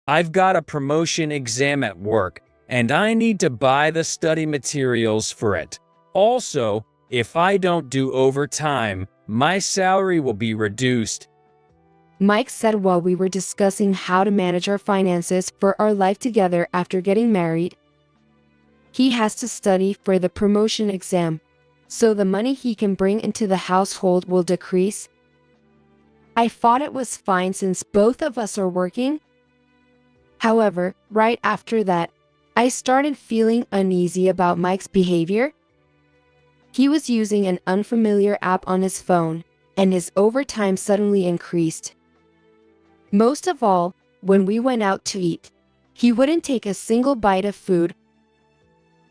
I've got a promotion exam at work, and I need to buy the study materials for it. Also, if I don't do overtime, my salary will be reduced. Mike said while we were discussing how to manage our finances for our life together after getting married. He has to study for the promotion exam, so the money he can bring into the household will decrease. I thought it was fine since both of us are working. However, right after that, I started feeling uneasy about Mike's behavior. He was using an unfamiliar app on his phone, and his overtime suddenly increased. Most of all, when we went out to eat, he wouldn't take a single bite of food.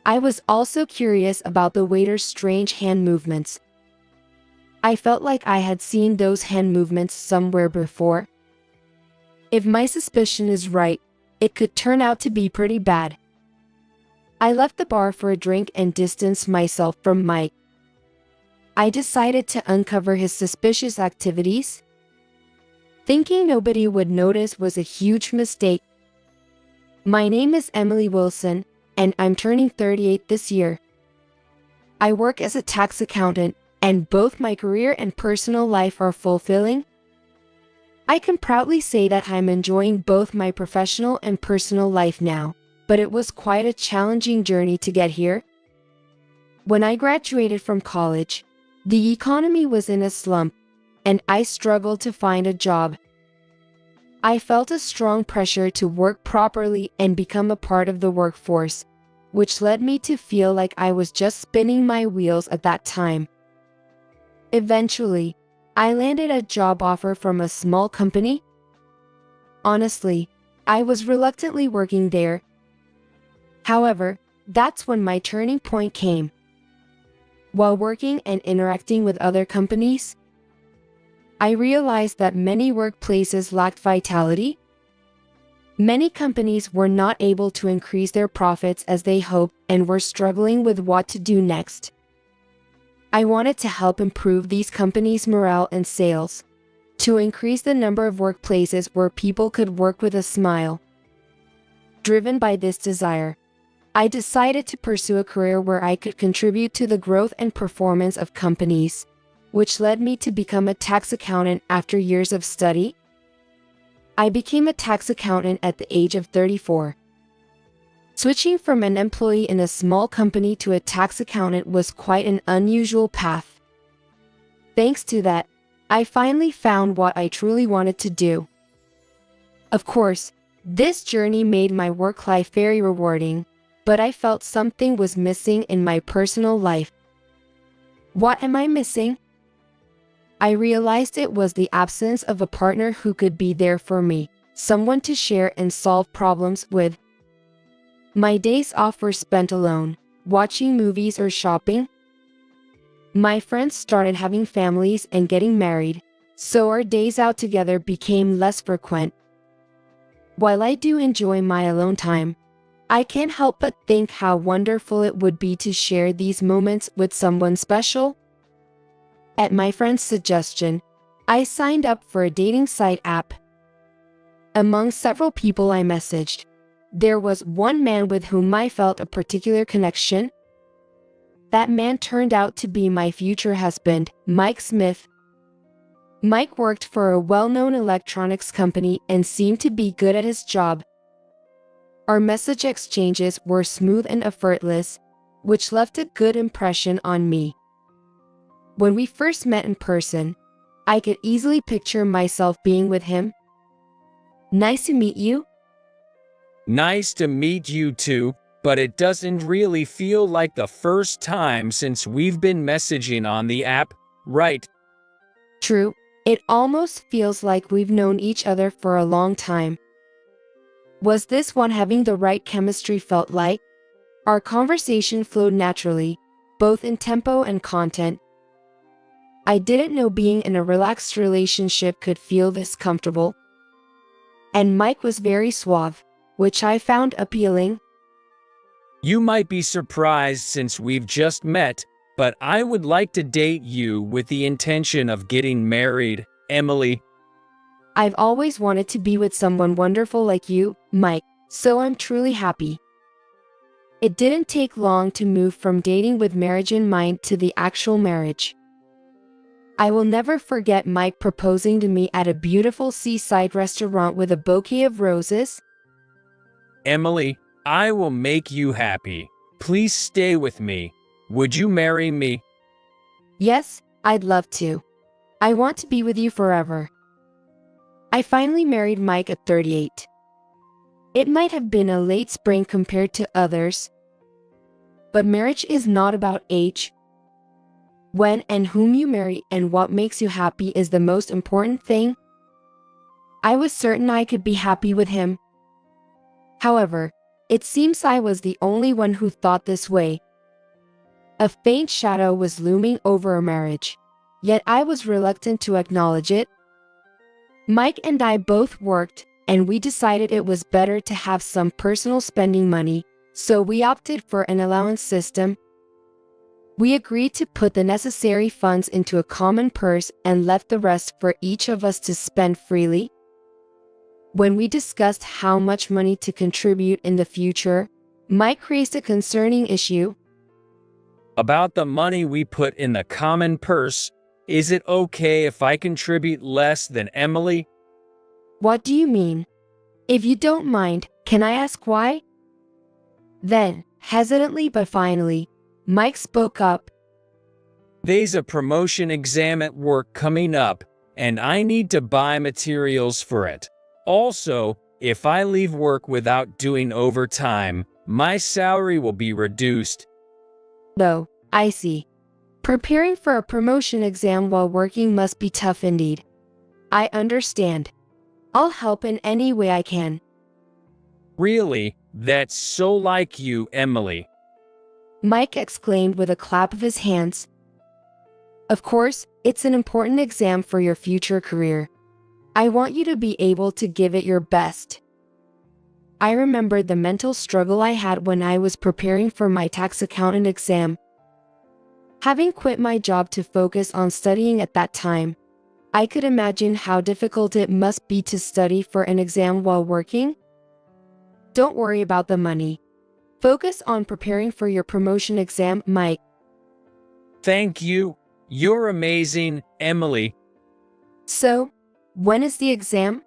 I was also curious about the waiter's strange hand movements. I felt like I had seen those hand movements somewhere before. If my suspicion is right, it could turn out to be pretty bad. I left the bar for a drink and distanced myself from Mike. I decided to uncover his suspicious activities. Thinking nobody would notice was a huge mistake. My name is Emily Wilson, and I'm turning 38 this year. I work as a tax accountant, and both my career and personal life are fulfilling. I can proudly say that I'm enjoying both my professional and personal life now, but it was quite a challenging journey to get here. When I graduated from college, the economy was in a slump, and I struggled to find a job. I felt a strong pressure to work properly and become a part of the workforce, which led me to feel like I was just spinning my wheels at that time. Eventually, I landed a job offer from a small company. Honestly, I was reluctantly working there. However, that's when my turning point came. While working and interacting with other companies, I realized that many workplaces lacked vitality. Many companies were not able to increase their profits as they hoped and were struggling with what to do next. I wanted to help improve these companies' morale and sales, to increase the number of workplaces where people could work with a smile. Driven by this desire, I decided to pursue a career where I could contribute to the growth and performance of companies, which led me to become a tax accountant after years of study. I became a tax accountant at the age of 34. Switching from an employee in a small company to a tax accountant was quite an unusual path. Thanks to that, I finally found what I truly wanted to do. Of course, this journey made my work life very rewarding, but I felt something was missing in my personal life. What am I missing? I realized it was the absence of a partner who could be there for me, someone to share and solve problems with. My days off were spent alone, watching movies or shopping. My friends started having families and getting married, so our days out together became less frequent. While I do enjoy my alone time, I can't help but think how wonderful it would be to share these moments with someone special. At my friend's suggestion, I signed up for a dating site app. Among several people I messaged, there was one man with whom I felt a particular connection. That man turned out to be my future husband, Mike Smith. Mike worked for a well-known electronics company and seemed to be good at his job. Our message exchanges were smooth and effortless, which left a good impression on me. When we first met in person, I could easily picture myself being with him. Nice to meet you. Nice to meet you too, but it doesn't really feel like the first time since we've been messaging on the app, right? True, it almost feels like we've known each other for a long time. Was this one having the right chemistry felt like? Our conversation flowed naturally, both in tempo and content. I didn't know being in a relaxed relationship could feel this comfortable. And Mike was very suave, which I found appealing. You might be surprised since we've just met, but I would like to date you with the intention of getting married, Emily. I've always wanted to be with someone wonderful like you, Mike, so I'm truly happy. It didn't take long to move from dating with marriage in mind to the actual marriage. I will never forget Mike proposing to me at a beautiful seaside restaurant with a bouquet of roses. Emily, I will make you happy. Please stay with me. Would you marry me? Yes, I'd love to. I want to be with you forever. I finally married Mike at 38. It might have been a late spring compared to others, but marriage is not about age. When and whom you marry and what makes you happy is the most important thing. I was certain I could be happy with him. However, it seems I was the only one who thought this way. A faint shadow was looming over our marriage, yet I was reluctant to acknowledge it. Mike and I both worked, and we decided it was better to have some personal spending money, so we opted for an allowance system. We agreed to put the necessary funds into a common purse and left the rest for each of us to spend freely. When we discussed how much money to contribute in the future, Mike raised a concerning issue. About the money we put in the common purse, is it okay if I contribute less than Emily? What do you mean? If you don't mind, can I ask why? Then, hesitantly but finally, Mike spoke up. There's a promotion exam at work coming up, and I need to buy materials for it. Also, if I leave work without doing overtime, my salary will be reduced. Oh, I see. Preparing for a promotion exam while working must be tough indeed. I understand. I'll help in any way I can. Really? That's so like you, Emily. Mike exclaimed with a clap of his hands. Of course, it's an important exam for your future career. I want you to be able to give it your best. I remembered the mental struggle I had when I was preparing for my tax accountant exam. Having quit my job to focus on studying at that time, I could imagine how difficult it must be to study for an exam while working. Don't worry about the money. Focus on preparing for your promotion exam, Mike. Thank you. You're amazing, Emily. So, when is the exam?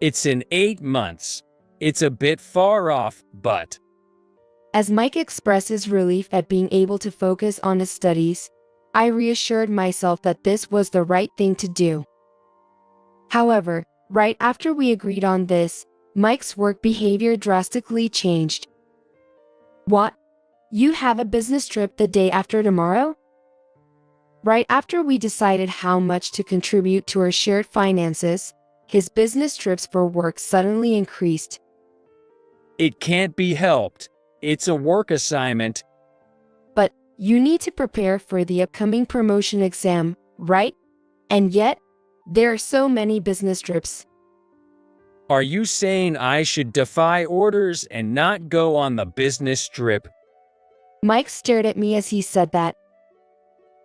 It's in 8 months. It's a bit far off, but... As Mike expressed his relief at being able to focus on his studies, I reassured myself that this was the right thing to do. However, right after we agreed on this, Mike's work behavior drastically changed. What? You have a business trip the day after tomorrow? Right after we decided how much to contribute to our shared finances, his business trips for work suddenly increased. It can't be helped. It's a work assignment. But you need to prepare for the upcoming promotion exam, right? And yet, there are so many business trips. Are you saying I should defy orders and not go on the business trip? Mike stared at me as he said that.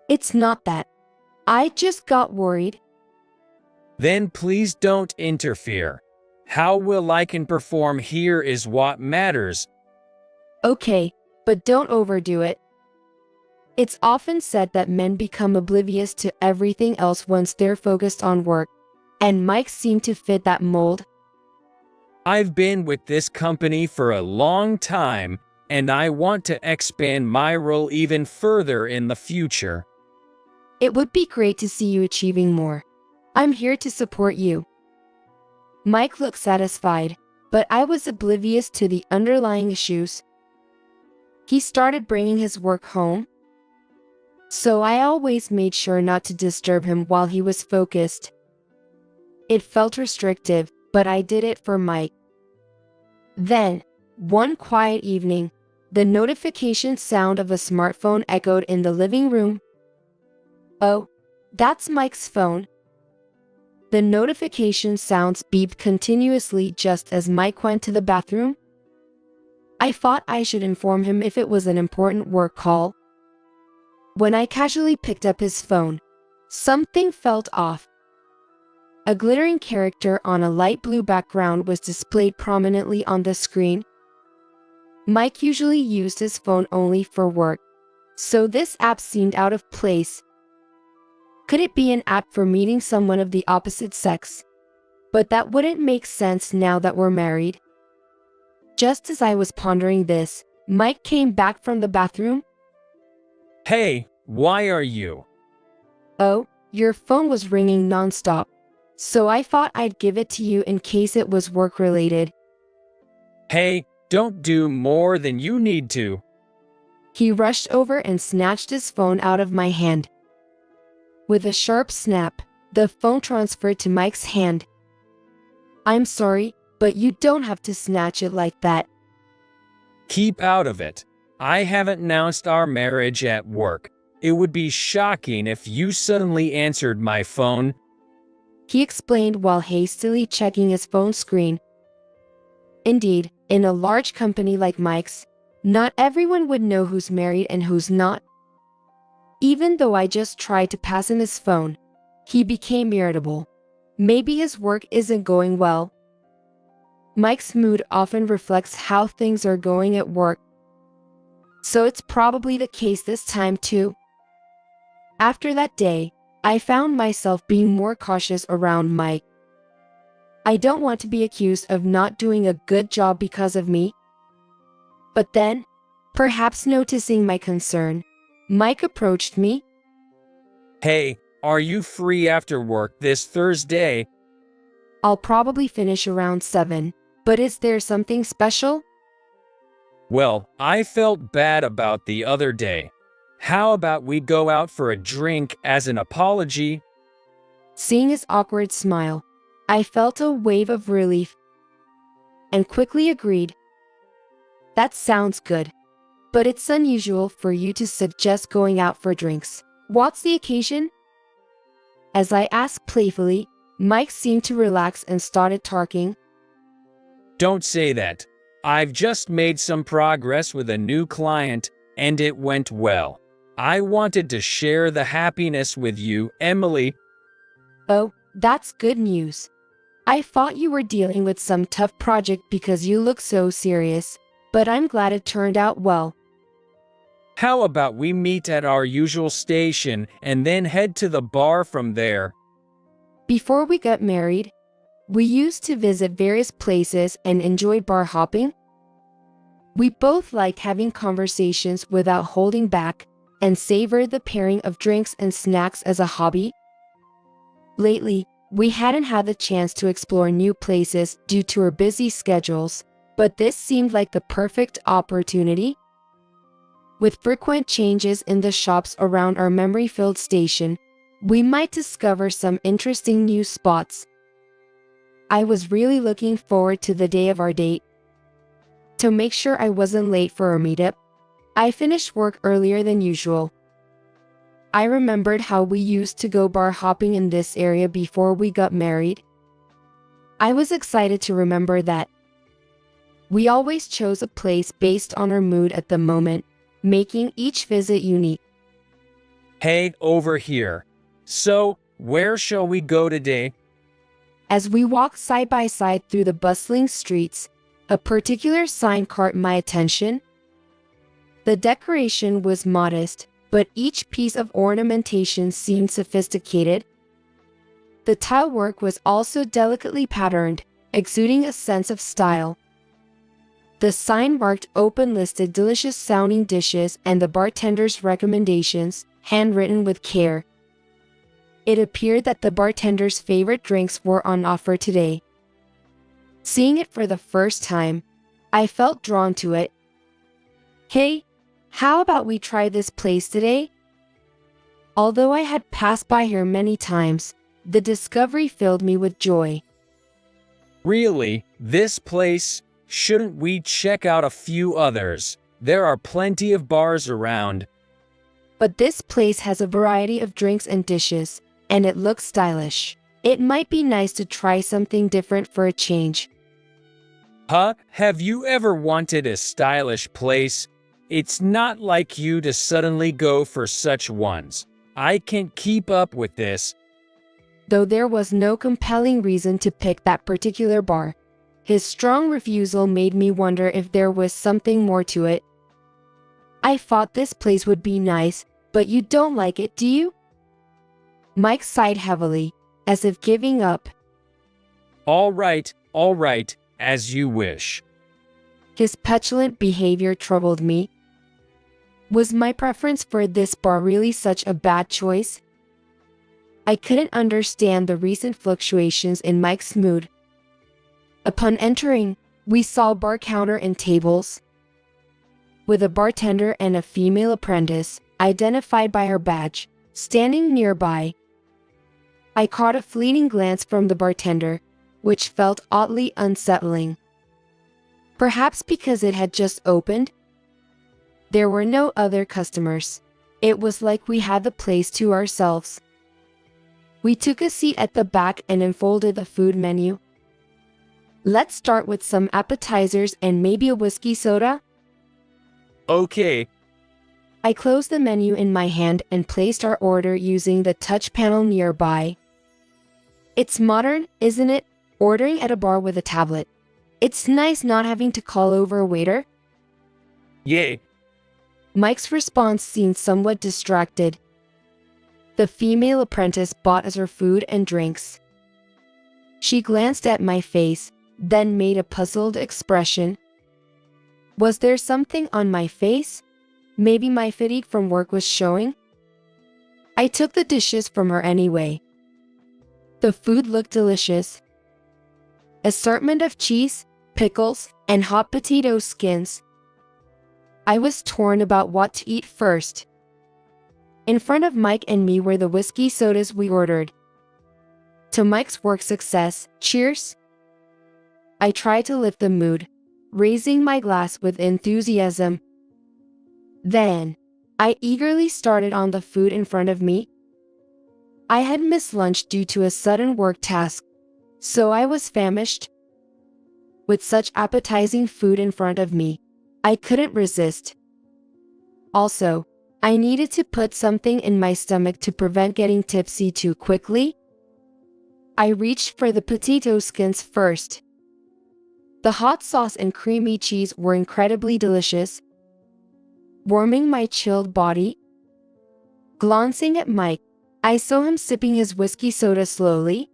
It's not that. I just got worried. Then please don't interfere. How well I can perform here is what matters. Okay, but don't overdo it. It's often said that men become oblivious to everything else once they're focused on work, and Mike seemed to fit that mold. I've been with this company for a long time, and I want to expand my role even further in the future. It would be great to see you achieving more. I'm here to support you. Mike looked satisfied, but I was oblivious to the underlying issues. He started bringing his work home, so I always made sure not to disturb him while he was focused. It felt restrictive, but I did it for Mike. Then, one quiet evening, the notification sound of a smartphone echoed in the living room. Oh, that's Mike's phone. The notification sounds beeped continuously just as Mike went to the bathroom. I thought I should inform him if it was an important work call. When I casually picked up his phone, something felt off. A glittering character on a light blue background was displayed prominently on the screen. Mike usually used his phone only for work, so this app seemed out of place. Could it be an app for meeting someone of the opposite sex? But that wouldn't make sense now that we're married. Just as I was pondering this, Mike came back from the bathroom. Hey, why are you? Oh, your phone was ringing nonstop, so I thought I'd give it to you in case it was work-related. Hey, don't do more than you need to. He rushed over and snatched his phone out of my hand. With a sharp snap, the phone transferred to Mike's hand. I'm sorry, but you don't have to snatch it like that. Keep out of it. I haven't announced our marriage at work. It would be shocking if you suddenly answered my phone. He explained while hastily checking his phone screen. Indeed, in a large company like Mike's, not everyone would know who's married and who's not. Even though I just tried to pass him his phone, he became irritable. Maybe his work isn't going well. Mike's mood often reflects how things are going at work, so it's probably the case this time too. After that day, I found myself being more cautious around Mike. I don't want to be accused of not doing a good job because of me. But then, perhaps noticing my concern, Mike approached me. Hey, are you free after work this Thursday? I'll probably finish around 7, but is there something special? Well, I felt bad about the other day. How about we go out for a drink as an apology? Seeing his awkward smile, I felt a wave of relief and quickly agreed. That sounds good, but it's unusual for you to suggest going out for drinks. What's the occasion? As I asked playfully, Mike seemed to relax and started talking. Don't say that. I've just made some progress with a new client, and it went well. I wanted to share the happiness with you, Emily. Oh, that's good news. I thought you were dealing with some tough project because you look so serious, but I'm glad it turned out well. How about we meet at our usual station and then head to the bar from there? Before we got married, we used to visit various places and enjoyed bar hopping. We both liked having conversations without holding back and savored the pairing of drinks and snacks as a hobby. Lately, we hadn't had the chance to explore new places due to our busy schedules, but this seemed like the perfect opportunity. With frequent changes in the shops around our memory-filled station, we might discover some interesting new spots. I was really looking forward to the day of our date. To make sure I wasn't late for our meetup, I finished work earlier than usual. I remembered how we used to go bar hopping in this area before we got married. I was excited to remember that. We always chose a place based on our mood at the moment, making each visit unique. Hey, over here. So, where shall we go today? As we walked side by side through the bustling streets, a particular sign caught my attention. The decoration was modest, but each piece of ornamentation seemed sophisticated. The tile work was also delicately patterned, exuding a sense of style. The sign marked open-listed delicious-sounding dishes and the bartender's recommendations, handwritten with care. It appeared that the bartender's favorite drinks were on offer today. Seeing it for the first time, I felt drawn to it. Hey, how about we try this place today? Although I had passed by here many times, the discovery filled me with joy. Really? This place? Shouldn't we check out a few others? There are plenty of bars around. But this place has a variety of drinks and dishes, and it looks stylish. It might be nice to try something different for a change. Huh? Have you ever wanted a stylish place? It's not like you to suddenly go for such ones. I can't keep up with this. though there was no compelling reason to pick that particular bar. His strong refusal made me wonder if there was something more to it. I thought this place would be nice, but you don't like it, do you? Mike sighed heavily, as if giving up. All right, as you wish. His petulant behavior troubled me. Was my preference for this bar really such a bad choice? I couldn't understand the recent fluctuations in Mike's mood. Upon entering, we saw a bar counter and tables, with a bartender and a female apprentice, identified by her badge, standing nearby. I caught a fleeting glance from the bartender, which felt oddly unsettling. Perhaps because it had just opened? There were no other customers. It was like we had the place to ourselves. We took a seat at the back and unfolded the food menu. Let's start with some appetizers and maybe a whiskey soda. Okay. I closed the menu in my hand and placed our order using the touch panel nearby. It's modern, isn't it? Ordering at a bar with a tablet. It's nice not having to call over a waiter. Yay. Mike's response seemed somewhat distracted. The female apprentice bought us our food and drinks. She glanced at my face, then made a puzzled expression. Was there something on my face? Maybe my fatigue from work was showing? I took the dishes from her anyway. The food looked delicious. Assortment of cheese, pickles, and hot potato skins. I was torn about what to eat first. In front of Mike and me were the whiskey sodas we ordered. To Mike's work success, cheers! I tried to lift the mood, raising my glass with enthusiasm. Then, I eagerly started on the food in front of me. I had missed lunch due to a sudden work task, so I was famished. With such appetizing food in front of me, I couldn't resist. Also, I needed to put something in my stomach to prevent getting tipsy too quickly. I reached for the potato skins first. The hot sauce and creamy cheese were incredibly delicious, warming my chilled body. Glancing at Mike, I saw him sipping his whiskey soda slowly.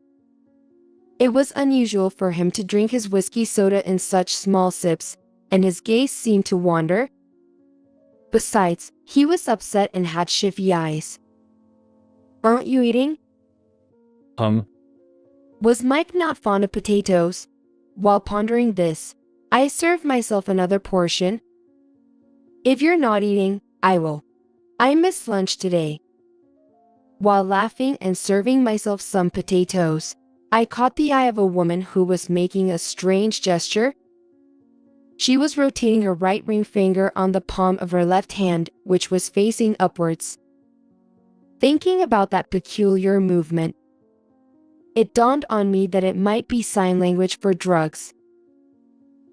It was unusual for him to drink his whiskey soda in such small sips, and his gaze seemed to wander. Besides, he was upset and had shifty eyes. Aren't you eating? Was Mike not fond of potatoes? While pondering this, I served myself another portion. If you're not eating, I will. I missed lunch today. While laughing and serving myself some potatoes, I caught the eye of a woman who was making a strange gesture. She was rotating her right ring finger on the palm of her left hand, which was facing upwards. Thinking about that peculiar movement, it dawned on me that it might be sign language for drugs.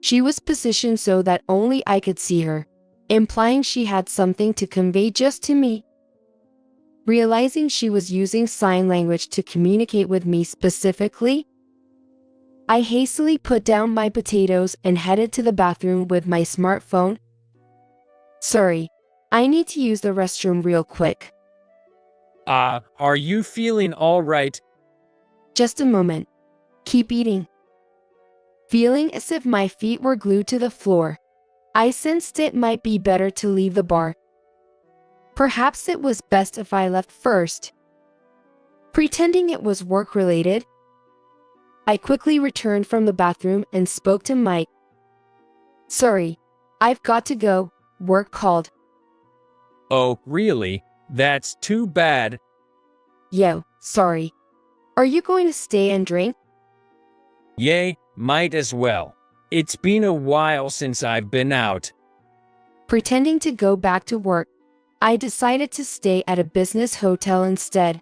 She was positioned so that only I could see her, implying she had something to convey just to me. Realizing she was using sign language to communicate with me specifically, I hastily put down my potatoes and headed to the bathroom with my smartphone. Sorry, I need to use the restroom real quick. Are you feeling all right? Just a moment. Keep eating. Feeling as if my feet were glued to the floor, I sensed it might be better to leave the bar. Perhaps it was best if I left first. Pretending it was work-related, I quickly returned from the bathroom and spoke to Mike. Sorry, I've got to go. Work called. Oh, really? That's too bad. Yo, sorry. Are you going to stay and drink? Yay, might as well. It's been a while since I've been out. Pretending to go back to work, I decided to stay at a business hotel instead.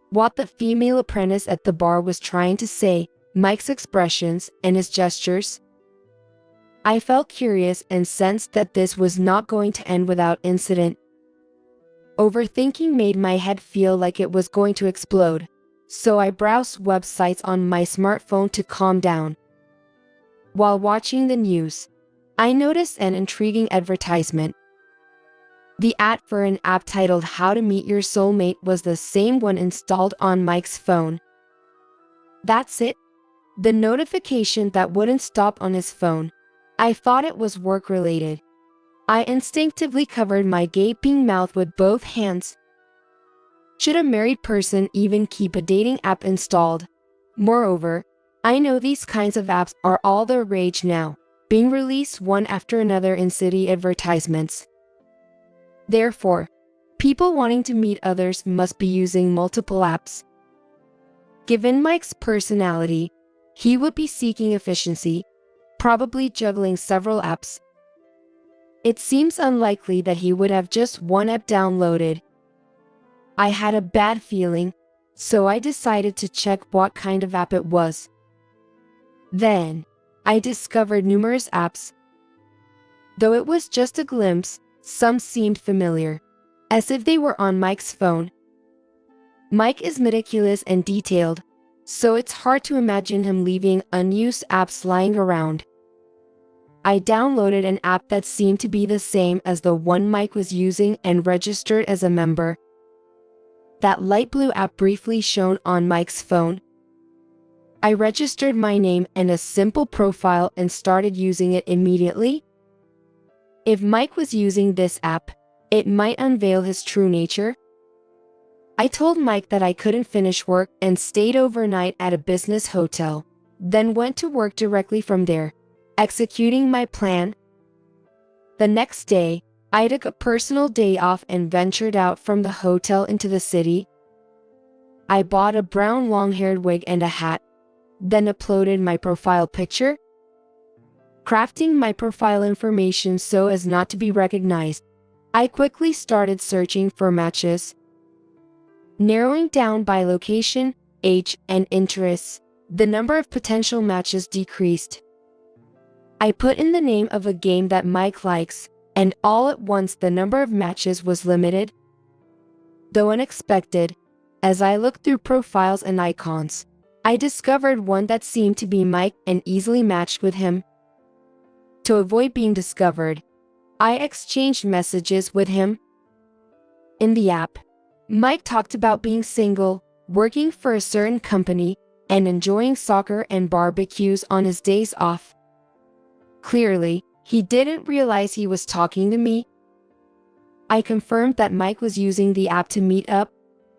What the female apprentice at the bar was trying to say, Mike's expressions and his gestures, I felt curious and sensed that this was not going to end without incident. Overthinking made my head feel like it was going to explode. so I browsed websites on my smartphone to calm down. While watching the news, I noticed an intriguing advertisement. The ad for an app titled How to Meet Your Soulmate was the same one installed on Mike's phone. That's it. The notification that wouldn't stop on his phone. I thought it was work-related. I instinctively covered my gaping mouth with both hands. Should a married person even keep a dating app installed? Moreover, I know these kinds of apps are all the rage now, being released one after another in city advertisements. Therefore, people wanting to meet others must be using multiple apps. Given Mike's personality, he would be seeking efficiency, probably juggling several apps. It seems unlikely that he would have just one app downloaded. I had a bad feeling, so I decided to check what kind of app it was. Then, I discovered numerous apps. Though it was just a glimpse, some seemed familiar, as if they were on Mike's phone. Mike is meticulous and detailed, so it's hard to imagine him leaving unused apps lying around. I downloaded an app that seemed to be the same as the one Mike was using and registered as a member. That light blue app briefly shone on Mike's phone. I registered my name and a simple profile and started using it immediately. If Mike was using this app, it might unveil his true nature. I told Mike that I couldn't finish work and stayed overnight at a business hotel, then went to work directly from there, executing my plan. The next day, I took a personal day off and ventured out from the hotel into the city. I bought a brown long-haired wig and a hat, then uploaded my profile picture. Crafting my profile information so as not to be recognized, I quickly started searching for matches. Narrowing down by location, age, and interests, the number of potential matches decreased. I put in the name of a game that Mike likes, and all at once the number of matches was limited. Though unexpected, as I looked through profiles and icons, I discovered one that seemed to be Mike and easily matched with him. To avoid being discovered, I exchanged messages with him. In the app, Mike talked about being single, working for a certain company, and enjoying soccer and barbecues on his days off. Clearly, he didn't realize he was talking to me. I confirmed that Mike was using the app to meet up,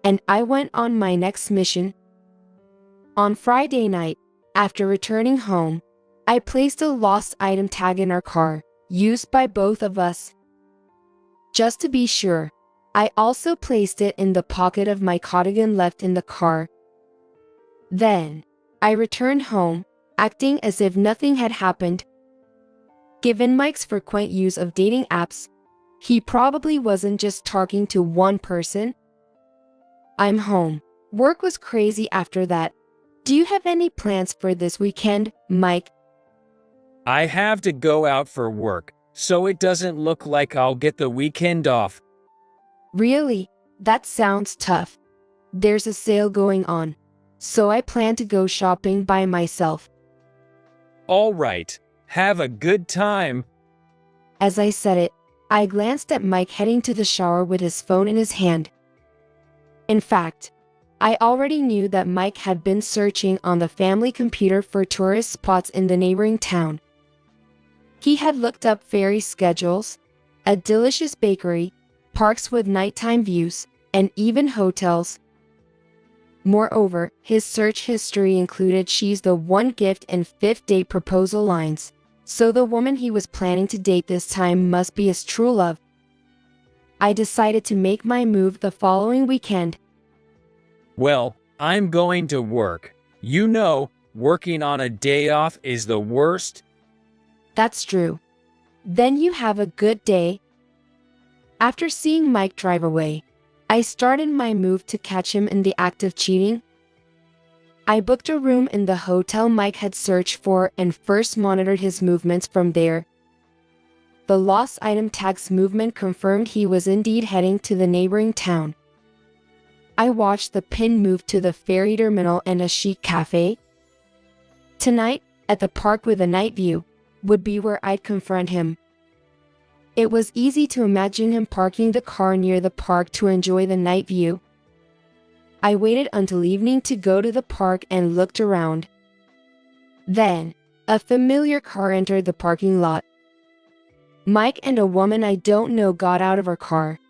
and I went on my next mission. On Friday night, after returning home, I placed a lost item tag in our car, used by both of us. Just to be sure, I also placed it in the pocket of my cardigan left in the car. Then, I returned home, acting as if nothing had happened. Given Mike's frequent use of dating apps, he probably wasn't just talking to one person. I'm home. Work was crazy after that. Do you have any plans for this weekend, Mike? I have to go out for work, so it doesn't look like I'll get the weekend off. Really? That sounds tough. There's a sale going on, so I plan to go shopping by myself. All right, have a good time. As I said it, I glanced at Mike heading to the shower with his phone in his hand. In fact, I already knew that Mike had been searching on the family computer for tourist spots in the neighboring town. He had looked up ferry schedules, a delicious bakery, parks with nighttime views, and even hotels. Moreover, his search history included "she's the one" gift and fifth date proposal lines, so the woman he was planning to date this time must be his true love. I decided to make my move the following weekend. Well, I'm going to work. You know, working on a day off is the worst. That's true. Then you have a good day. After seeing Mike drive away, I started my move to catch him in the act of cheating. I booked a room in the hotel Mike had searched for and first monitored his movements from there. The lost item tag's movement confirmed he was indeed heading to the neighboring town. I watched the pin move to the ferry terminal and a chic cafe. Tonight, at the park with a night view, would be where I'd confront him. It was easy to imagine him parking the car near the park to enjoy the night view. I waited until evening to go to the park and looked around. Then, a familiar car entered the parking lot. Mike and a woman I don't know got out of her car.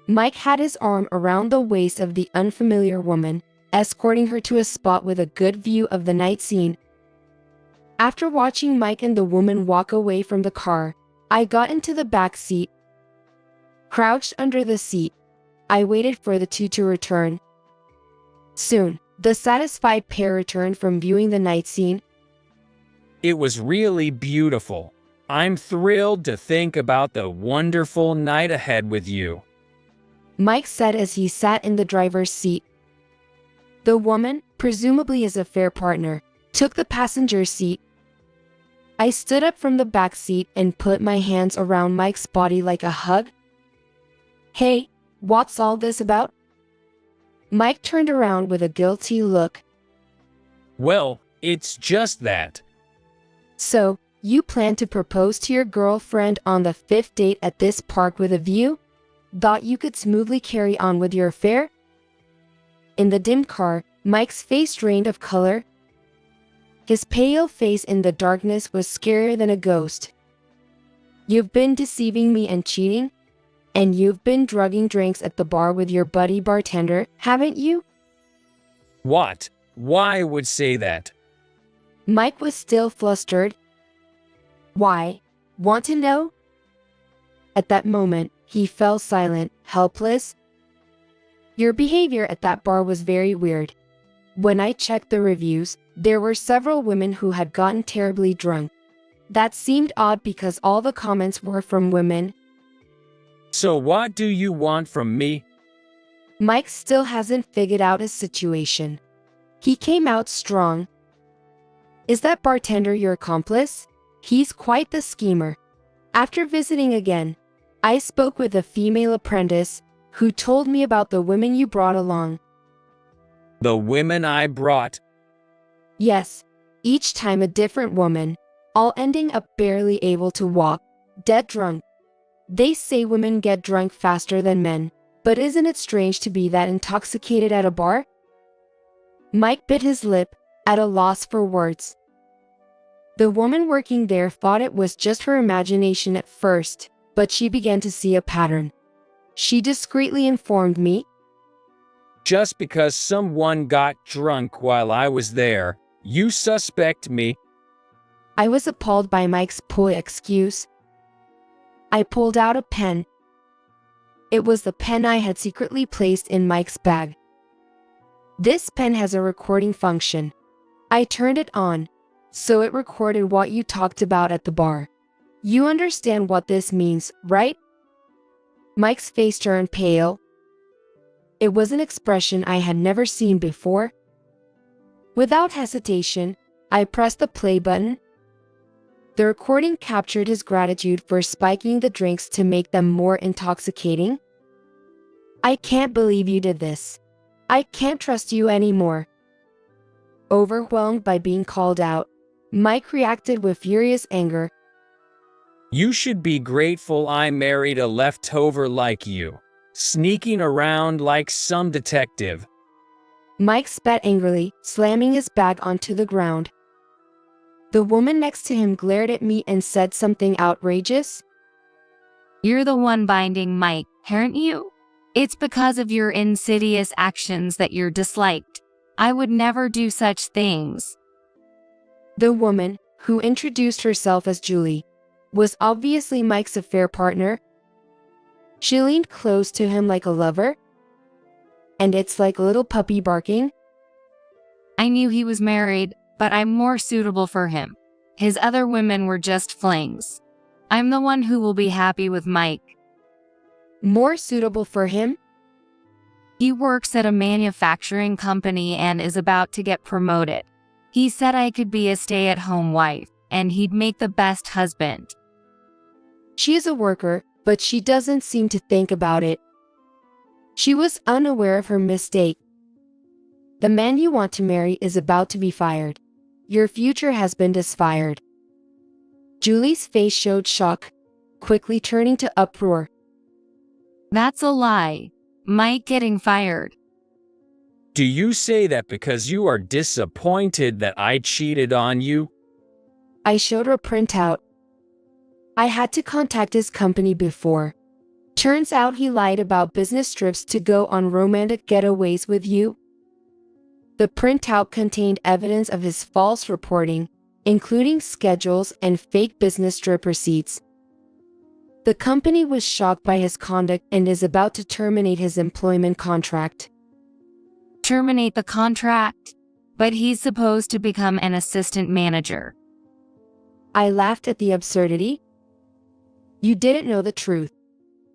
Mike had his arm around the waist of the unfamiliar woman, escorting her to a spot with a good view of the night scene. After watching Mike and the woman walk away from the car, I got into the back seat. Crouched under the seat, I waited for the two to return. Soon, the satisfied pair returned from viewing the night scene. It was really beautiful. I'm thrilled to think about the wonderful night ahead with you, Mike said as he sat in the driver's seat. The woman, presumably his affair partner, took the passenger seat. I stood up from the back seat and put my hands around Mike's body like a hug. Hey, what's all this about? Mike turned around with a guilty look. Well, it's just that. So, you plan to propose to your girlfriend on the 5th date at this park with a view? Thought you could smoothly carry on with your affair? In the dim car, Mike's face drained of color. His pale face in the darkness was scarier than a ghost. You've been deceiving me and cheating? And you've been drugging drinks at the bar with your buddy bartender, haven't you? What? Why would say that? Mike was still flustered. Why? Want to know? At that moment, he fell silent, helpless. Your behavior at that bar was very weird. When I checked the reviews, there were several women who had gotten terribly drunk. That seemed odd because all the comments were from women. So what do you want from me? Mike still hasn't figured out his situation. He came out strong. Is that bartender your accomplice? He's quite the schemer. After visiting again, I spoke with a female apprentice who told me about the women you brought along. The women I brought? Yes, each time a different woman, all ending up barely able to walk, dead drunk. They say women get drunk faster than men, but isn't it strange to be that intoxicated at a bar? Mike bit his lip, at a loss for words. The woman working there thought it was just her imagination at first, but she began to see a pattern. She discreetly informed me. Just because someone got drunk while I was there, you suspect me? I was appalled by Mike's pull excuse. I pulled out a pen. It was the pen I had secretly placed in Mike's bag. This pen has a recording function. I turned it on, so it recorded what you talked about at the bar. You understand what this means, right? Mike's face turned pale. It was an expression I had never seen before. Without hesitation, I pressed the play button. The recording captured his gratitude for spiking the drinks to make them more intoxicating. I can't believe you did this. I can't trust you anymore. Overwhelmed by being called out, Mike reacted with furious anger. You should be grateful I married a leftover like you, sneaking around like some detective. Mike spat angrily, slamming his bag onto the ground. The woman next to him glared at me and said something outrageous. You're the one binding Mike, aren't you? It's because of your insidious actions that you're disliked. I would never do such things. The woman, who introduced herself as Julie, was obviously Mike's affair partner. She leaned close to him like a lover. And it's like a little puppy barking. I knew he was married, but I'm more suitable for him. His other women were just flings. I'm the one who will be happy with Mike. More suitable for him? He works at a manufacturing company and is about to get promoted. He said I could be a stay-at-home wife, and he'd make the best husband. She is a worker, but she doesn't seem to think about it. She was unaware of her mistake. The man you want to marry is about to be fired. Your future has been disfired. Julie's face showed shock, quickly turning to uproar. That's a lie. Mike getting fired. Do you say that because you are disappointed that I cheated on you? I showed her a printout. I had to contact his company before. Turns out he lied about business trips to go on romantic getaways with you. The printout contained evidence of his false reporting, including schedules and fake business trip receipts. The company was shocked by his conduct and is about to terminate his employment contract. Terminate the contract? But he's supposed to become an assistant manager. I laughed at the absurdity. You didn't know the truth.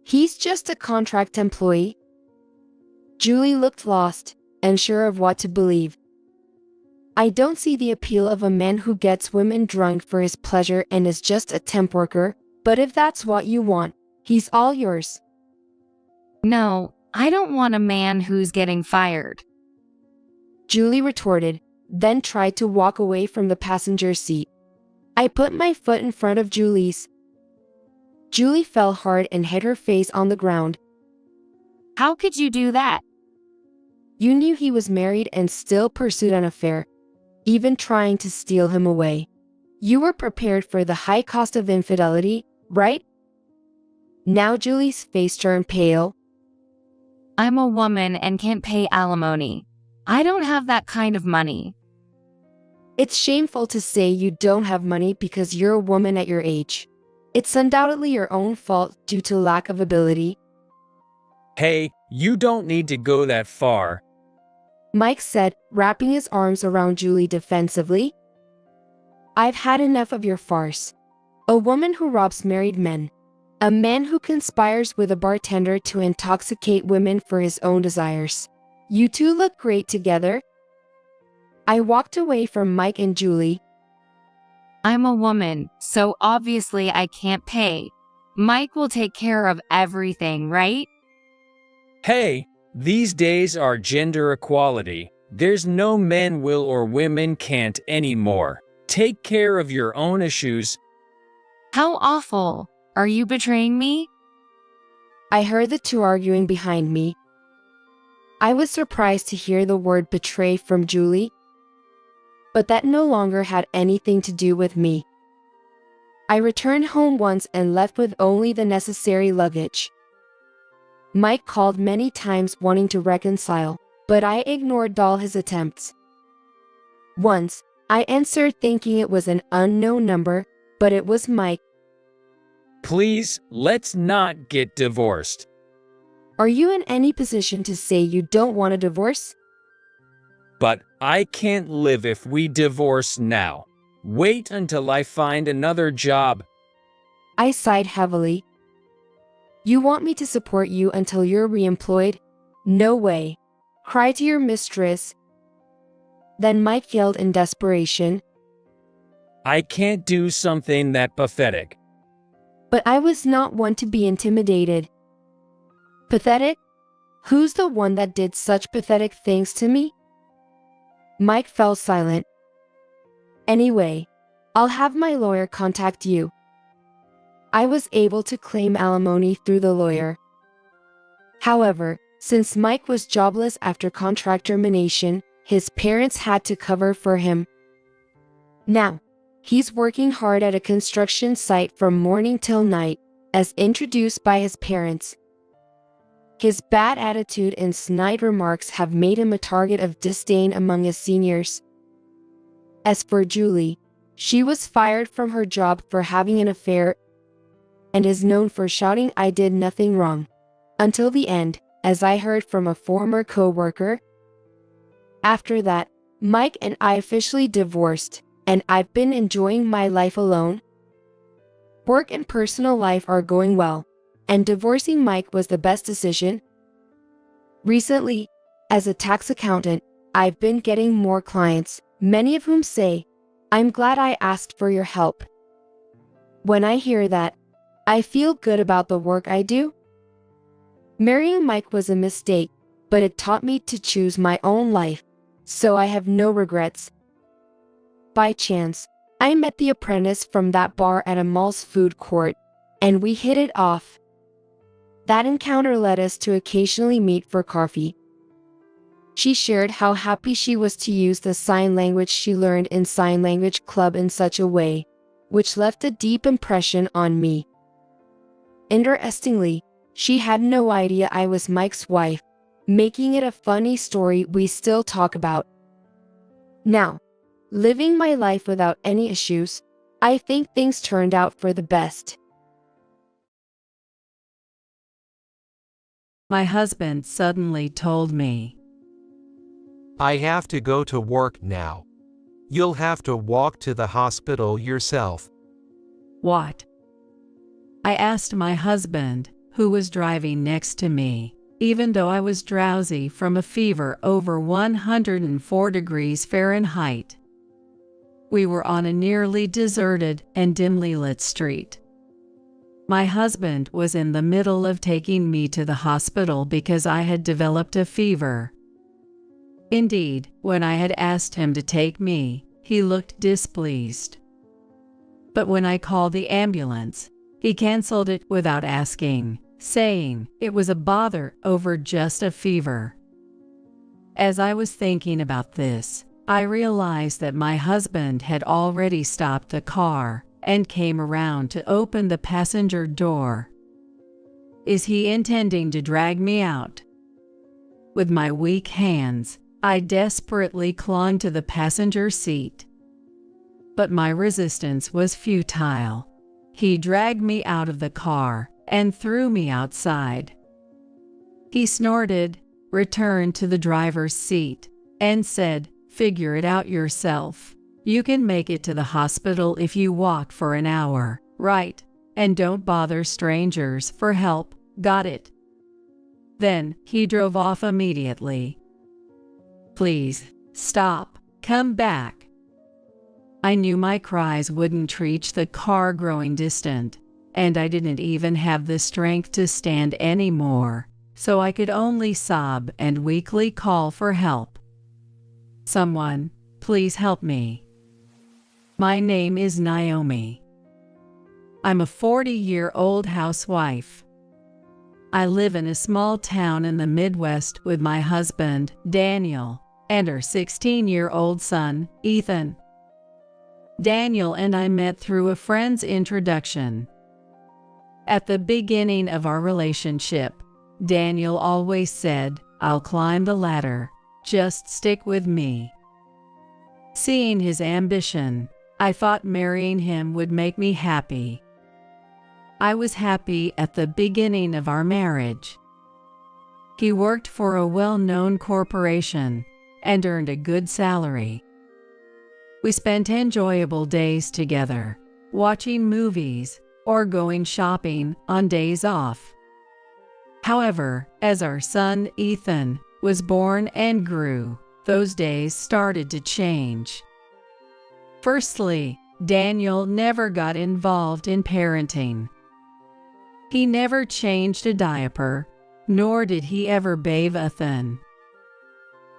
He's just a contract employee. Julie looked lost, unsure of what to believe. I don't see the appeal of a man who gets women drunk for his pleasure and is just a temp worker, but if that's what you want, he's all yours. No, I don't want a man who's getting fired. Julie retorted, then tried to walk away from the passenger seat. I put my foot in front of Julie's. Julie fell hard and hit her face on the ground. How could you do that? You knew he was married and still pursued an affair, even trying to steal him away. You were prepared for the high cost of infidelity, right? Now Julie's face turned pale. I'm a woman and can't pay alimony. I don't have that kind of money. It's shameful to say you don't have money because you're a woman at your age. It's undoubtedly your own fault due to lack of ability. Hey, you don't need to go that far. Mike said, wrapping his arms around Julie defensively. I've had enough of your farce. A woman who robs married men. A man who conspires with a bartender to intoxicate women for his own desires. You two look great together. I walked away from Mike and Julie. I'm a woman, so obviously I can't pay. Mike will take care of everything, right? Hey, these days are gender equality. There's no men will or women can't anymore. Take care of your own issues. How awful. Are you betraying me? I heard the two arguing behind me. I was surprised to hear the word betray from Julie, but that no longer had anything to do with me. I returned home once and left with only the necessary luggage. Mike called many times wanting to reconcile, but I ignored all his attempts. Once, I answered thinking it was an unknown number, but it was Mike. Please, let's not get divorced. Are you in any position to say you don't want a divorce? But I can't live if we divorce now. Wait until I find another job. I sighed heavily. You want me to support you until you're reemployed? No way. Cry to your mistress. Then Mike yelled in desperation. I can't do something that pathetic. But I was not one to be intimidated. Pathetic? Who's the one that did such pathetic things to me? Mike fell silent. Anyway, I'll have my lawyer contact you. I was able to claim alimony through the lawyer. However, since Mike was jobless after contract termination, his parents had to cover for him. Now, he's working hard at a construction site from morning till night, as introduced by his parents. His bad attitude and snide remarks have made him a target of disdain among his seniors. As for Julie, she was fired from her job for having an affair and is known for shouting "I did nothing wrong" until the end, as I heard from a former co-worker. After that, Mike and I officially divorced, and I've been enjoying my life alone. Work and personal life are going well, and divorcing Mike was the best decision. Recently, as a tax accountant, I've been getting more clients, many of whom say, "I'm glad I asked for your help." When I hear that, I feel good about the work I do. Marrying Mike was a mistake, but it taught me to choose my own life, so I have no regrets. By chance, I met the apprentice from that bar at a mall's food court, and we hit it off. That encounter led us to occasionally meet for coffee. She shared how happy she was to use the sign language she learned in Sign Language Club in such a way, which left a deep impression on me. Interestingly, she had no idea I was Mike's wife, making it a funny story we still talk about. Now, living my life without any issues, I think things turned out for the best. My husband suddenly told me, I have to go to work now. You'll have to walk to the hospital yourself. "What?" I asked my husband, who was driving next to me, even though I was drowsy from a fever over 104 degrees Fahrenheit. We were on a nearly deserted and dimly lit street. My husband was in the middle of taking me to the hospital because I had developed a fever. Indeed, when I had asked him to take me, he looked displeased. But when I called the ambulance, he canceled it without asking, saying it was a bother over just a fever. As I was thinking about this, I realized that my husband had already stopped the car and came around to open the passenger door. Is he intending to drag me out? With my weak hands, I desperately clung to the passenger seat. But my resistance was futile. He dragged me out of the car and threw me outside. He snorted, returned to the driver's seat, and said, "Figure it out yourself. You can make it to the hospital if you walk for an hour, right? And don't bother strangers for help, got it?" Then he drove off immediately. "Please, stop, come back." I knew my cries wouldn't reach the car growing distant, and I didn't even have the strength to stand anymore, so I could only sob and weakly call for help. "Someone, please help me. My name is Naomi. I'm a 40-year-old housewife. I live in a small town in the Midwest with my husband, Daniel, and our 16-year-old son, Ethan. Daniel and I met through a friend's introduction. At the beginning of our relationship, Daniel always said, "I'll climb the ladder, just stick with me." Seeing his ambition, I thought marrying him would make me happy. I was happy at the beginning of our marriage. He worked for a well-known corporation and earned a good salary. We spent enjoyable days together, watching movies or going shopping on days off. However, as our son Ethan was born and grew, those days started to change. Firstly, Daniel never got involved in parenting. He never changed a diaper, nor did he ever bathe Ethan.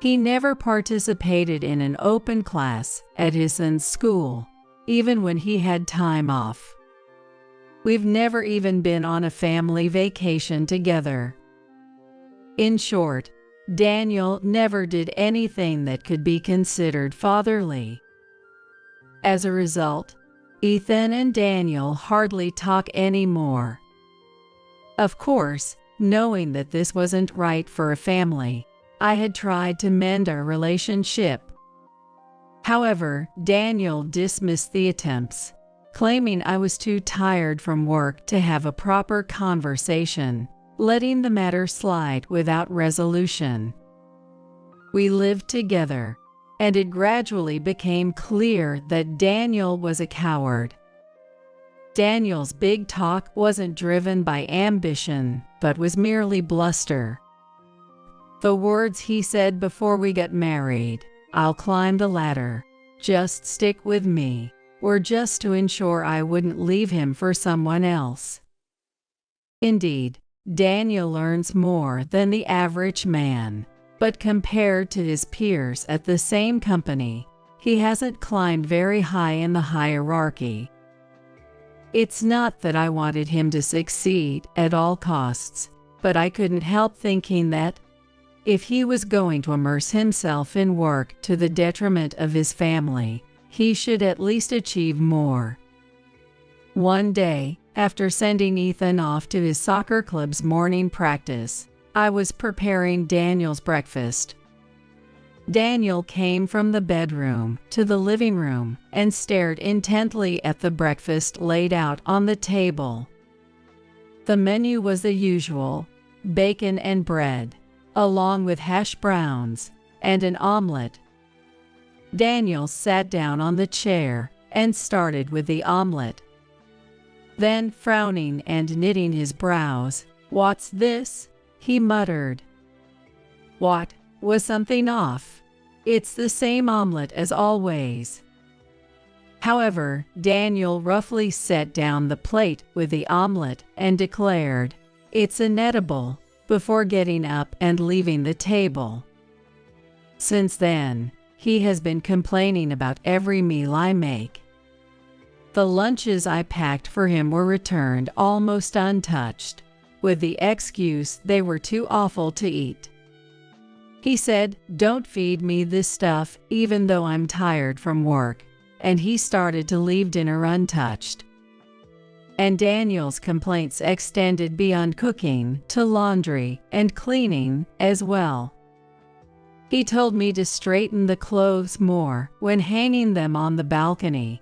He never participated in an open class at his son's school, even when he had time off. We've never even been on a family vacation together. In short, Daniel never did anything that could be considered fatherly. As a result, Ethan and Daniel hardly talk anymore. Of course, knowing that this wasn't right for a family, I had tried to mend our relationship. However, Daniel dismissed the attempts, claiming I was too tired from work to have a proper conversation, letting the matter slide without resolution. We lived together, and it gradually became clear that Daniel was a coward. Daniel's big talk wasn't driven by ambition, but was merely bluster. The words he said before we got married, "I'll climb the ladder, just stick with me," were just to ensure I wouldn't leave him for someone else. Indeed, Daniel earns more than the average man, but compared to his peers at the same company, he hasn't climbed very high in the hierarchy. It's not that I wanted him to succeed at all costs, but I couldn't help thinking that, if he was going to immerse himself in work to the detriment of his family, he should at least achieve more. One day, after sending Ethan off to his soccer club's morning practice, I was preparing Daniel's breakfast. Daniel came from the bedroom to the living room and stared intently at the breakfast laid out on the table. The menu was the usual: bacon and bread, along with hash browns and an omelet. Daniel sat down on the chair and started with the omelet. Then, frowning and knitting his brows, "What's this?" he muttered. What? Was something off? It's the same omelet as always. However, Daniel roughly set down the plate with the omelet and declared, "It's inedible," before getting up and leaving the table. Since then, he has been complaining about every meal I make. The lunches I packed for him were returned almost untouched, with the excuse they were too awful to eat. He said, "Don't feed me this stuff even though I'm tired from work," and he started to leave dinner untouched. And Daniel's complaints extended beyond cooking to laundry and cleaning as well. He told me to straighten the clothes more when hanging them on the balcony.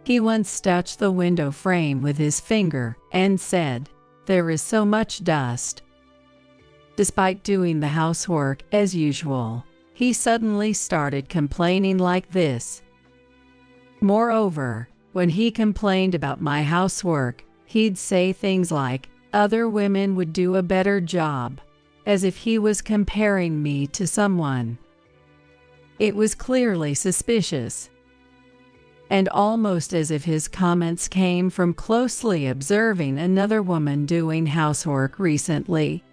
He once touched the window frame with his finger and said, "There is so much dust." Despite doing the housework as usual, he suddenly started complaining like this. Moreover, when he complained about my housework, he'd say things like, "Other women would do a better job," as if he was comparing me to someone. It was clearly suspicious, and almost as if his comments came from closely observing another woman doing housework recently.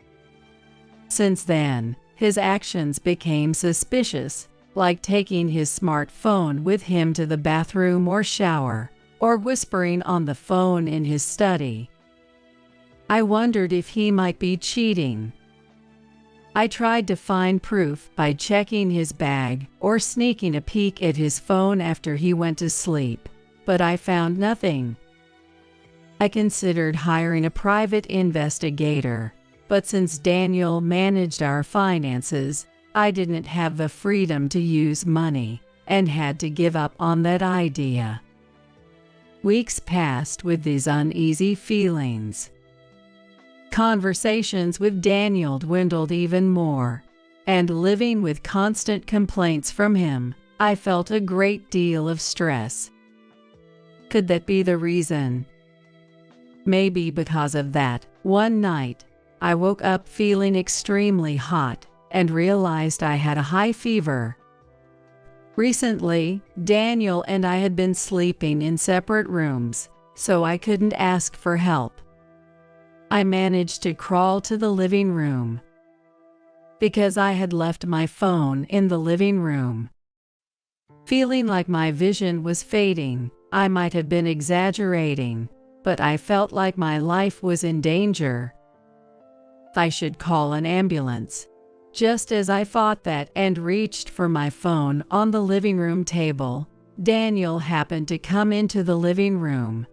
Since then, his actions became suspicious, like taking his smartphone with him to the bathroom or shower, or whispering on the phone in his study. I wondered if he might be cheating. I tried to find proof by checking his bag or sneaking a peek at his phone after he went to sleep, but I found nothing. I considered hiring a private investigator, but since Daniel managed our finances, I didn't have the freedom to use money and had to give up on that idea. Weeks passed with these uneasy feelings. Conversations with Daniel dwindled even more, and living with constant complaints from him, I felt a great deal of stress. Could that be the reason? Maybe because of that, one night, I woke up feeling extremely hot and realized I had a high fever. Recently, Daniel and I had been sleeping in separate rooms, so I couldn't ask for help. I managed to crawl to the living room because I had left my phone in the living room. Feeling like my vision was fading, I might have been exaggerating, but I felt like my life was in danger. I should call an ambulance. Just as I thought that and reached for my phone on the living room table, Daniel happened to come into the living room.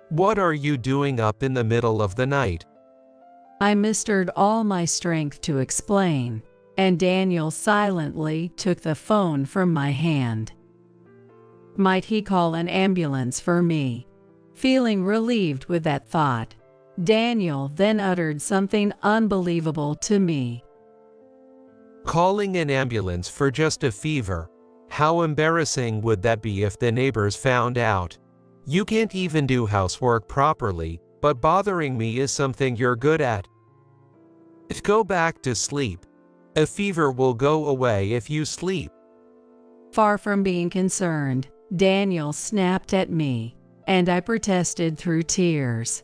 What are you doing up in the middle of the night? I mustered all my strength to explain, and Daniel silently took the phone from my hand. Might he call an ambulance for me? Feeling relieved with that thought, Daniel then uttered something unbelievable to me. Calling an ambulance for just a fever? How embarrassing would that be if the neighbors found out? You can't even do housework properly, but bothering me is something you're good at. Go back to sleep. A fever will go away if you sleep. Far from being concerned, Daniel snapped at me, and I protested through tears.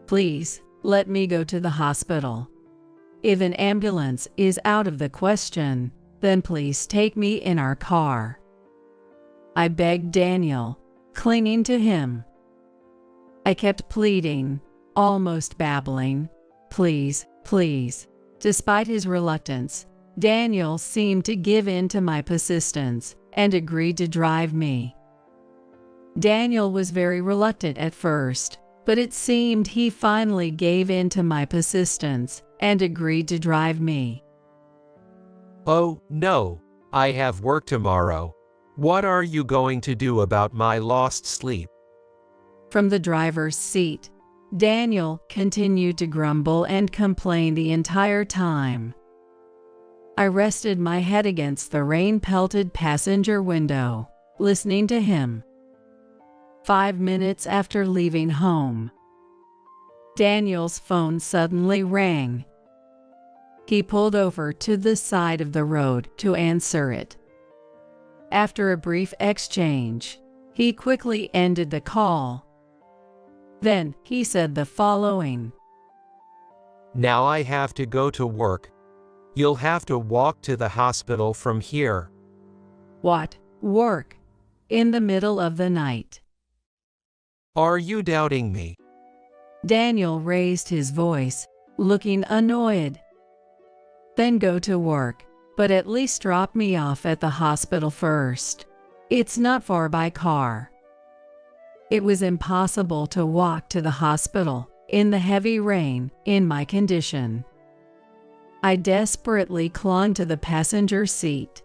Please, let me go to the hospital. If an ambulance is out of the question, then please take me in our car. I begged Daniel, clinging to him. I kept pleading, almost babbling, please, please. Despite his reluctance, Daniel seemed to give in to my persistence and agreed to drive me. Daniel was very reluctant at first, but it seemed he finally gave in to my persistence and agreed to drive me. Oh, no, I have work tomorrow. What are you going to do about my lost sleep? From the driver's seat, Daniel continued to grumble and complain the entire time. I rested my head against the rain-pelted passenger window, listening to him. 5 minutes after leaving home, Daniel's phone suddenly rang. He pulled over to the side of the road to answer it. After a brief exchange, he quickly ended the call. Then he said the following. Now I have to go to work. You'll have to walk to the hospital from here. What? Work? In the middle of the night? Are you doubting me? Daniel raised his voice, looking annoyed. Then go to work, but at least drop me off at the hospital first. It's not far by car. It was impossible to walk to the hospital in the heavy rain in my condition. I desperately clung to the passenger seat.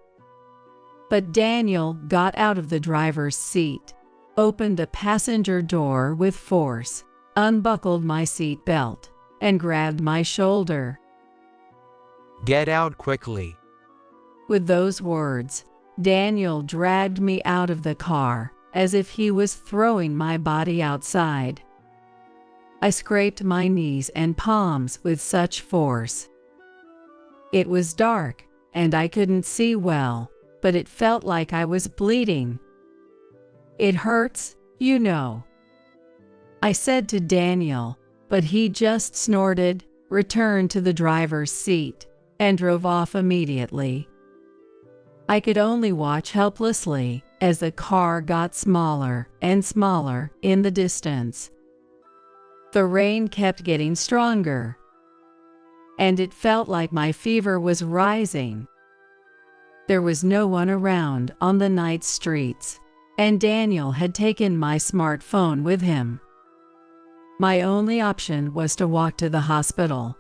But Daniel got out of the driver's seat, opened the passenger door with force, unbuckled my seat belt, and grabbed my shoulder. Get out quickly. With those words, Daniel dragged me out of the car as if he was throwing my body outside. I scraped my knees and palms with such force. It was dark, and I couldn't see well, but it felt like I was bleeding. It hurts, you know, I said to Daniel, but he just snorted, returned to the driver's seat, and drove off immediately. I could only watch helplessly as the car got smaller and smaller in the distance. The rain kept getting stronger, and it felt like my fever was rising. There was no one around on the night streets, and Daniel had taken my smartphone with him. My only option was to walk to the hospital.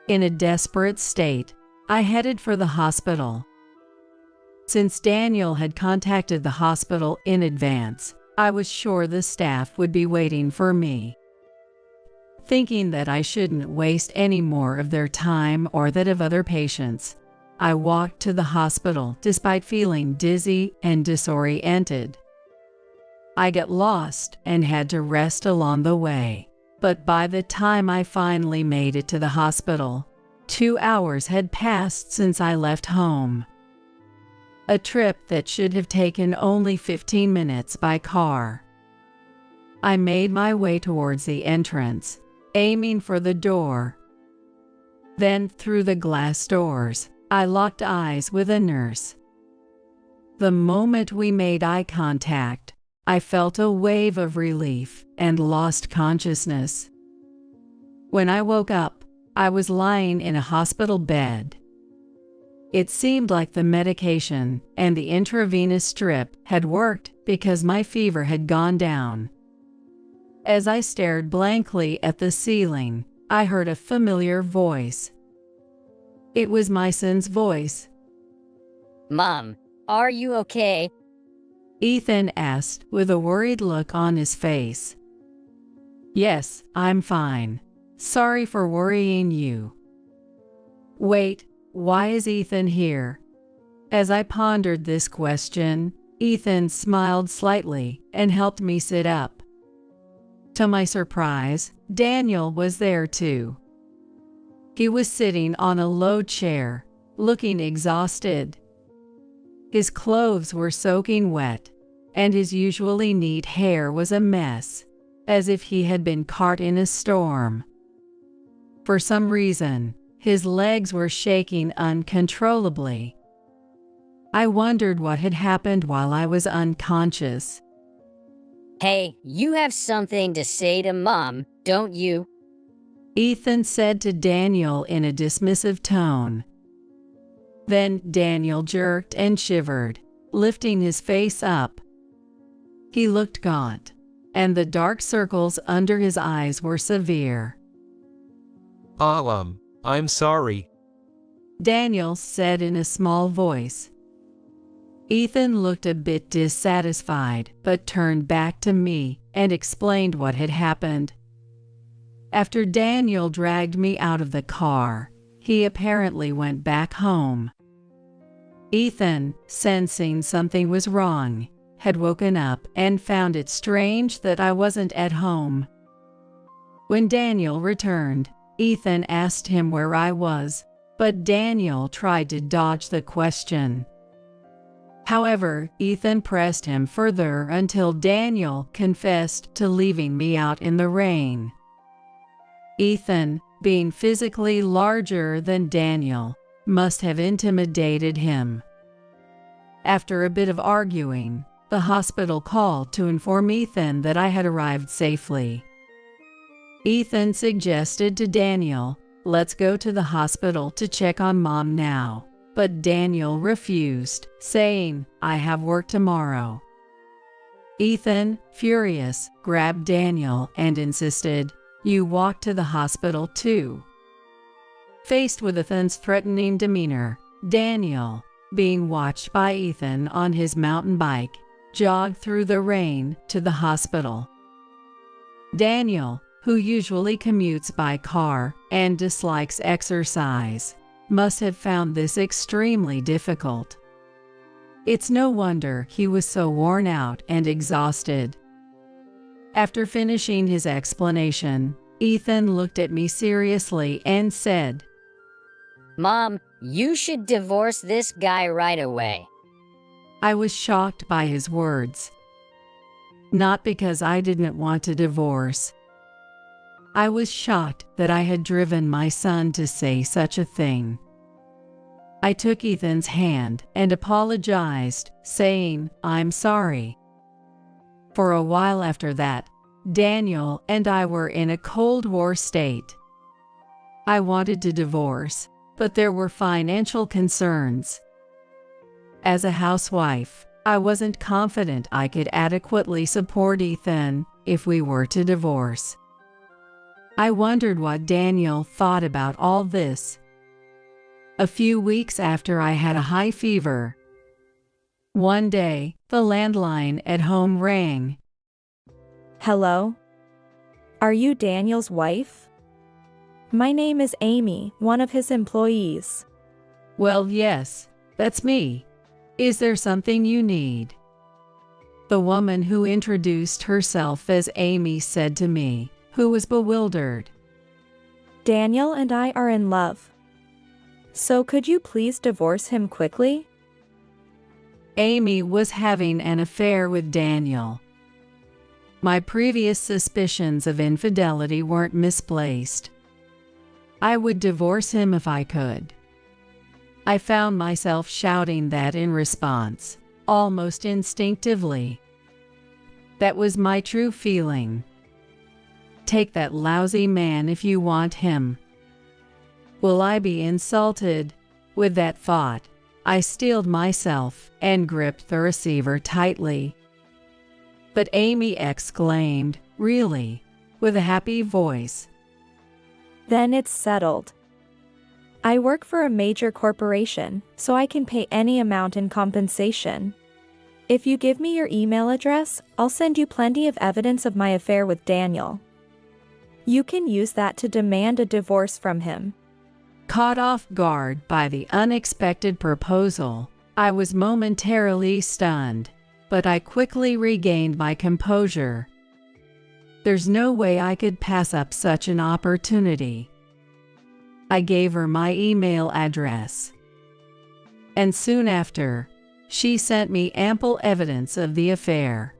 In a desperate state, I headed for the hospital. Since Daniel had contacted the hospital in advance, I was sure the staff would be waiting for me. Thinking that I shouldn't waste any more of their time or that of other patients, I walked to the hospital despite feeling dizzy and disoriented. I got lost and had to rest along the way, but by the time I finally made it to the hospital, 2 hours had passed since I left home. A trip that should have taken only 15 minutes by car. I made my way towards the entrance, aiming for the door. Then, through the glass doors, I locked eyes with a nurse. The moment we made eye contact, I felt a wave of relief and lost consciousness. When I woke up, I was lying in a hospital bed. It seemed like the medication and the intravenous drip had worked because my fever had gone down. As I stared blankly at the ceiling, I heard a familiar voice. It was my son's voice. Mom, are you okay? Ethan asked with a worried look on his face. Yes, I'm fine. Sorry for worrying you. Wait, why is Ethan here? As I pondered this question, Ethan smiled slightly and helped me sit up. To my surprise, Daniel was there too. He was sitting on a low chair, looking exhausted. His clothes were soaking wet, and his usually neat hair was a mess. as if he had been caught in a storm. For some reason, his legs were shaking uncontrollably. I wondered what had happened while I was unconscious. Hey, you have something to say to Mom, don't you? Ethan said to Daniel in a dismissive tone. Then Daniel jerked and shivered, lifting his face up. He looked gaunt, and the dark circles under his eyes were severe. I'm sorry. Daniel said in a small voice. Ethan looked a bit dissatisfied, but turned back to me and explained what had happened. After Daniel dragged me out of the car, he apparently went back home. Ethan, sensing something was wrong, had woken up and found it strange that I wasn't at home. When Daniel returned, Ethan asked him where I was, but Daniel tried to dodge the question. However, Ethan pressed him further until Daniel confessed to leaving me out in the rain. Ethan, being physically larger than Daniel, must have intimidated him. After a bit of arguing, the hospital called to inform Ethan that I had arrived safely. Ethan suggested to Daniel, "Let's go to the hospital to check on Mom now." But Daniel refused, saying, "I have work tomorrow." Ethan, furious, grabbed Daniel and insisted, "You walk to the hospital too." Faced with Ethan's threatening demeanor, Daniel, being watched by Ethan on his mountain bike, jogged through the rain to the hospital. Daniel, who usually commutes by car and dislikes exercise, must have found this extremely difficult. It's no wonder he was so worn out and exhausted. After finishing his explanation, Ethan looked at me seriously and said, Mom, you should divorce this guy right away. I was shocked by his words. Not because I didn't want to divorce. I was shocked that I had driven my son to say such a thing. I took Ethan's hand and apologized, saying, "I'm sorry." For a while after that, Daniel and I were in a Cold War state. I wanted to divorce, but there were financial concerns. As a housewife, I wasn't confident I could adequately support Ethan if we were to divorce. I wondered what Daniel thought about all this. A few weeks after I had a high fever, one day, the landline at home rang. Hello? Are you Daniel's wife? My name is Amy, one of his employees. Well, yes, that's me. Is there something you need? The woman who introduced herself as Amy said to me, who was bewildered. Daniel and I are in love. So could you please divorce him quickly? Amy was having an affair with Daniel. My previous suspicions of infidelity weren't misplaced. I would divorce him if I could. I found myself shouting that in response, almost instinctively. That was my true feeling. Take that lousy man if you want him. Will I be insulted? With that thought, I steeled myself and gripped the receiver tightly. But Amy exclaimed, "Really?" with a happy voice. Then it's settled. I work for a major corporation, so I can pay any amount in compensation. If you give me your email address, I'll send you plenty of evidence of my affair with Daniel. You can use that to demand a divorce from him. Caught off guard by the unexpected proposal, I was momentarily stunned, but I quickly regained my composure. There's no way I could pass up such an opportunity. I gave her my email address. And soon after, she sent me ample evidence of the affair.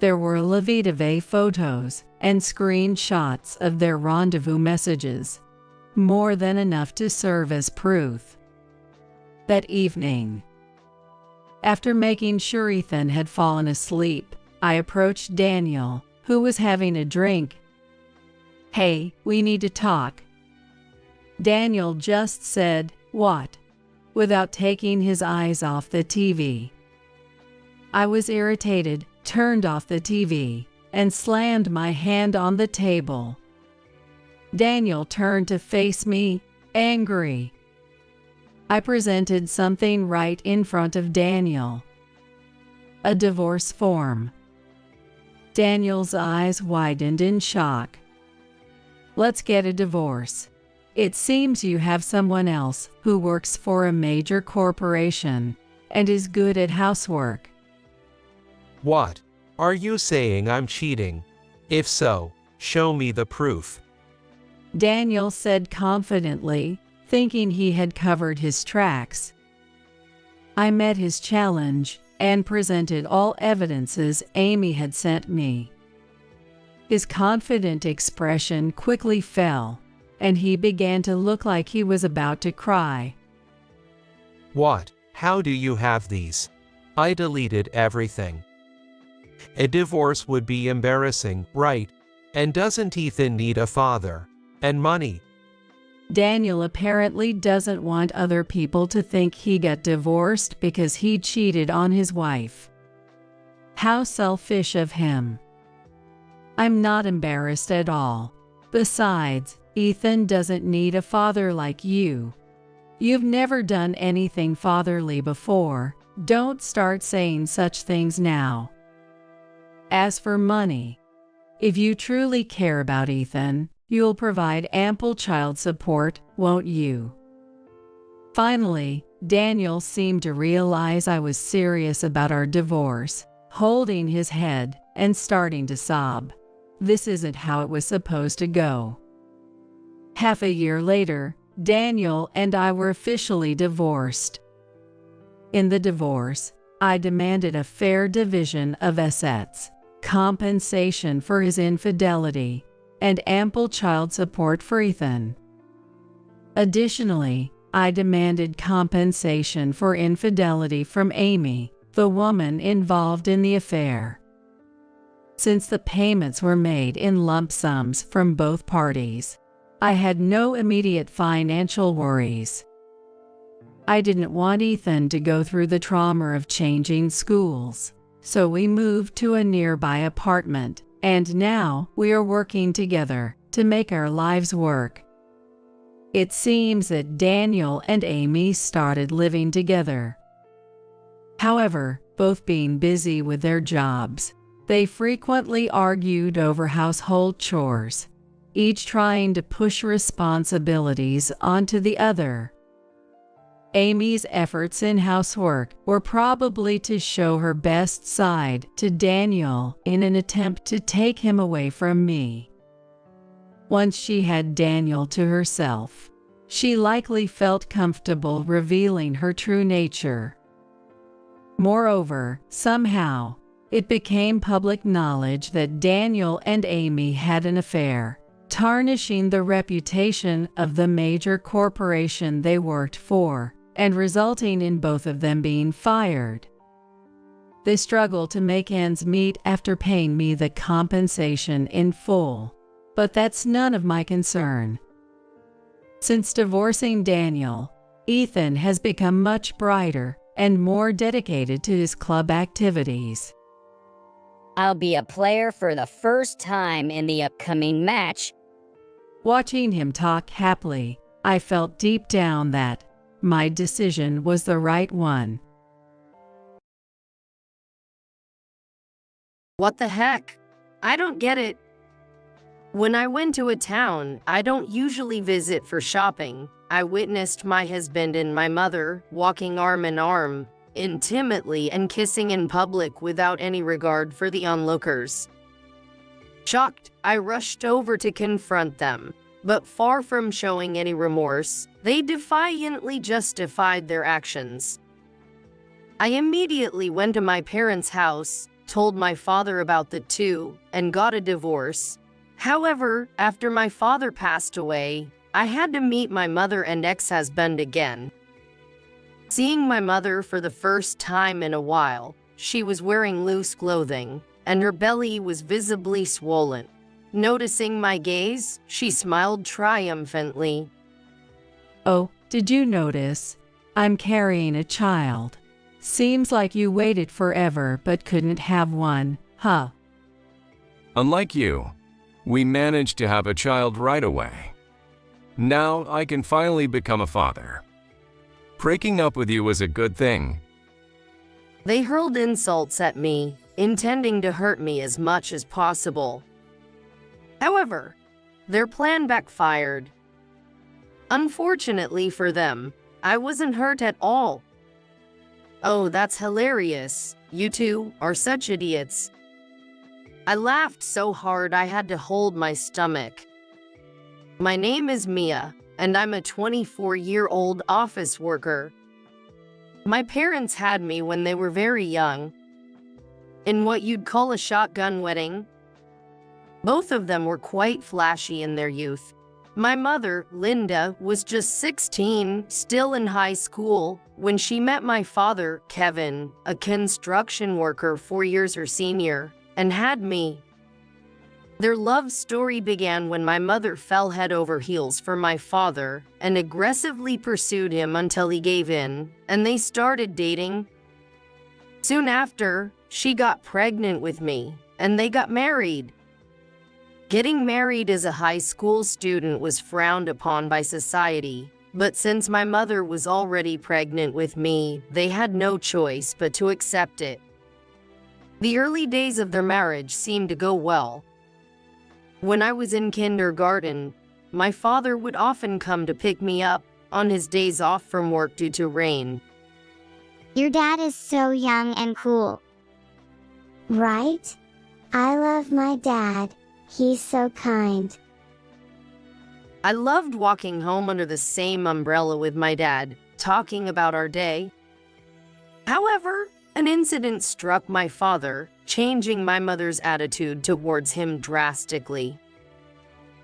There were la vie de vie photos and screenshots of their rendezvous messages, more than enough to serve as proof. That evening, after making sure Ethan had fallen asleep, I approached Daniel, who was having a drink. "Hey, we need to talk." Daniel just said, "What?" without taking his eyes off the TV. I was irritated, turned off the TV, and slammed my hand on the table. Daniel turned to face me, angry. I presented something right in front of Daniel. A divorce form. Daniel's eyes widened in shock. "Let's get a divorce. It seems you have someone else who works for a major corporation and is good at housework." What? Are you saying I'm cheating? If so, show me the proof. Daniel said confidently, thinking he had covered his tracks. I met his challenge and presented all evidences Amy had sent me. His confident expression quickly fell, and he began to look like he was about to cry. What? How do you have these? I deleted everything. A divorce would be embarrassing, right? And doesn't Ethan need a father? And money? Daniel apparently doesn't want other people to think he got divorced because he cheated on his wife. How selfish of him. I'm not embarrassed at all. Besides, Ethan doesn't need a father like you. You've never done anything fatherly before. Don't start saying such things now. As for money, if you truly care about Ethan, you'll provide ample child support, won't you? Finally, Daniel seemed to realize I was serious about our divorce, holding his head and starting to sob. This isn't how it was supposed to go. Half a year later, Daniel and I were officially divorced. In the divorce, I demanded a fair division of assets, compensation for his infidelity, and ample child support for Ethan. Additionally, I demanded compensation for infidelity from Amy, the woman involved in the affair. Since the payments were made in lump sums from both parties, I had no immediate financial worries. I didn't want Ethan to go through the trauma of changing schools, so we moved to a nearby apartment, and now we are working together to make our lives work. It seems that Daniel and Amy started living together. However, both being busy with their jobs, they frequently argued over household chores, each trying to push responsibilities onto the other. Amy's efforts in housework were probably to show her best side to Daniel in an attempt to take him away from me. Once she had Daniel to herself, she likely felt comfortable revealing her true nature. Moreover, somehow, it became public knowledge that Daniel and Amy had an affair, tarnishing the reputation of the major corporation they worked for, and resulting in both of them being fired. They struggled to make ends meet after paying me the compensation in full, but that's none of my concern. Since divorcing Daniel, Ethan has become much brighter and more dedicated to his club activities. I'll be a player for the first time in the upcoming match. Watching him talk happily, I felt deep down that my decision was the right one. What the heck? I don't get it. When I went to a town I don't usually visit for shopping, I witnessed my husband and my mother walking arm in arm, intimately and kissing in public without any regard for the onlookers. Shocked, I rushed over to confront them, but far from showing any remorse, they defiantly justified their actions. I immediately went to my parents' house, told my father about the two, and got a divorce. However, after my father passed away, I had to meet my mother and ex-husband again. Seeing my mother for the first time in a while, she was wearing loose clothing, and her belly was visibly swollen. Noticing my gaze, she smiled triumphantly. Oh, did you notice? I'm carrying a child. Seems like you waited forever but couldn't have one, huh? Unlike you, we managed to have a child right away. Now I can finally become a father. Breaking up with you was a good thing. They hurled insults at me, intending to hurt me as much as possible. However, their plan backfired. Unfortunately for them, I wasn't hurt at all. Oh, that's hilarious. You two are such idiots. I laughed so hard I had to hold my stomach. My name is Mia, and I'm a 24-year-old office worker. My parents had me when they were very young, in what you'd call a shotgun wedding. Both of them were quite flashy in their youth. My mother, Linda, was just 16, still in high school, when she met my father, Kevin, a construction worker 4 years her senior, and had me. Their love story began when my mother fell head over heels for my father and aggressively pursued him until he gave in, and they started dating. Soon after, she got pregnant with me, and they got married. Getting married as a high school student was frowned upon by society, but since my mother was already pregnant with me, they had no choice but to accept it. The early days of their marriage seemed to go well. When I was in kindergarten, my father would often come to pick me up on his days off from work due to rain. Your dad is so young and cool. Right? I love my dad. He's so kind. I loved walking home under the same umbrella with my dad, talking about our day. However, an incident struck my father, changing my mother's attitude towards him drastically.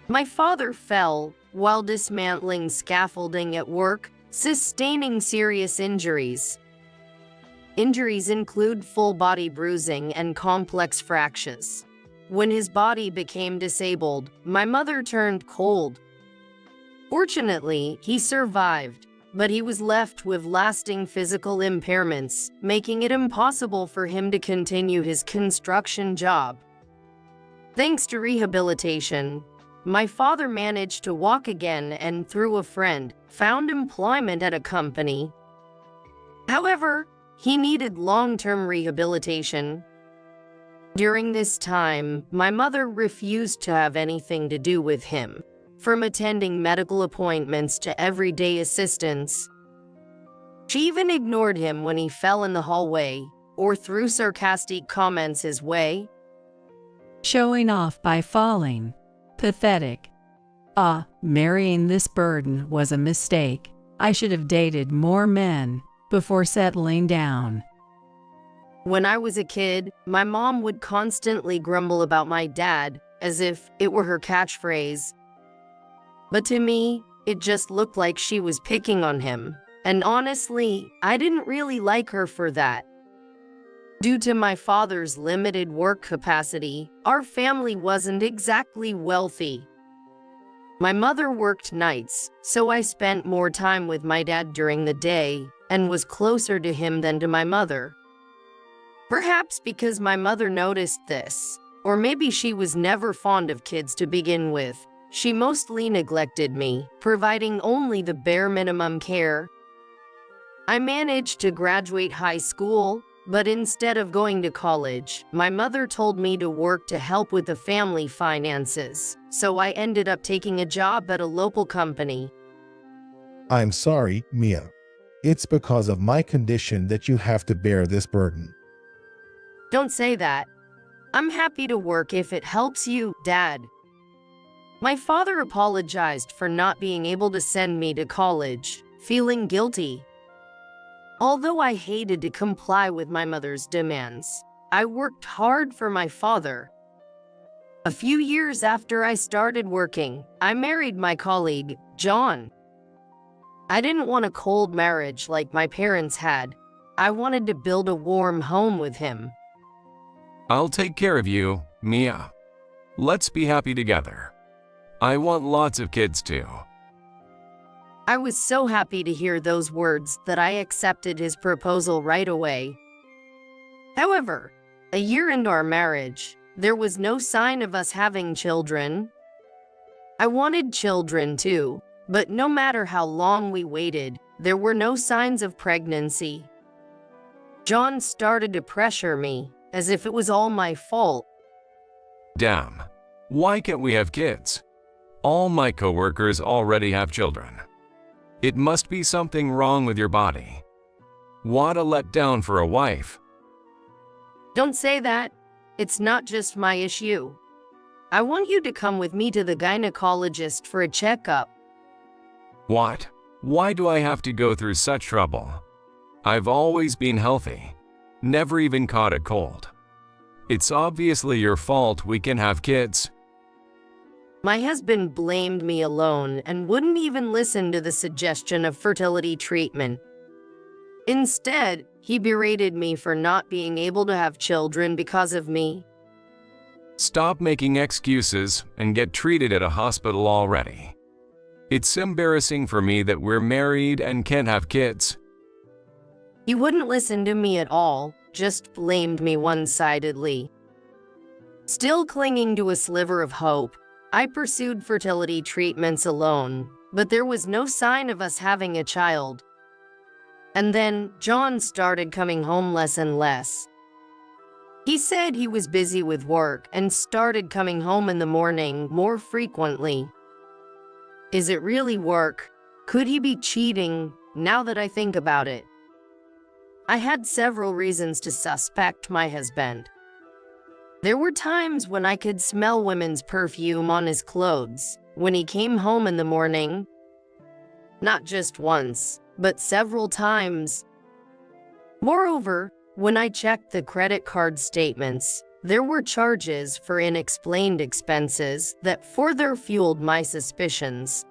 My father fell while dismantling scaffolding at work, sustaining serious injuries. Injuries include full body bruising and complex fractures. When his body became disabled, my mother turned cold. Fortunately, he survived, but he was left with lasting physical impairments, making it impossible for him to continue his construction job. Thanks to rehabilitation, my father managed to walk again and, through a friend, found employment at a company. However, he needed long-term rehabilitation. During this time, my mother refused to have anything to do with him, from attending medical appointments to everyday assistance. She even ignored him when he fell in the hallway or threw sarcastic comments his way. Showing off by falling. Pathetic. Marrying this burden was a mistake. I should have dated more men before settling down. When I was a kid, my mom would constantly grumble about my dad, as if it were her catchphrase. But to me, it just looked like she was picking on him, and honestly, I didn't really like her for that. Due to my father's limited work capacity, our family wasn't exactly wealthy. My mother worked nights, so I spent more time with my dad during the day and was closer to him than to my mother. Perhaps because my mother noticed this, or maybe she was never fond of kids to begin with, she mostly neglected me, providing only the bare minimum care. I managed to graduate high school, but instead of going to college, my mother told me to work to help with the family finances, so I ended up taking a job at a local company. I'm sorry, Mia. It's because of my condition that you have to bear this burden. Don't say that. I'm happy to work if it helps you, Dad. My father apologized for not being able to send me to college, feeling guilty. Although I hated to comply with my mother's demands, I worked hard for my father. A few years after I started working, I married my colleague, John. I didn't want a cold marriage like my parents had. I wanted to build a warm home with him. I'll take care of you, Mia. Let's be happy together. I want lots of kids too. I was so happy to hear those words that I accepted his proposal right away. However, a year into our marriage, there was no sign of us having children. I wanted children too, but no matter how long we waited, there were no signs of pregnancy. John started to pressure me, as if it was all my fault. Damn. Why can't we have kids? All my coworkers already have children. It must be something wrong with your body. What a letdown for a wife. Don't say that. It's not just my issue. I want you to come with me to the gynecologist for a checkup. What? Why do I have to go through such trouble? I've always been healthy. Never even caught a cold. It's obviously your fault we can have kids. My husband blamed me alone and wouldn't even listen to the suggestion of fertility treatment. Instead, he berated me for not being able to have children because of me. Stop making excuses and get treated at a hospital already. It's embarrassing for me that we're married and can't have kids. He wouldn't listen to me at all, just blamed me one-sidedly. Still clinging to a sliver of hope, I pursued fertility treatments alone, but there was no sign of us having a child. And then John started coming home less and less. He said he was busy with work and started coming home in the morning more frequently. Is it really work? Could he be cheating, now that I think about it? I had several reasons to suspect my husband. There were times when I could smell women's perfume on his clothes when he came home in the morning. Not just once, but several times. Moreover, when I checked the credit card statements, there were charges for unexplained expenses that further fueled my suspicions.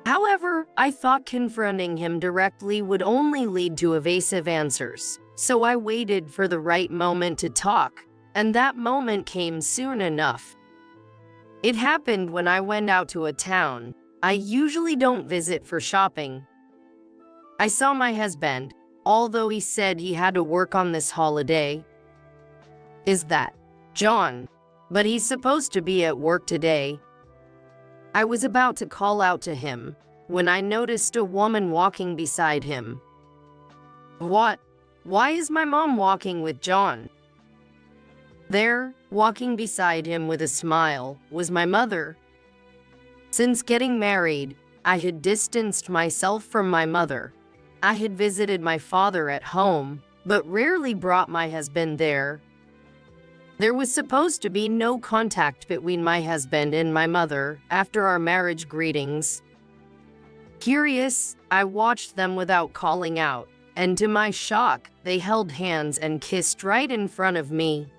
However, I thought confronting him directly would only lead to evasive answers, so I waited for the right moment to talk, and that moment came soon enough. It happened when I went out to a town. I usually don't visit for shopping. I saw my husband, although he said he had to work on this holiday. Is that John? But he's supposed to be at work today. I was about to call out to him when I noticed a woman walking beside him. What? Why is my mom walking with John? There, walking beside him with a smile, was my mother. Since getting married, I had distanced myself from my mother. I had visited my father at home, but rarely brought my husband there. There was supposed to be no contact between my husband and my mother after our marriage greetings. Curious, I watched them without calling out, and to my shock, they held hands and kissed right in front of me.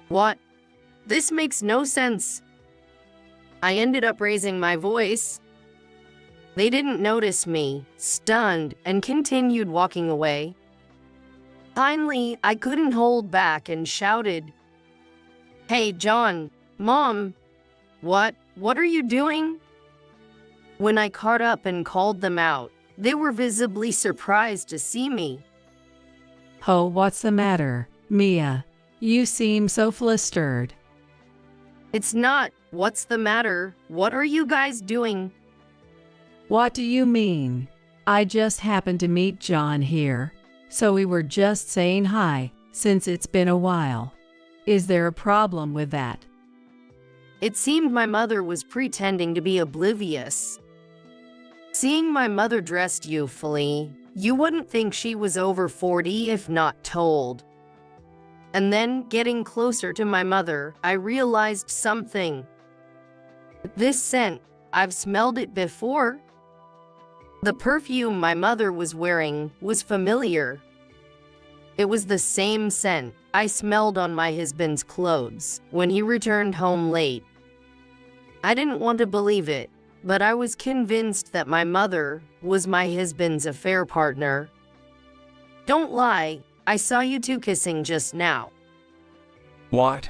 What? This makes no sense. I ended up raising my voice. They didn't notice me, stunned, and continued walking away. Finally, I couldn't hold back and shouted, "Hey, John, Mom, what are you doing?" When I caught up and called them out, they were visibly surprised to see me. Oh, what's the matter, Mia? You seem so flustered. It's not, what's the matter? What are you guys doing? What do you mean? I just happened to meet John here, so we were just saying hi, since it's been a while. Is there a problem with that? It seemed my mother was pretending to be oblivious. Seeing my mother dressed youthfully, you wouldn't think she was over 40 if not told. And then, getting closer to my mother, I realized something. This scent, I've smelled it before. The perfume my mother was wearing was familiar. It was the same scent I smelled on my husband's clothes when he returned home late. I didn't want to believe it, but I was convinced that my mother was my husband's affair partner. Don't lie, I saw you two kissing just now. What?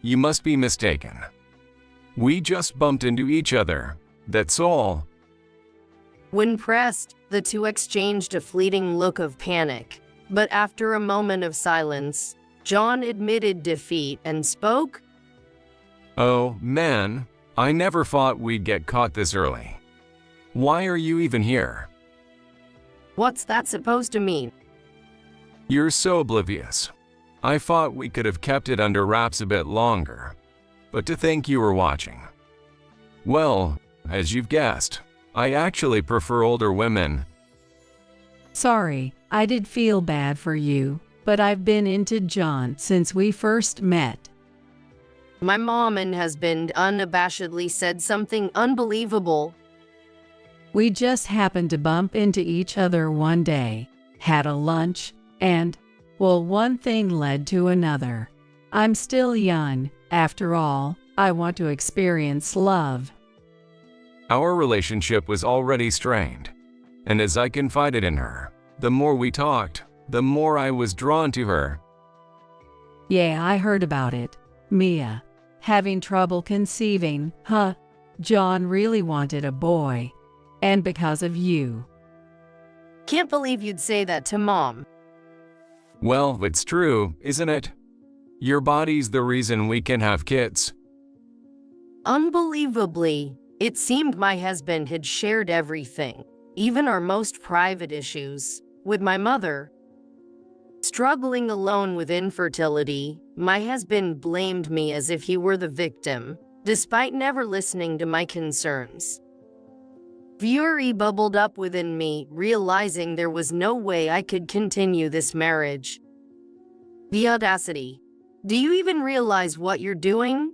You must be mistaken. We just bumped into each other, that's all. When pressed, the two exchanged a fleeting look of panic, but after a moment of silence, John admitted defeat and spoke. Oh, man, I never thought we'd get caught this early. Why are you even here? What's that supposed to mean? You're so oblivious. I thought we could have kept it under wraps a bit longer, but to think you were watching. Well, as you've guessed, I actually prefer older women. Sorry, I did feel bad for you, but I've been into John since we first met. My mom and husband unabashedly said something unbelievable. We just happened to bump into each other one day, had a lunch, and, well, one thing led to another. I'm still young, after all, I want to experience love. Our relationship was already strained, and as I confided in her, the more we talked, the more I was drawn to her. Yeah, I heard about it. Mia. Having trouble conceiving, huh? John really wanted a boy. And because of you. Can't believe you'd say that to Mom. Well, it's true, isn't it? Your body's the reason we can have kids. Unbelievably, it seemed my husband had shared everything, even our most private issues, with my mother. Struggling alone with infertility, my husband blamed me as if he were the victim, despite never listening to my concerns. Fury bubbled up within me, realizing there was no way I could continue this marriage. The audacity. Do you even realize what you're doing?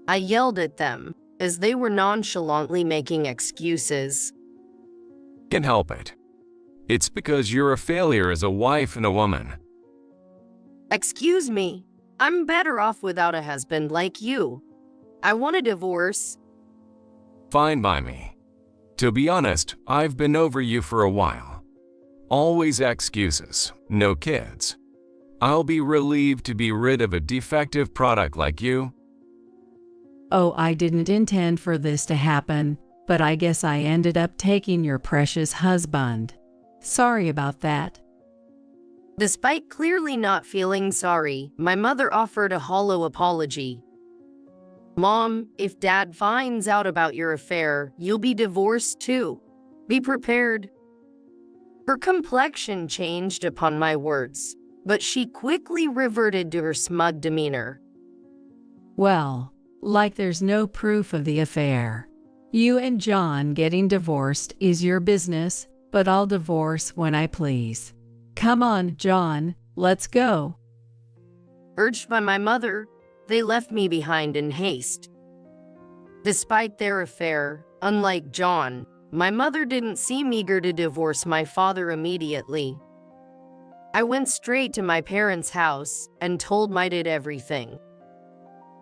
I yelled at them, as they were nonchalantly making excuses. Can't help it. It's because you're a failure as a wife and a woman. Excuse me, I'm better off without a husband like you. I want a divorce. Fine by me. To be honest, I've been over you for a while. Always excuses, no kids. I'll be relieved to be rid of a defective product like you. Oh, I didn't intend for this to happen, but I guess I ended up taking your precious husband. Sorry about that. Despite clearly not feeling sorry, my mother offered a hollow apology. Mom, if Dad finds out about your affair, you'll be divorced too. Be prepared. Her complexion changed upon my words, but she quickly reverted to her smug demeanor. Well, like there's no proof of the affair. You and John getting divorced is your business, but I'll divorce when I please. Come on, John, let's go. Urged by my mother, they left me behind in haste. Despite their affair, unlike John, my mother didn't seem eager to divorce my father immediately. I went straight to my parents' house and told my dad everything.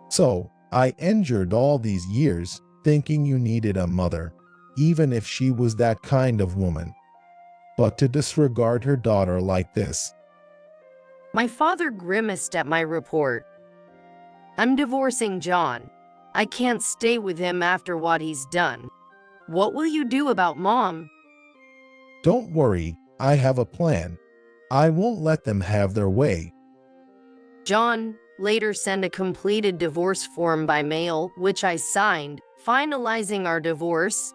So, I endured all these years thinking you needed a mother, even if she was that kind of woman. But to disregard her daughter like this. My father grimaced at my report. I'm divorcing John. I can't stay with him after what he's done. What will you do about Mom? Don't worry, I have a plan. I won't let them have their way. John later sent a completed divorce form by mail, which I signed, finalizing our divorce.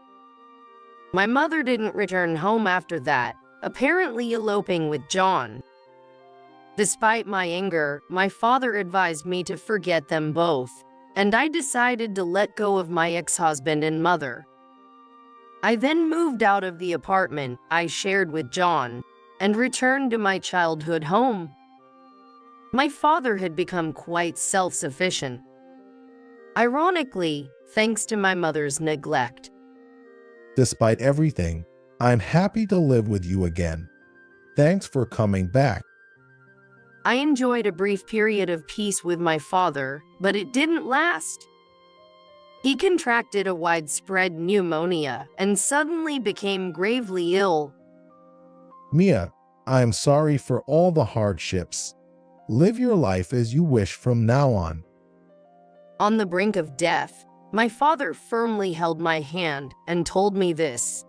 My mother didn't return home after that, apparently eloping with John. Despite my anger, my father advised me to forget them both, and I decided to let go of my ex-husband and mother. I then moved out of the apartment I shared with John and returned to my childhood home. My father had become quite self-sufficient. Ironically, thanks to my mother's neglect. Despite everything, I'm happy to live with you again. Thanks for coming back. I enjoyed a brief period of peace with my father, but it didn't last. He contracted a widespread pneumonia and suddenly became gravely ill. Mia, I'm sorry for all the hardships. Live your life as you wish from now on. On the brink of death, my father firmly held my hand and told me this.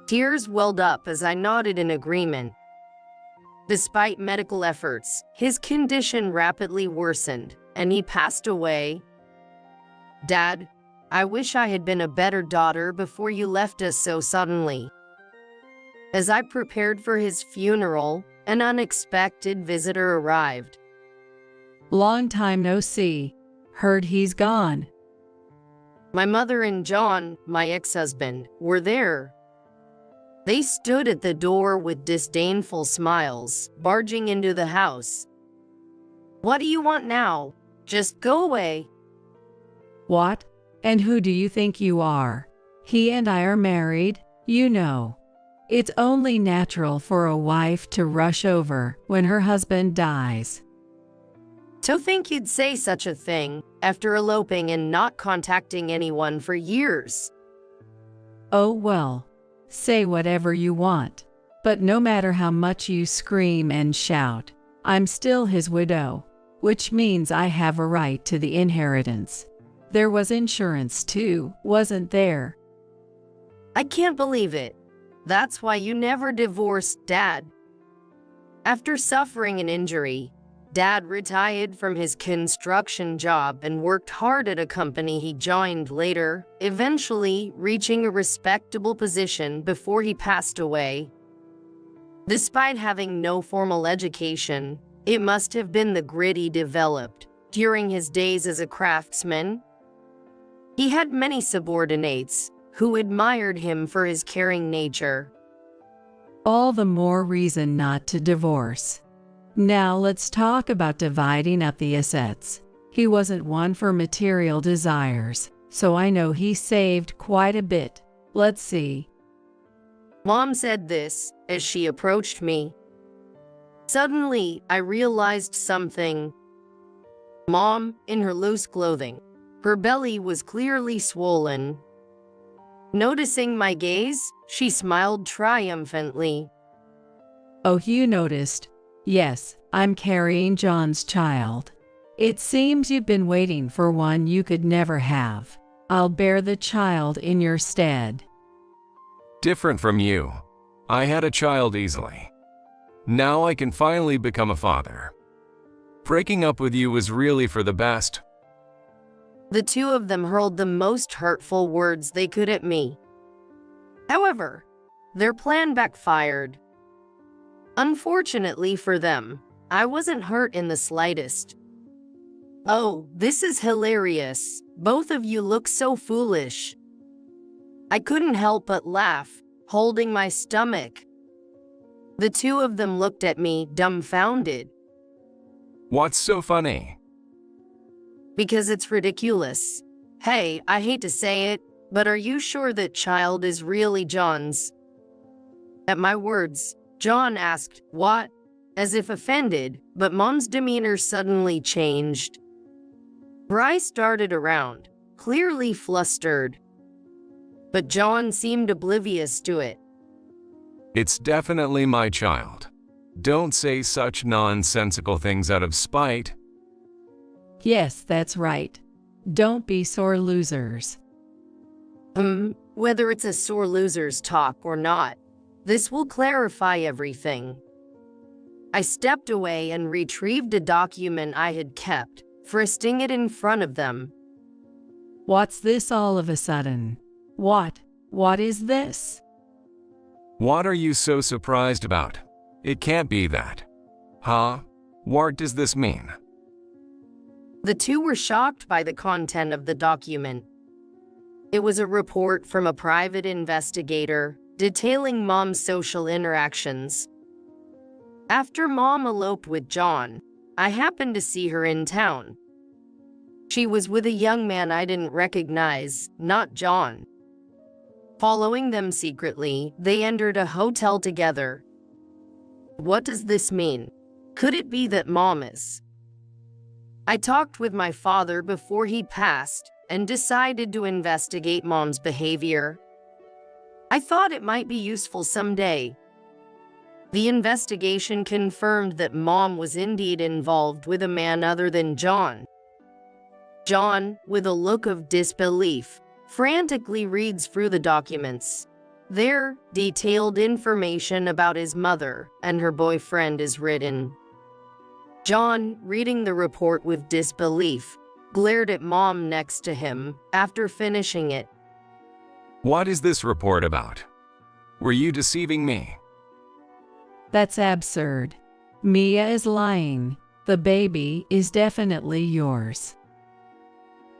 Tears welled up as I nodded in agreement. Despite medical efforts, his condition rapidly worsened, and he passed away. Dad, I wish I had been a better daughter before you left us so suddenly. As I prepared for his funeral, an unexpected visitor arrived. Long time no see. Heard he's gone. My mother and John, my ex-husband, were there. They stood at the door with disdainful smiles, barging into the house. What do you want now? Just go away. What? And who do you think you are? He and I are married, you know. It's only natural for a wife to rush over when her husband dies. To think you'd say such a thing after eloping and not contacting anyone for years. Oh well, say whatever you want. But no matter how much you scream and shout, I'm still his widow, which means I have a right to the inheritance. There was insurance too, wasn't there? I can't believe it. That's why you never divorced Dad. After suffering an injury, Dad retired from his construction job and worked hard at a company he joined later, eventually reaching a respectable position before he passed away. Despite having no formal education, it must have been the grit he developed during his days as a craftsman. He had many subordinates who admired him for his caring nature. All the more reason not to divorce. Now let's talk about dividing up the assets. He wasn't one for material desires, so I know he saved quite a bit. Let's see. Mom said this as she approached me. Suddenly, I realized something. Mom, in her loose clothing, her belly was clearly swollen. Noticing my gaze, she smiled triumphantly. Oh, you noticed? Yes, I'm carrying John's child. It seems you've been waiting for one you could never have. I'll bear the child in your stead. Different from you. I had a child easily. Now I can finally become a father. Breaking up with you was really for the best. The two of them hurled the most hurtful words they could at me. However, their plan backfired. Unfortunately for them, I wasn't hurt in the slightest. Oh, this is hilarious. Both of you look so foolish. I couldn't help but laugh, holding my stomach. The two of them looked at me, dumbfounded. What's so funny? Because it's ridiculous. Hey, I hate to say it, but are you sure that child is really John's? At my words, John asked, "What?" as if offended, but Mom's demeanor suddenly changed. Her eyes darted around, clearly flustered. But John seemed oblivious to it. It's definitely my child. Don't say such nonsensical things out of spite. Yes, that's right. Don't be sore losers. Whether it's a sore loser's talk or not, this will clarify everything. I stepped away and retrieved a document I had kept, thrusting it in front of them. What's this all of a sudden? What is this? What are you so surprised about? It can't be that. Huh? What does this mean? The two were shocked by the content of the document. It was a report from a private investigator detailing Mom's social interactions. After Mom eloped with John, I happened to see her in town. She was with a young man I didn't recognize, not John. Following them secretly, they entered a hotel together. What does this mean? Could it be that Mom is? I talked with my father before he passed and decided to investigate Mom's behavior. I thought it might be useful someday. The investigation confirmed that Mom was indeed involved with a man other than John. John, with a look of disbelief, frantically reads through the documents. There, detailed information about his mother and her boyfriend is written. John, reading the report with disbelief, glared at Mom next to him after finishing it. What is this report about? Were you deceiving me? That's absurd. Mia is lying. The baby is definitely yours.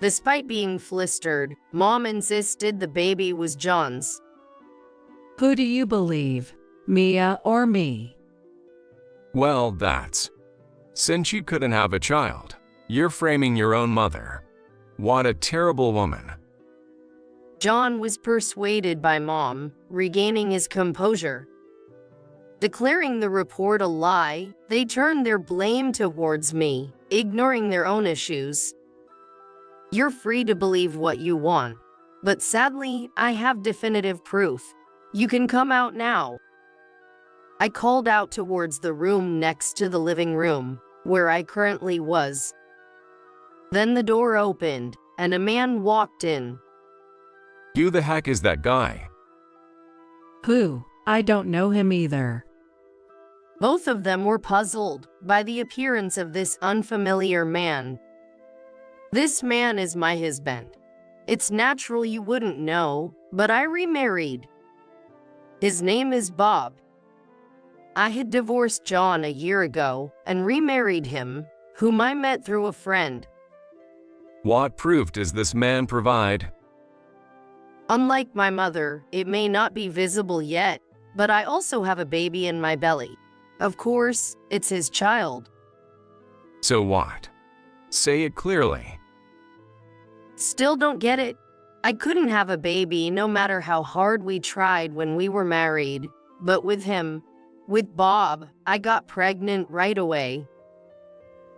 Despite being flustered, Mom insisted the baby was John's. Who do you believe, Mia or me? Well, since you couldn't have a child, you're framing your own mother. What a terrible woman. John was persuaded by Mom, regaining his composure. Declaring the report a lie, they turned their blame towards me, ignoring their own issues. You're free to believe what you want, but sadly, I have definitive proof. You can come out now. I called out towards the room next to the living room, where I currently was. Then the door opened, and a man walked in. Who the heck is that guy? Who? I don't know him either. Both of them were puzzled by the appearance of this unfamiliar man. This man is my husband. It's natural you wouldn't know, but I remarried. His name is Bob. I had divorced John a year ago and remarried him, whom I met through a friend. What proof does this man provide? Unlike my mother, it may not be visible yet, but I also have a baby in my belly. Of course, it's his child. So what? Say it clearly. Still don't get it? I couldn't have a baby no matter how hard we tried when we were married, but with him, with Bob, I got pregnant right away.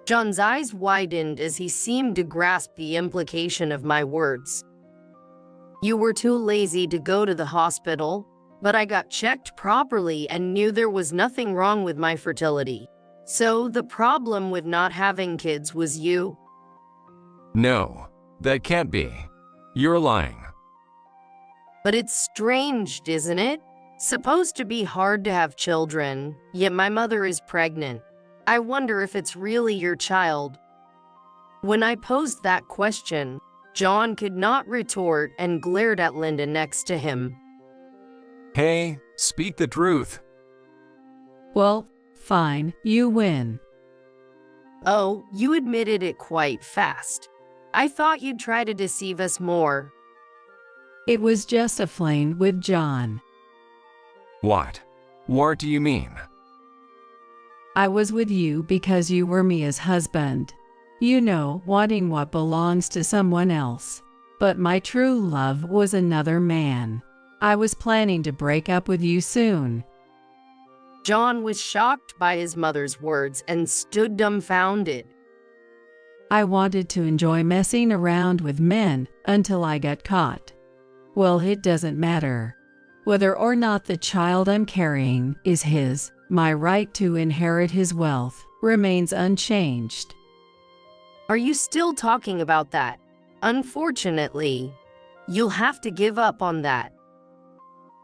John's eyes widened as he seemed to grasp the implication of my words. You were too lazy to go to the hospital, but I got checked properly and knew there was nothing wrong with my fertility. So the problem with not having kids was you. No, that can't be. You're lying. But it's strange, isn't it? Supposed to be hard to have children, yet my mother is pregnant. I wonder if it's really your child. When I posed that question, John could not retort and glared at Linda next to him. Hey, speak the truth. Well, fine, you win. Oh, you admitted it quite fast. I thought you'd try to deceive us more. It was just a fling with John. What? What do you mean? I was with you because you were Mia's husband. You know, wanting what belongs to someone else. But my true love was another man. I was planning to break up with you soon. John was shocked by his mother's words and stood dumbfounded. I wanted to enjoy messing around with men until I got caught. Well, it doesn't matter. Whether or not the child I'm carrying is his, my right to inherit his wealth remains unchanged. Are you still talking about that? Unfortunately, you'll have to give up on that.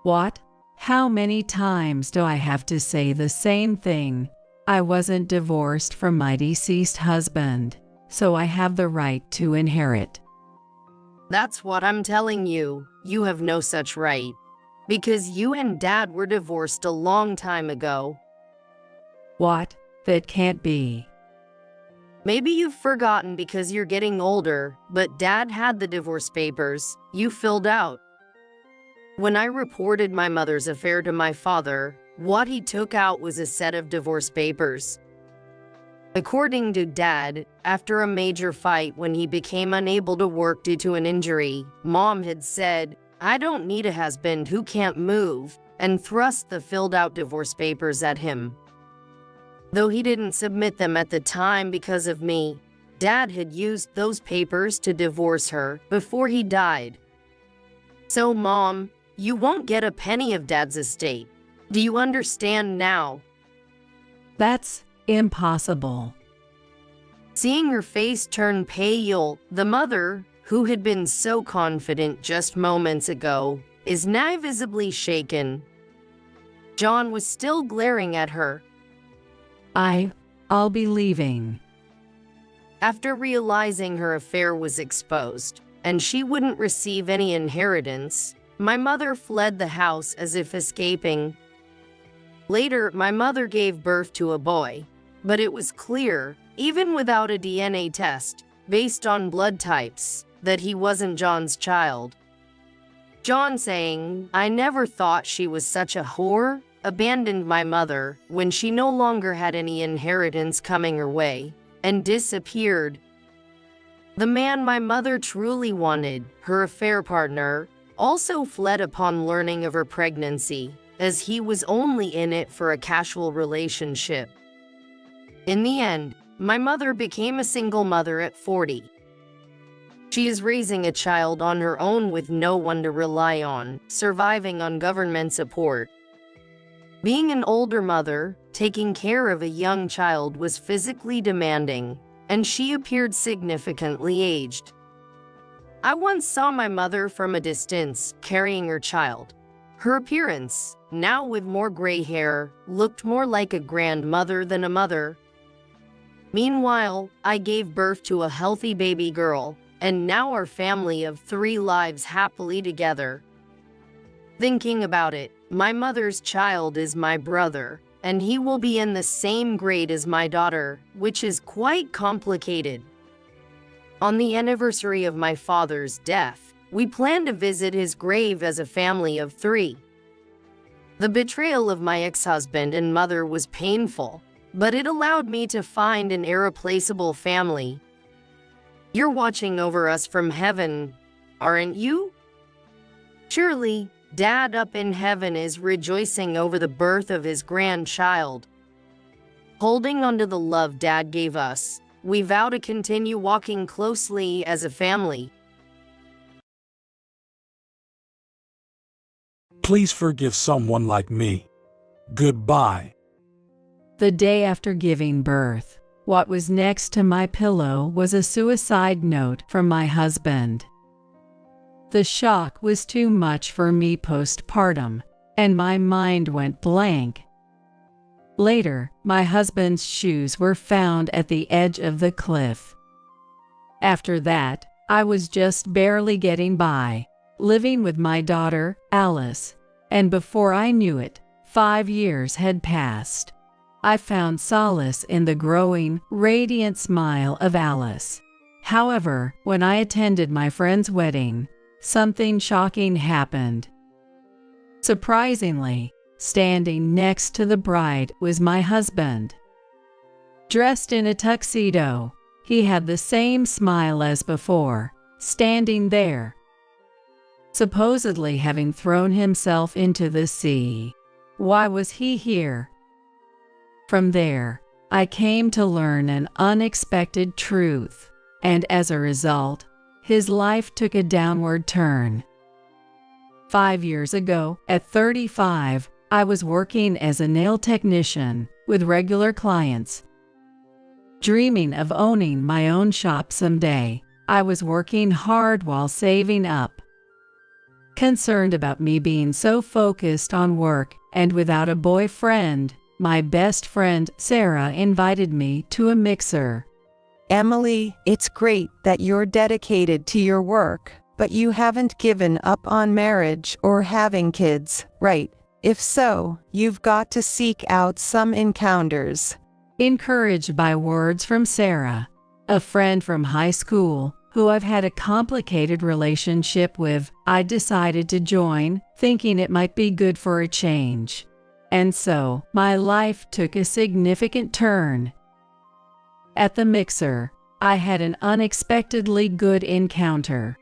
What? How many times do I have to say the same thing? I wasn't divorced from my deceased husband, so I have the right to inherit. That's what I'm telling you. You have no such right. Because you and Dad were divorced a long time ago. What? That can't be. Maybe you've forgotten because you're getting older, but Dad had the divorce papers you filled out. When I reported my mother's affair to my father, what he took out was a set of divorce papers. According to Dad, after a major fight when he became unable to work due to an injury, Mom had said, "I don't need a husband who can't move," and thrust the filled out divorce papers at him. Though he didn't submit them at the time because of me, Dad had used those papers to divorce her before he died. So, Mom, you won't get a penny of Dad's estate. Do you understand now? That's impossible. Seeing her face turn pale, the mother, who had been so confident just moments ago, is now visibly shaken. John was still glaring at her. I'll be leaving. After realizing her affair was exposed, and she wouldn't receive any inheritance, my mother fled the house as if escaping. Later, my mother gave birth to a boy, but it was clear, even without a DNA test, based on blood types, that he wasn't John's child. John saying, "I never thought she was such a whore," abandoned my mother when she no longer had any inheritance coming her way, and disappeared. The man my mother truly wanted, her affair partner, also fled upon learning of her pregnancy, as he was only in it for a casual relationship. In the end, my mother became a single mother at 40. She is raising a child on her own with no one to rely on, surviving on government support. Being an older mother, taking care of a young child was physically demanding, and she appeared significantly aged. I once saw my mother from a distance, carrying her child. Her appearance, now with more gray hair, looked more like a grandmother than a mother. Meanwhile, I gave birth to a healthy baby girl, and now our family of 3 lives happily together. Thinking about it, my mother's child is my brother, and he will be in the same grade as my daughter, which is quite complicated. On the anniversary of my father's death, we plan to visit his grave as a family of 3. The betrayal of my ex-husband and mother was painful, but it allowed me to find an irreplaceable family. You're watching over us from heaven, aren't you? Surely, Dad up in heaven is rejoicing over the birth of his grandchild. Holding on to the love Dad gave us, we vow to continue walking closely as a family. Please forgive someone like me. Goodbye. The day after giving birth, what was next to my pillow was a suicide note from my husband. The shock was too much for me postpartum, and my mind went blank. Later, my husband's shoes were found at the edge of the cliff. After that, I was just barely getting by, living with my daughter, Alice, and before I knew it, 5 years had passed. I found solace in the growing, radiant smile of Alice. However, when I attended my friend's wedding, something shocking happened. Surprisingly, standing next to the bride was my husband. Dressed in a tuxedo, he had the same smile as before, standing there, supposedly having thrown himself into the sea. Why was he here? From there, I came to learn an unexpected truth, and as a result, his life took a downward turn. 5 years ago, at 35, I was working as a nail technician with regular clients. Dreaming of owning my own shop someday, I was working hard while saving up. Concerned about me being so focused on work and without a boyfriend, my best friend Sarah invited me to a mixer. Emily, it's great that you're dedicated to your work, but you haven't given up on marriage or having kids, right? If so, you've got to seek out some encounters. Encouraged by words from Sarah, a friend from high school who I've had a complicated relationship with, I decided to join, thinking it might be good for a change. And so, my life took a significant turn. At the mixer, I had an unexpectedly good encounter.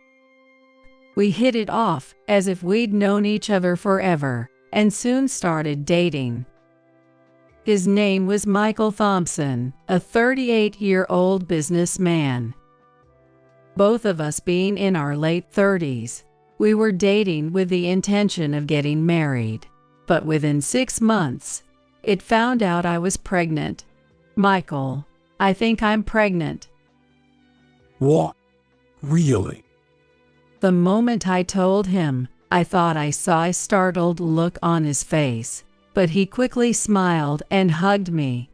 We hit it off as if we'd known each other forever, and soon started dating. His name was Michael Thompson, a 38-year-old businessman. Both of us being in our late 30s, we were dating with the intention of getting married. But within 6 months, it found out I was pregnant. Michael, I think I'm pregnant. What? Really? The moment I told him, I thought I saw a startled look on his face, but he quickly smiled and hugged me.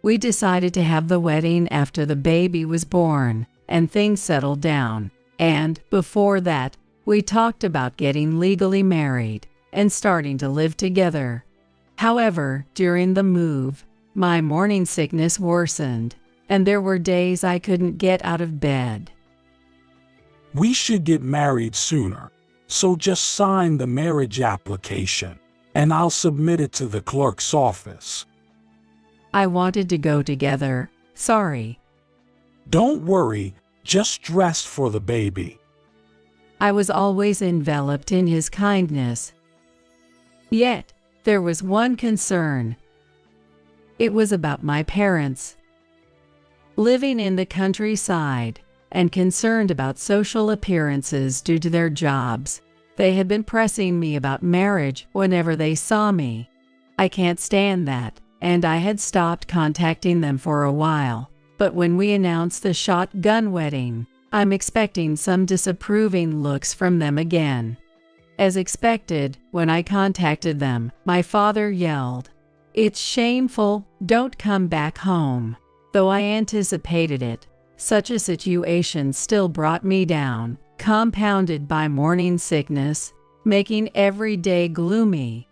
We decided to have the wedding after the baby was born and things settled down, and before that, we talked about getting legally married and starting to live together. However, during the move, my morning sickness worsened, and there were days I couldn't get out of bed. We should get married sooner, so just sign the marriage application, and I'll submit it to the clerk's office. I wanted to go together. Sorry. Don't worry, just dress for the baby. I was always enveloped in his kindness. Yet, there was one concern. It was about my parents. Living in the countryside and concerned about social appearances due to their jobs, they had been pressing me about marriage whenever they saw me. I can't stand that, and I had stopped contacting them for a while. But when we announced the shotgun wedding, I'm expecting some disapproving looks from them again. As expected, when I contacted them, my father yelled, "It's shameful, don't come back home." Though I anticipated it, such a situation still brought me down, compounded by morning sickness, making every day gloomy.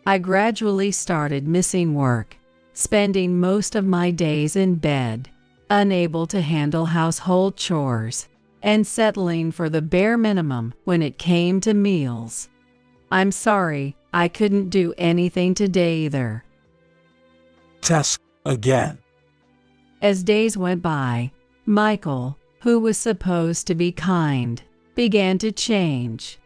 I gradually started missing work, spending most of my days in bed, unable to handle household chores, and settling for the bare minimum when it came to meals. I'm sorry, I couldn't do anything today either. Test again. As days went by, Michael, who was supposed to be kind, began to change.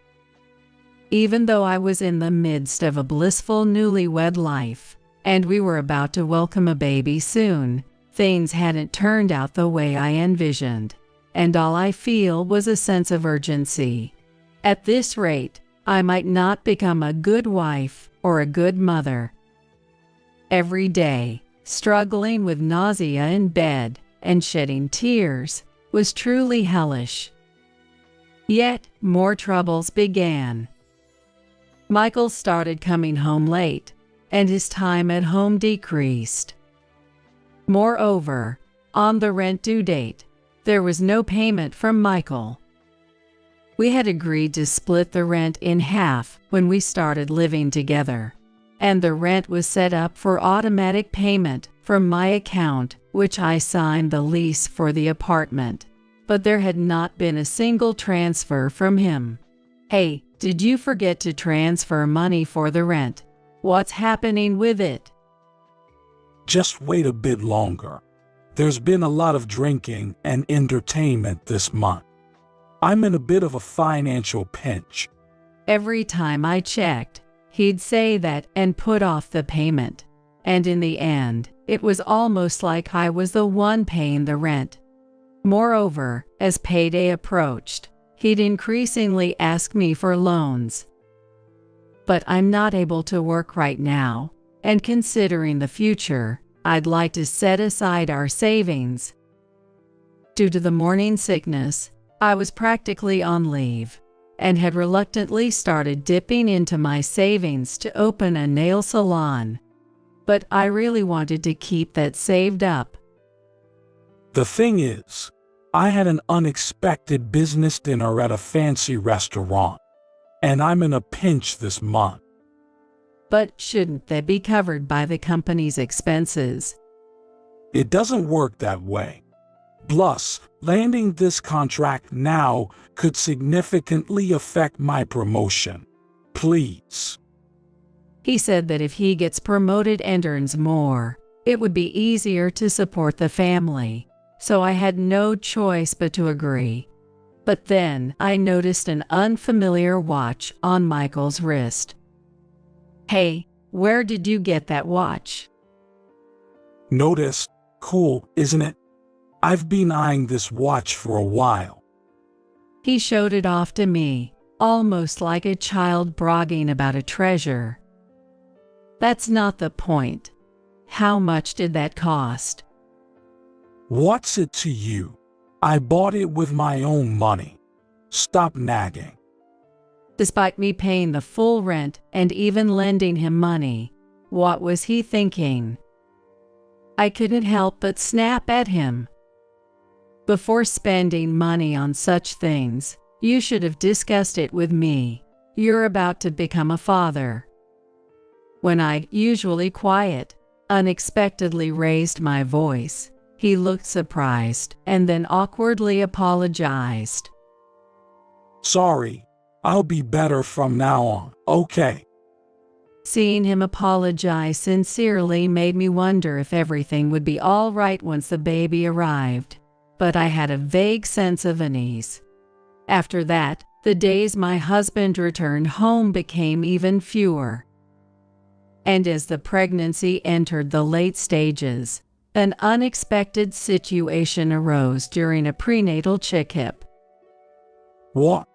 Even though I was in the midst of a blissful newlywed life, and we were about to welcome a baby soon, things hadn't turned out the way I envisioned, and all I feel was a sense of urgency. At this rate, I might not become a good wife or a good mother. Every day, struggling with nausea in bed and shedding tears was truly hellish. Yet, more troubles began. Michael started coming home late, and his time at home decreased. Moreover, on the rent due date, there was no payment from Michael. We had agreed to split the rent in half when we started living together, and the rent was set up for automatic payment from my account, which I signed the lease for the apartment. But there had not been a single transfer from him. Hey, did you forget to transfer money for the rent? What's happening with it? Just wait a bit longer. There's been a lot of drinking and entertainment this month. I'm in a bit of a financial pinch. Every time I checked, he'd say that and put off the payment. And in the end, it was almost like I was the one paying the rent. Moreover, as payday approached, he'd increasingly ask me for loans. But I'm not able to work right now, and considering the future, I'd like to set aside our savings. Due to the morning sickness, I was practically on leave, and had reluctantly started dipping into my savings to open a nail salon. But I really wanted to keep that saved up. The thing is, I had an unexpected business dinner at a fancy restaurant, and I'm in a pinch this month. But shouldn't they be covered by the company's expenses? It doesn't work that way. Plus, landing this contract now could significantly affect my promotion. Please. He said that if he gets promoted and earns more, it would be easier to support the family, so I had no choice but to agree. But then I noticed an unfamiliar watch on Michael's wrist. Hey, where did you get that watch? Notice, cool, isn't it? I've been eyeing this watch for a while. He showed it off to me, almost like a child bragging about a treasure. That's not the point. How much did that cost? What's it to you? I bought it with my own money. Stop nagging. Despite me paying the full rent and even lending him money, what was he thinking? I couldn't help but snap at him. Before spending money on such things, you should have discussed it with me. You're about to become a father. When I, usually quiet, unexpectedly raised my voice, he looked surprised and then awkwardly apologized. Sorry, I'll be better from now on, okay? Seeing him apologize sincerely made me wonder if everything would be all right once the baby arrived, but I had a vague sense of unease. After that, the days my husband returned home became even fewer. And as the pregnancy entered the late stages, an unexpected situation arose during a prenatal checkup. What?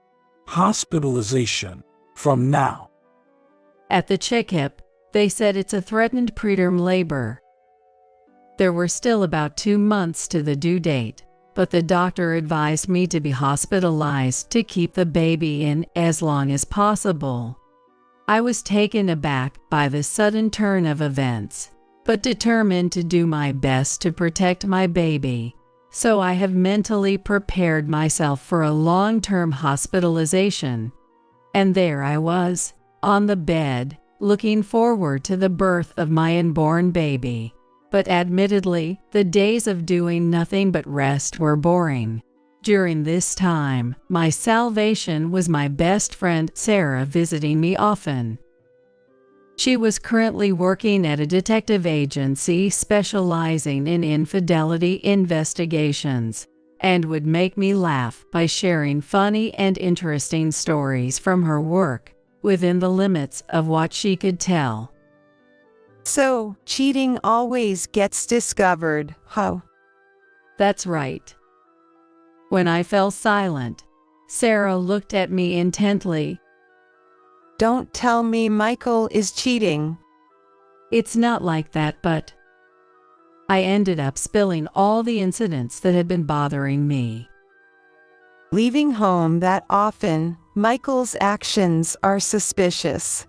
Hospitalization? From now? At the checkup, they said it's a threatened preterm labor. There were still about 2 months to the due date, but the doctor advised me to be hospitalized to keep the baby in as long as possible. I was taken aback by the sudden turn of events, but determined to do my best to protect my baby, so I have mentally prepared myself for a long-term hospitalization. And there I was, on the bed, looking forward to the birth of my unborn baby. But admittedly, the days of doing nothing but rest were boring. During this time, my salvation was my best friend Sarah visiting me often. She was currently working at a detective agency specializing in infidelity investigations, and would make me laugh by sharing funny and interesting stories from her work, within the limits of what she could tell. So, cheating always gets discovered, huh? That's right. When I fell silent, Sarah looked at me intently. Don't tell me Michael is cheating. It's not like that, but I ended up spilling all the incidents that had been bothering me. Leaving home that often, Michael's actions are suspicious.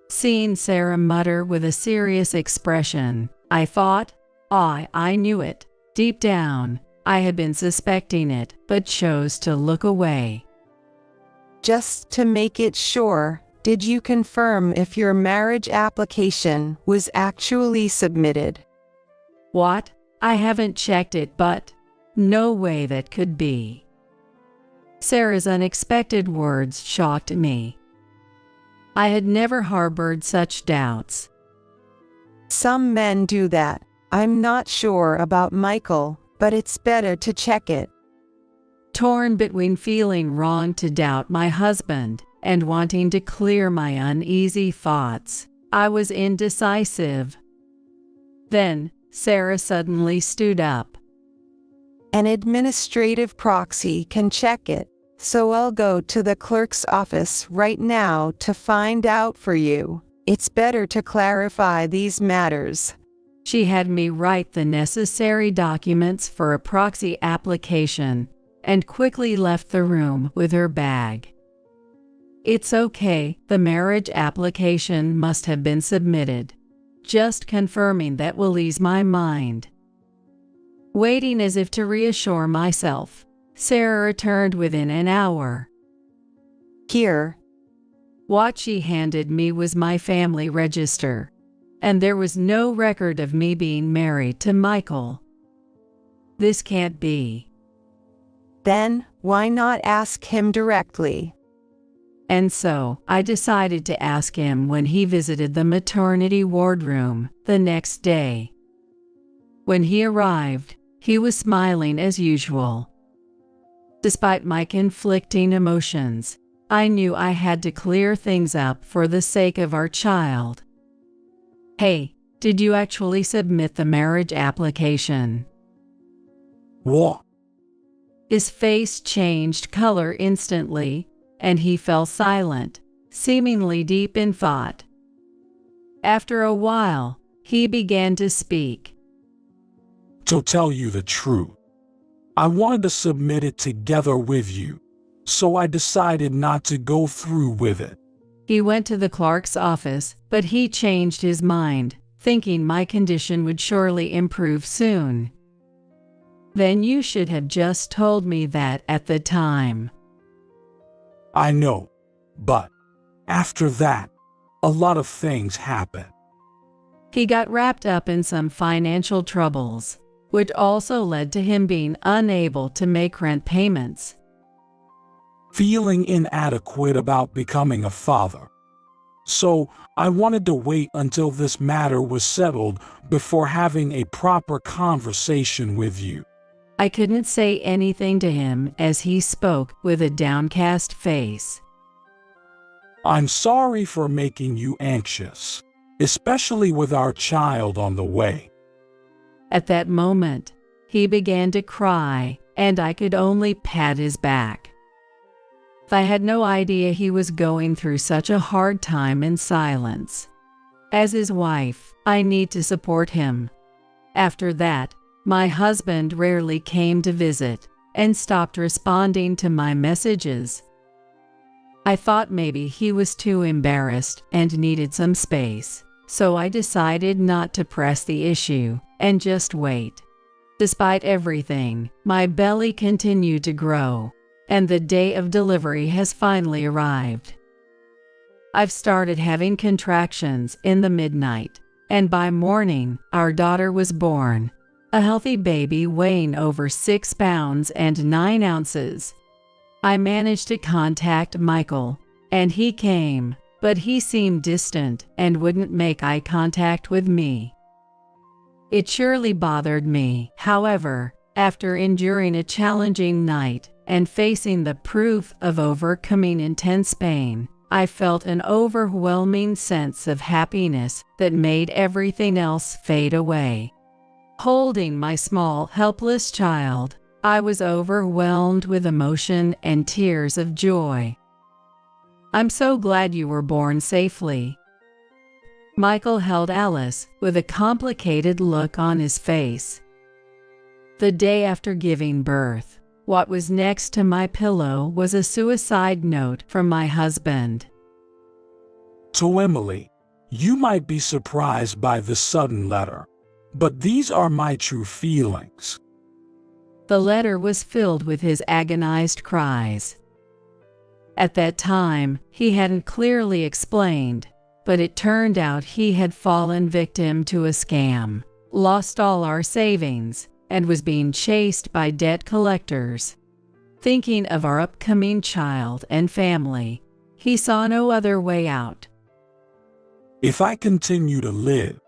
Seeing Sarah mutter with a serious expression, I thought, I knew it. Deep down, I had been suspecting it, but chose to look away. Just to make it sure, did you confirm if your marriage application was actually submitted? What? I haven't checked it, but no way that could be. Sarah's unexpected words shocked me. I had never harbored such doubts. Some men do that. I'm not sure about Michael, but it's better to check it. Torn between feeling wrong to doubt my husband and wanting to clear my uneasy thoughts, I was indecisive. Then, Sarah suddenly stood up. An administrative proxy can check it, so I'll go to the clerk's office right now to find out for you. It's better to clarify these matters. She had me write the necessary documents for a proxy application and quickly left the room with her bag. It's okay, the marriage application must have been submitted. Just confirming that will ease my mind. Waiting as if to reassure myself, Sarah returned within an hour. Here. What she handed me was my family register, and there was no record of me being married to Michael. This can't be. Then, why not ask him directly? And so, I decided to ask him when he visited the maternity wardroom the next day. When he arrived, he was smiling as usual. Despite my conflicting emotions, I knew I had to clear things up for the sake of our child. Hey, Did you actually submit the marriage application? What? His face changed color instantly, and he fell silent, seemingly deep in thought. After a while, he began to speak. To tell you the truth, I wanted to submit it together with you, so I decided not to go through with it. He went to the clerk's office, but he changed his mind, thinking my condition would surely improve soon. Then you should have just told me that at the time. I know, but after that, a lot of things happened. He got wrapped up in some financial troubles, which also led to him being unable to make rent payments. Feeling inadequate about becoming a father. So I wanted to wait until this matter was settled before having a proper conversation with you. I couldn't say anything to him as he spoke with a downcast face. I'm sorry for making you anxious, especially with our child on the way. At that moment, he began to cry, and I could only pat his back. I had no idea he was going through such a hard time in silence. As his wife, I need to support him. After that, my husband rarely came to visit and stopped responding to my messages. I thought maybe he was too embarrassed and needed some space, so I decided not to press the issue and just wait. Despite everything, my belly continued to grow, and the day of delivery has finally arrived. I've started having contractions in the midnight, and by morning, our daughter was born. A healthy baby weighing over 6 pounds and 9 ounces. I managed to contact Michael, and he came, but he seemed distant and wouldn't make eye contact with me. It surely bothered me, however, after enduring a challenging night and facing the proof of overcoming intense pain, I felt an overwhelming sense of happiness that made everything else fade away. Holding my small, helpless child, I was overwhelmed with emotion and tears of joy. I'm so glad you were born safely. Michael held Alice with a complicated look on his face. The day after giving birth, what was next to my pillow was a suicide note from my husband. To Emily, you might be surprised by the sudden letter, but these are my true feelings. The letter was filled with his agonized cries. At that time, he hadn't clearly explained, but it turned out he had fallen victim to a scam, lost all our savings, and was being chased by debt collectors. Thinking of our upcoming child and family, he saw no other way out. If I continue to live,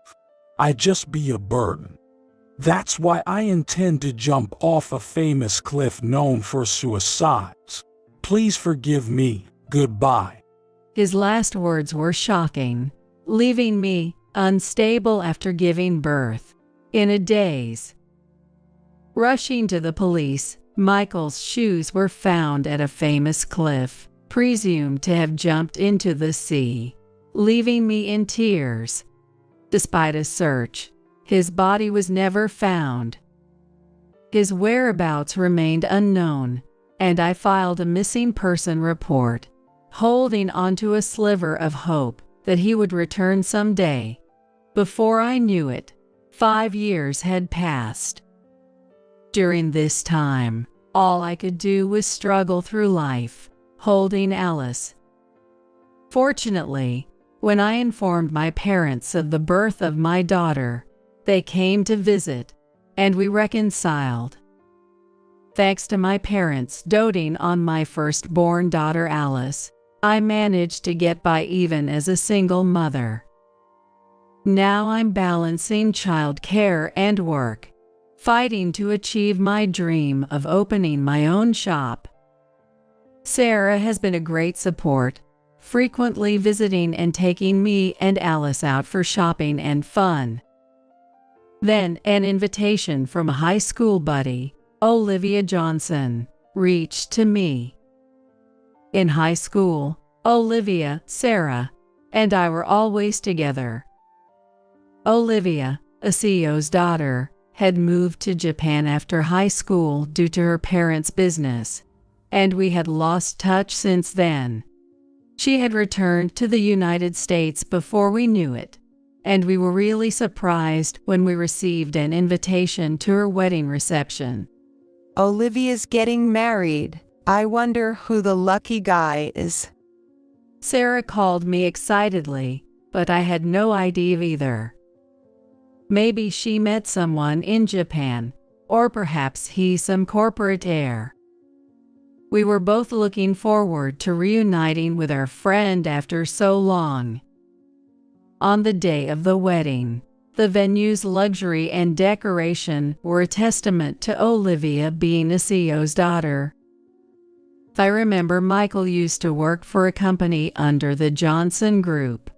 I'd just be a burden. That's why I intend to jump off a famous cliff known for suicides. Please forgive me. Goodbye. His last words were shocking, leaving me unstable after giving birth, in a daze. Rushing to the police, Michael's shoes were found at a famous cliff, presumed to have jumped into the sea, leaving me in tears. Despite a search, his body was never found. His whereabouts remained unknown, and I filed a missing person report, holding onto a sliver of hope that he would return someday. Before I knew it, 5 years had passed. During this time, all I could do was struggle through life, holding Alice. Fortunately, when I informed my parents of the birth of my daughter, they came to visit, and we reconciled. Thanks to my parents doting on my firstborn daughter Alice, I managed to get by even as a single mother. Now I'm balancing childcare and work, fighting to achieve my dream of opening my own shop. Sarah has been a great support, frequently visiting and taking me and Alice out for shopping and fun, Then an invitation from a high school buddy, Olivia Johnson, reached to me. In high school, Olivia, Sarah, and I were always together. Olivia, a CEO's daughter, had moved to Japan after high school due to her parents' business, and we had lost touch since then. She had returned to the United States before we knew it, and we were really surprised when we received an invitation to her wedding reception. Olivia's getting married. I wonder who the lucky guy is. Sarah called me excitedly, but I had no idea either. Maybe she met someone in Japan, or perhaps he's some corporate heir. We were both looking forward to reuniting with our friend after so long. On the day of the wedding, the venue's luxury and decoration were a testament to Olivia being a CEO's daughter. I remember Michael used to work for a company under the Johnson Group.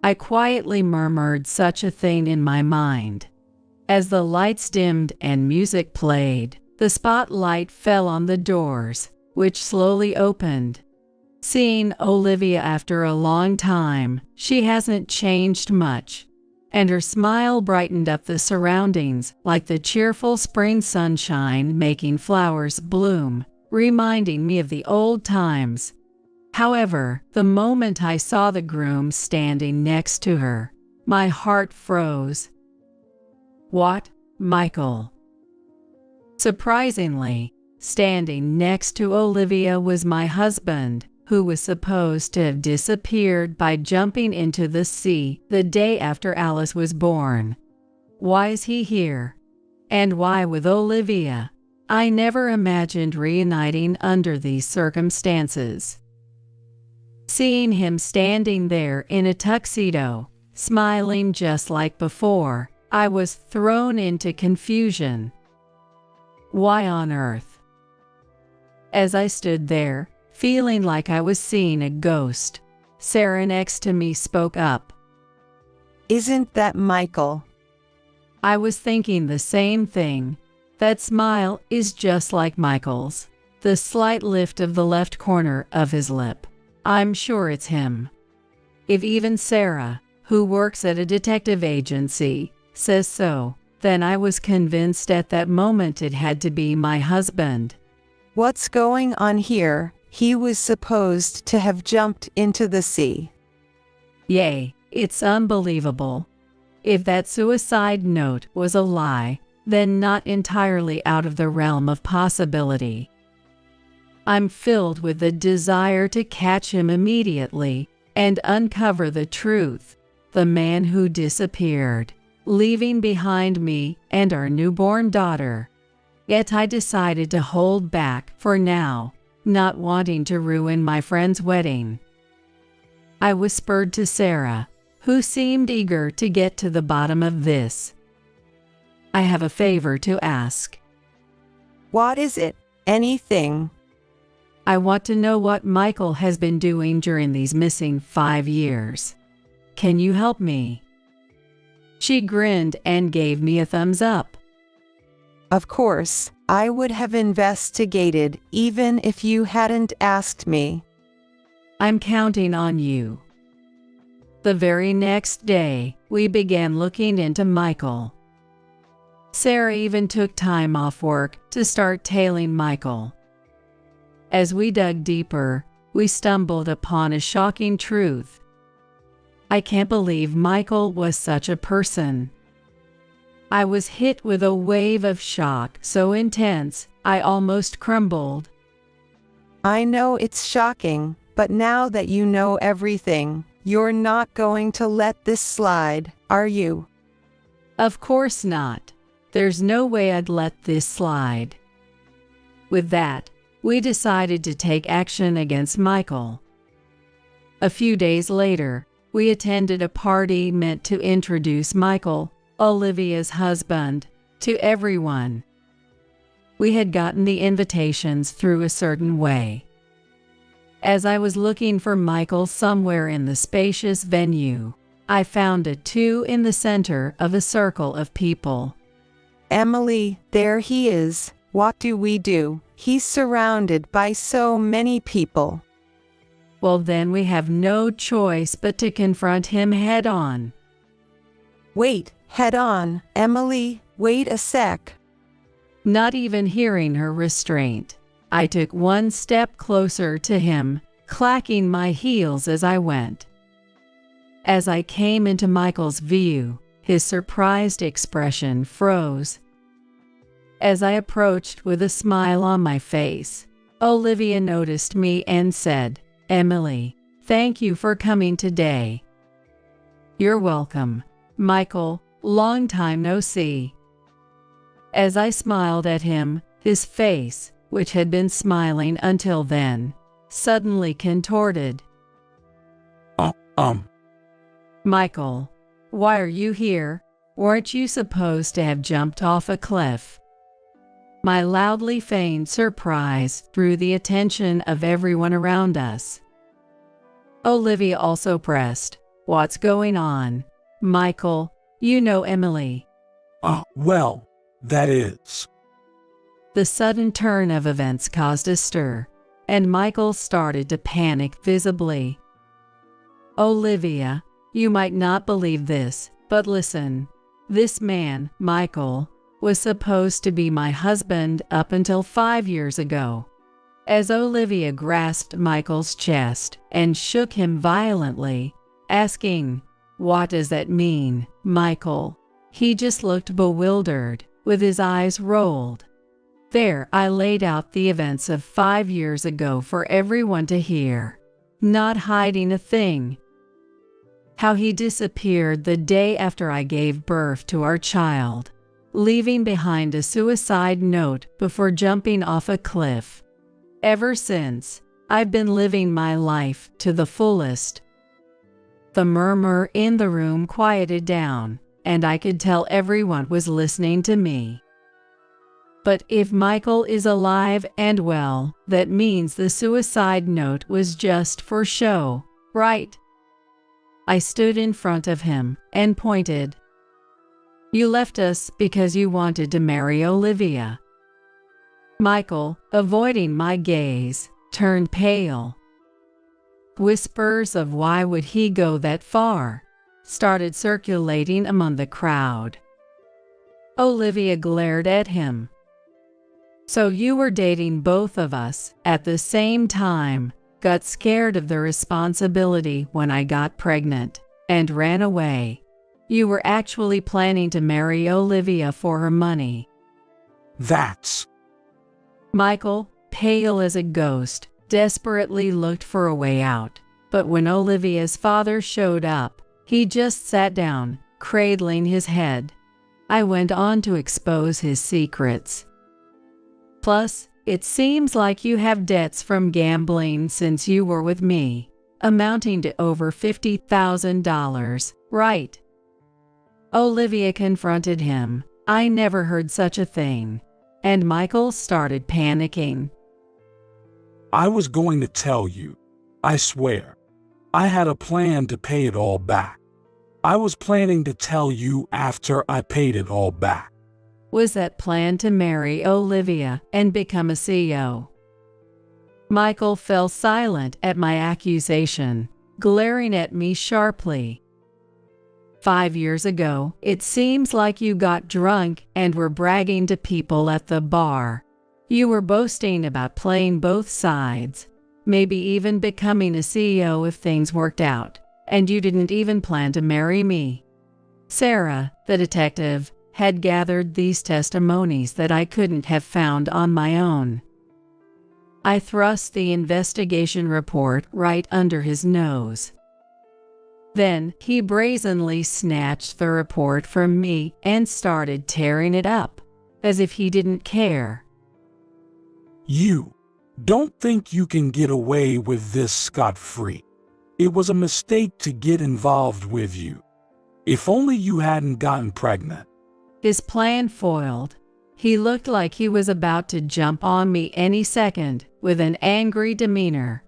I quietly murmured such a thing in my mind. As the lights dimmed and music played, the spotlight fell on the doors, which slowly opened. Seeing Olivia after a long time, she hasn't changed much, and her smile brightened up the surroundings like the cheerful spring sunshine making flowers bloom, reminding me of the old times. However, the moment I saw the groom standing next to her, my heart froze. What, Michael? Surprisingly, standing next to Olivia was my husband, who was supposed to have disappeared by jumping into the sea the day after Alice was born. Why is he here? And why with Olivia? I never imagined reuniting under these circumstances. Seeing him standing there in a tuxedo, smiling just like before, I was thrown into confusion. Why on earth? As I stood there, feeling like I was seeing a ghost, Sarah next to me spoke up. Isn't that Michael? I was thinking the same thing. That smile is just like Michael's. The slight lift of the left corner of his lip. I'm sure it's him. If even Sarah, who works at a detective agency, says so, then I was convinced at that moment it had to be my husband. What's going on here? He was supposed to have jumped into the sea. Yay, it's unbelievable. If that suicide note was a lie, then not entirely out of the realm of possibility. I'm filled with the desire to catch him immediately and uncover the truth, the man who disappeared, leaving behind me and our newborn daughter. Yet I decided to hold back for now, not wanting to ruin my friend's wedding. I whispered to Sarah, who seemed eager to get to the bottom of this. I have a favor to ask. What is it? Anything? I want to know what Michael has been doing during these missing 5 years. Can you help me? She grinned and gave me a thumbs up. Of course, I would have investigated even if you hadn't asked me. I'm counting on you. The very next day, we began looking into Michael. Sarah even took time off work to start tailing Michael. As we dug deeper, we stumbled upon a shocking truth. I can't believe Michael was such a person. I was hit with a wave of shock so intense, I almost crumbled. I know it's shocking, but now that you know everything, you're not going to let this slide, are you? Of course not. There's no way I'd let this slide. With that, we decided to take action against Michael. A few days later, we attended a party meant to introduce Michael, Olivia's husband, to everyone. We had gotten the invitations through a certain way. As I was looking for Michael somewhere in the spacious venue, I found a 2 in the center of a circle of people. Emily, there he is. What do we do? He's surrounded by so many people. Well, then we have no choice but to confront him head on. Wait, head on, Emily, wait a sec. Not even hearing her restraint, I took one step closer to him, clacking my heels as I went. As I came into Michael's view, his surprised expression froze. As I approached with a smile on my face, Olivia noticed me and said, "Emily, thank you for coming today." "You're welcome, Michael, long time no see." As I smiled at him, his face, which had been smiling until then, suddenly contorted. Michael, why are you here? Weren't you supposed to have jumped off a cliff?" My loudly feigned surprise drew the attention of everyone around us. Olivia also pressed, "What's going on? Michael, you know Emily." Well, that is. The sudden turn of events caused a stir, and Michael started to panic visibly. "Olivia, you might not believe this, but listen. This man, Michael, was supposed to be my husband up until 5 years ago." As Olivia grasped Michael's chest and shook him violently, asking, "What does that mean, Michael?" He just looked bewildered, with his eyes rolled. There, I laid out the events of 5 years ago for everyone to hear, not hiding a thing. How he disappeared the day after I gave birth to our child, leaving behind a suicide note before jumping off a cliff. Ever since, I've been living my life to the fullest. The murmur in the room quieted down, and I could tell everyone was listening to me. But if Michael is alive and well, that means the suicide note was just for show, right? I stood in front of him and pointed. "You left us because you wanted to marry Olivia." Michael, avoiding my gaze, turned pale. Whispers of "why would he go that far?" started circulating among the crowd. Olivia glared at him. "So you were dating both of us at the same time, got scared of the responsibility when I got pregnant, and ran away. You were actually planning to marry Olivia for her money." That's. Michael, pale as a ghost, desperately looked for a way out, but when Olivia's father showed up, he just sat down, cradling his head. I went on to expose his secrets. "Plus, it seems like you have debts from gambling since you were with me, amounting to over $50,000, right?" Olivia confronted him. I never heard such a thing. And Michael started panicking. "I was going to tell you. I swear. I had a plan to pay it all back. I was planning to tell you after I paid it all back." Was that plan to marry Olivia and become a CEO? Michael fell silent at my accusation, glaring at me sharply. 5 years ago, it seems like you got drunk and were bragging to people at the bar. You were boasting about playing both sides, maybe even becoming a CEO if things worked out, and you didn't even plan to marry me. Sarah, the detective, had gathered these testimonies that I couldn't have found on my own. I thrust the investigation report right under his nose. Then he brazenly snatched the report from me and started tearing it up, as if he didn't care. "You don't think you can get away with this scot-free. It was a mistake to get involved with you. If only you hadn't gotten pregnant." His plan foiled. He looked like he was about to jump on me any second with an angry demeanor.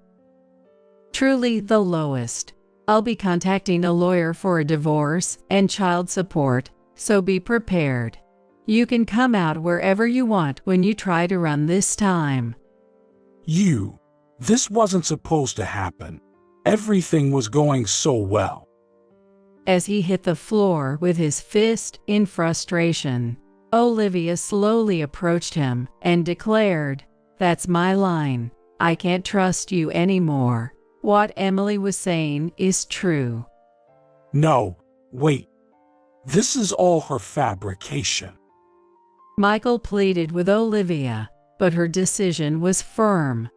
Truly the lowest. I'll be contacting a lawyer for a divorce and child support, so be prepared. You can come out wherever you want when you try to run this time. This wasn't supposed to happen. Everything was going so well. As he hit the floor with his fist in frustration, Olivia slowly approached him and declared, "That's my line. I can't trust you anymore. What Emily was saying is true." No, wait. This is all her fabrication. Michael pleaded with Olivia, but her decision was firm.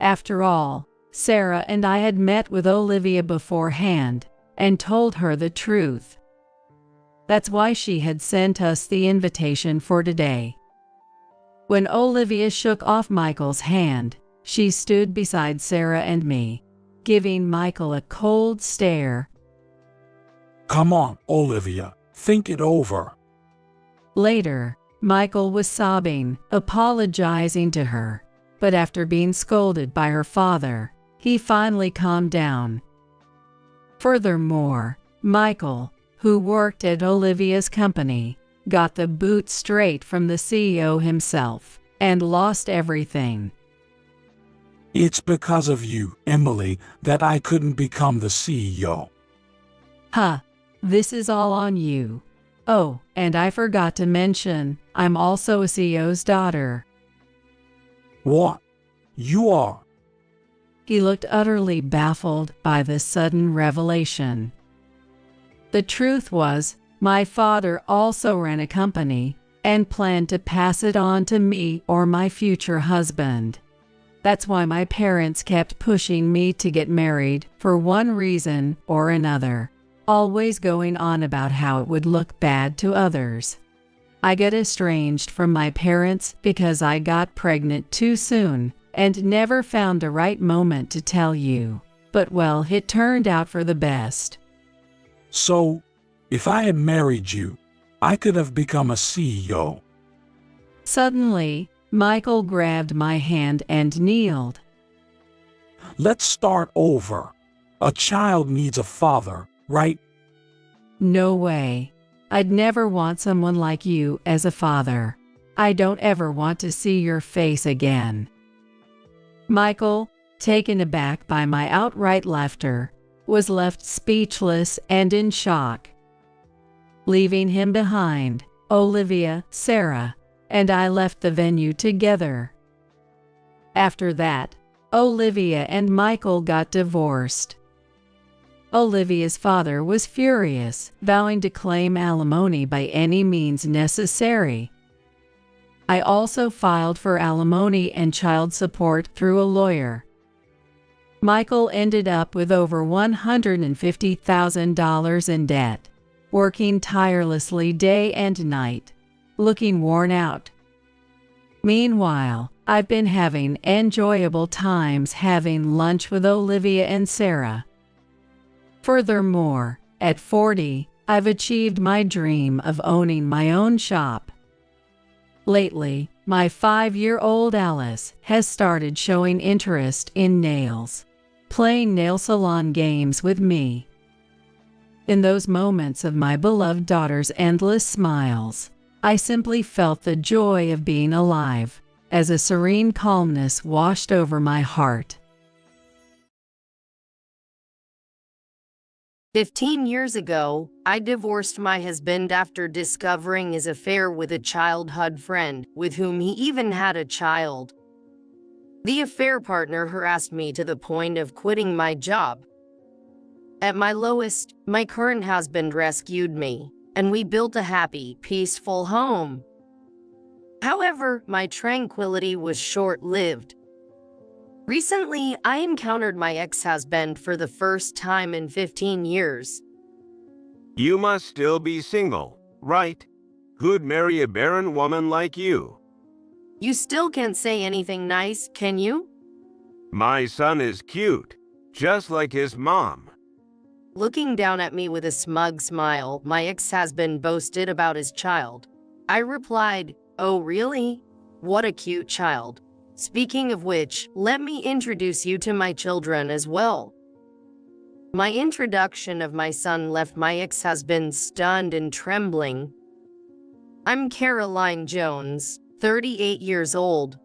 After all, Sarah and I had met with Olivia beforehand and told her the truth. That's why she had sent us the invitation for today. When Olivia shook off Michael's hand, she stood beside Sarah and me, giving Michael a cold stare. Come on, Olivia, think it over. Later, Michael was sobbing, apologizing to her, but after being scolded by her father, he finally calmed down. Furthermore, Michael, who worked at Olivia's company, got the boot straight from the CEO himself and lost everything. It's because of you, Emily, that I couldn't become the CEO. Huh, this is all on you. Oh, and I forgot to mention, I'm also a CEO's daughter. What? You are? He looked utterly baffled by this sudden revelation. The truth was, my father also ran a company and planned to pass it on to me or my future husband. That's why my parents kept pushing me to get married for one reason or another, always going on about how it would look bad to others. I got estranged from my parents because I got pregnant too soon and never found the right moment to tell you. But well, it turned out for the best. So, if I had married you, I could have become a CEO. Suddenly, Michael grabbed my hand and kneeled. Let's start over. A child needs a father, right? No way. I'd never want someone like you as a father. I don't ever want to see your face again. Michael, taken aback by my outright laughter, was left speechless and in shock. Leaving him behind, Olivia, Sarah, and I left the venue together. After that, Olivia and Michael got divorced. Olivia's father was furious, vowing to claim alimony by any means necessary. I also filed for alimony and child support through a lawyer. Michael ended up with over $150,000 in debt, working tirelessly day and night, looking worn out. Meanwhile, I've been having enjoyable times having lunch with Olivia and Sarah. Furthermore, at 40, I've achieved my dream of owning my own shop. Lately, my 5-year-old Alice has started showing interest in nails, playing nail salon games with me. In those moments of my beloved daughter's endless smiles, I simply felt the joy of being alive, as a serene calmness washed over my heart. 15 years ago, I divorced my husband after discovering his affair with a childhood friend, with whom he even had a child. The affair partner harassed me to the point of quitting my job. At my lowest, my current husband rescued me, and we built a happy, peaceful home. However, my tranquility was short-lived. Recently, I encountered my ex-husband for the first time in 15 years. You must still be single, right? Who'd marry a barren woman like you? You still can't say anything nice, can you? My son is cute, just like his mom. Looking down at me with a smug smile, my ex-husband boasted about his child. I replied, "Oh really? What a cute child. Speaking of which, let me introduce you to my children as well." My introduction of my son left my ex-husband stunned and trembling. I'm Caroline Jones, 38 years old.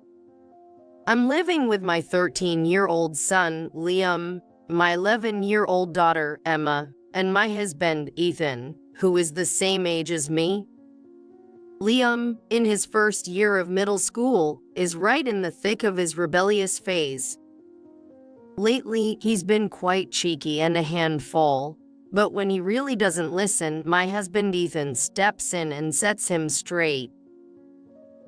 I'm living with my 13-year-old son, Liam, my 11-year-old daughter, Emma, and my husband, Ethan, who is the same age as me. Liam, in his first year of middle school, is right in the thick of his rebellious phase. Lately, he's been quite cheeky and a handful, but when he really doesn't listen, my husband Ethan steps in and sets him straight.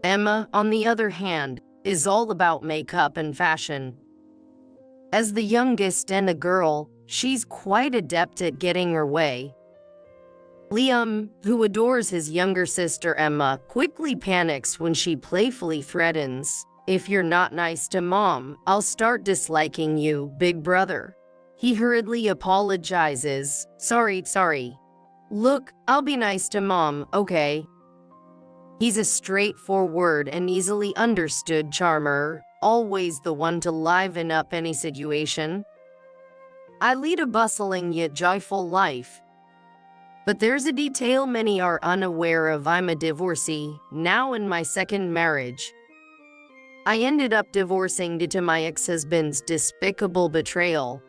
Emma, on the other hand, is all about makeup and fashion. As the youngest and a girl, she's quite adept at getting her way. Liam, who adores his younger sister Emma, quickly panics when she playfully threatens, "If you're not nice to Mom, I'll start disliking you, big brother." He hurriedly apologizes, Sorry. Look, I'll be nice to Mom, okay?" He's a straightforward and easily understood charmer, always the one to liven up any situation. I lead a bustling yet joyful life. But there's a detail many are unaware of. I'm a divorcee, now in my second marriage. I ended up divorcing due to my ex-husband's despicable betrayal.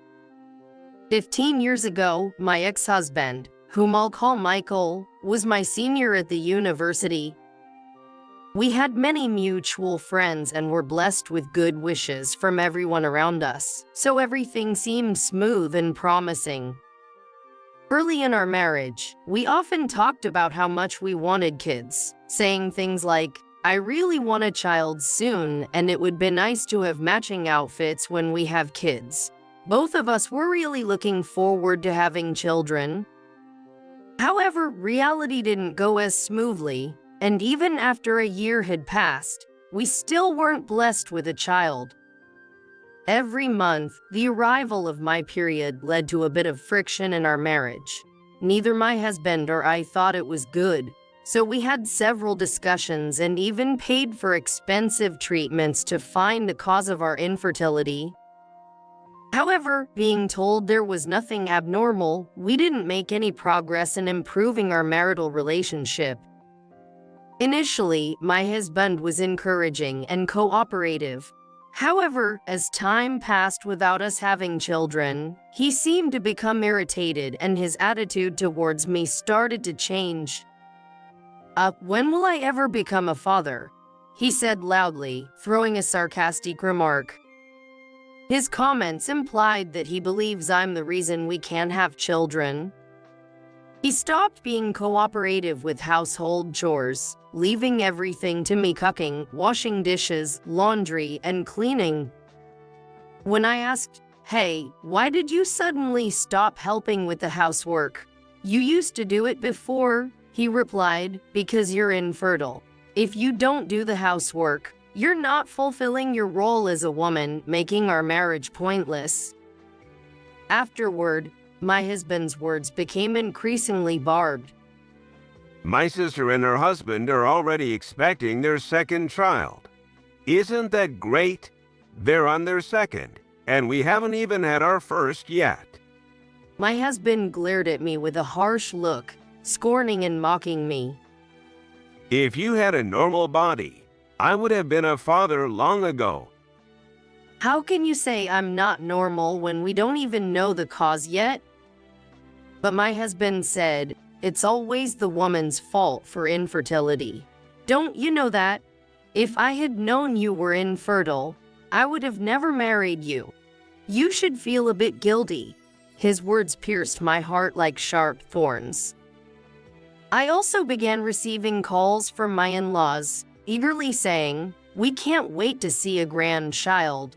15 years ago, my ex-husband, whom I'll call Michael, was my senior at the university. We had many mutual friends and were blessed with good wishes from everyone around us, so everything seemed smooth and promising. Early in our marriage, we often talked about how much we wanted kids, saying things like, "I really want a child soon, and it would be nice to have matching outfits when we have kids." Both of us were really looking forward to having children. However, reality didn't go as smoothly, and even after a year had passed, we still weren't blessed with a child. Every month, the arrival of my period led to a bit of friction in our marriage. Neither my husband or I thought it was good, so we had several discussions and even paid for expensive treatments to find the cause of our infertility. However, being told there was nothing abnormal, we didn't make any progress in improving our marital relationship. Initially, my husband was encouraging and cooperative. However, as time passed without us having children, he seemed to become irritated and his attitude towards me started to change. When will I ever become a father?" he said loudly, throwing a sarcastic remark. His comments implied that he believes I'm the reason we can't have children. He stopped being cooperative with household chores, leaving everything to me: cooking, washing dishes, laundry, and cleaning. When I asked, "Hey, why did you suddenly stop helping with the housework? You used to do it before," he replied, "Because you're infertile. If you don't do the housework, you're not fulfilling your role as a woman, making our marriage pointless." Afterward, my husband's words became increasingly barbed. My sister and her husband are already expecting their second child. Isn't that great? They're on their second, and we haven't even had our first yet. My husband glared at me with a harsh look, scorning and mocking me. If you had a normal body, I would have been a father long ago. How can you say I'm not normal when we don't even know the cause yet? But my husband said, "It's always the woman's fault for infertility. Don't you know that? If I had known you were infertile, I would have never married you. You should feel a bit guilty." His words pierced my heart like sharp thorns. I also began receiving calls from my in-laws, eagerly saying, "We can't wait to see a grandchild."